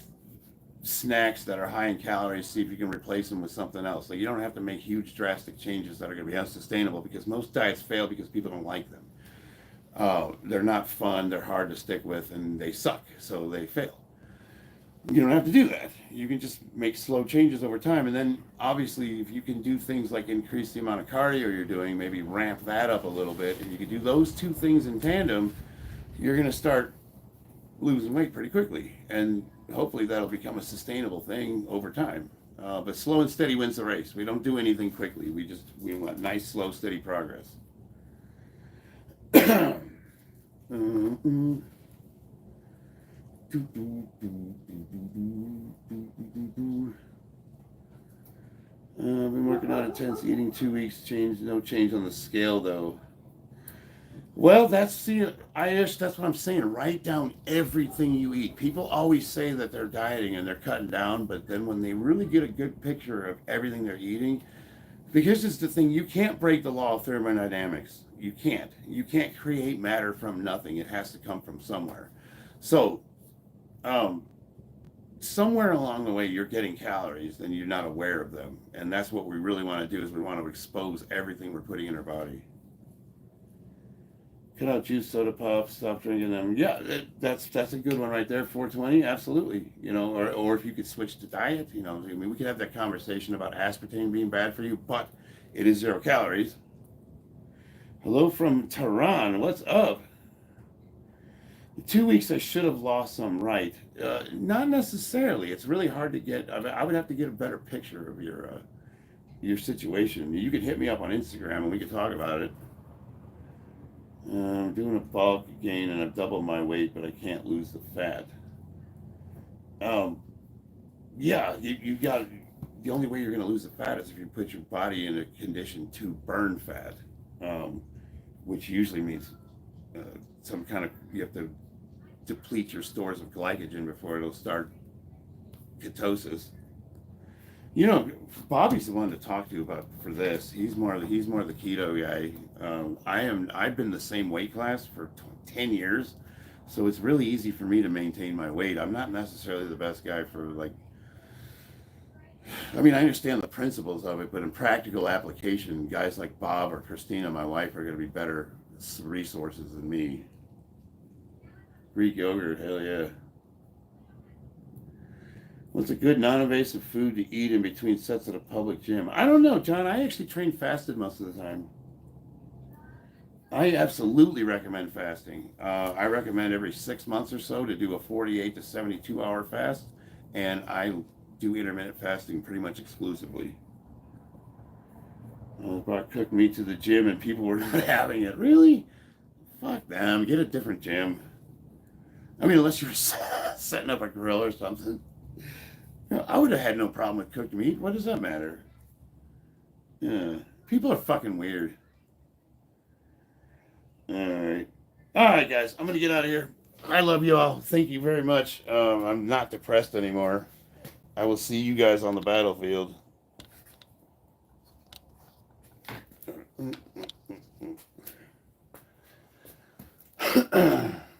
snacks that are high in calories, see if you can replace them with something else. Like you don't have to make huge drastic changes that are going to be unsustainable because most diets fail because people don't like them. They're not fun, they're hard to stick with, and they suck, so they fail. You don't have to do that. You can just make slow changes over time, and then obviously if you can do things like increase the amount of cardio you're doing, maybe ramp that up a little bit, and you can do those two things in tandem, you're going to start losing weight pretty quickly, and hopefully that'll become a sustainable thing over time. But slow and steady wins the race. We don't do anything quickly. We want nice, slow, steady progress. I've been working on intense eating 2 weeks. No change on the scale though. Well, that's what I'm saying. Write down everything you eat. People always say that they're dieting and they're cutting down, but then when they really get a good picture of everything they're eating, because it's the thing, you can't break the law of thermodynamics. You can't. You can't create matter from nothing. It has to come from somewhere. So, um, somewhere along the way, you're getting calories and you're not aware of them, and that's what we really want to do. Is we want to expose everything we're putting in our body. Cut out juice, soda pop, stop drinking them. Yeah, that's a good one right there. 420, absolutely. Or if you could switch to diet, I mean, we could have that conversation about aspartame being bad for you, but it is 0 calories. Hello from Tehran. What's up? In 2 weeks, I should have lost some, right? Not necessarily. It's really hard to get. I would have to get a better picture of your situation. You could hit me up on Instagram and we could talk about it. I'm doing a bulk gain and I've doubled my weight, but I can't lose the fat. Yeah, you got the only way you're going to lose the fat is if you put your body in a condition to burn fat, which usually means some kind of you have to deplete your stores of glycogen before it'll start ketosis. Bobby's the one to talk to about for this. He's more the keto guy. I've been the same weight class for 10 years, so it's really easy for me to maintain my weight. I'm not necessarily the best guy for I mean, I understand the principles of it, but in practical application, guys like Bob or Christina, my wife, are going to be better resources than me. Greek yogurt, hell yeah. What's a good non-invasive food to eat in between sets at a public gym? I don't know, John. I actually train fasted most of the time. I absolutely recommend fasting. I recommend every 6 months or so to do a 48 to 72 hour fast, and I do intermittent fasting pretty much exclusively. I brought cooked meat to the gym and people were not having it. Really? Fuck them. Get a different gym. I mean, unless you're setting up a grill or something. I would have had no problem with cooked meat. What does that matter? Yeah. People are fucking weird. Alright. Alright, guys. I'm going to get out of here. I love you all. Thank you very much. I'm not depressed anymore. I will see you guys on the battlefield.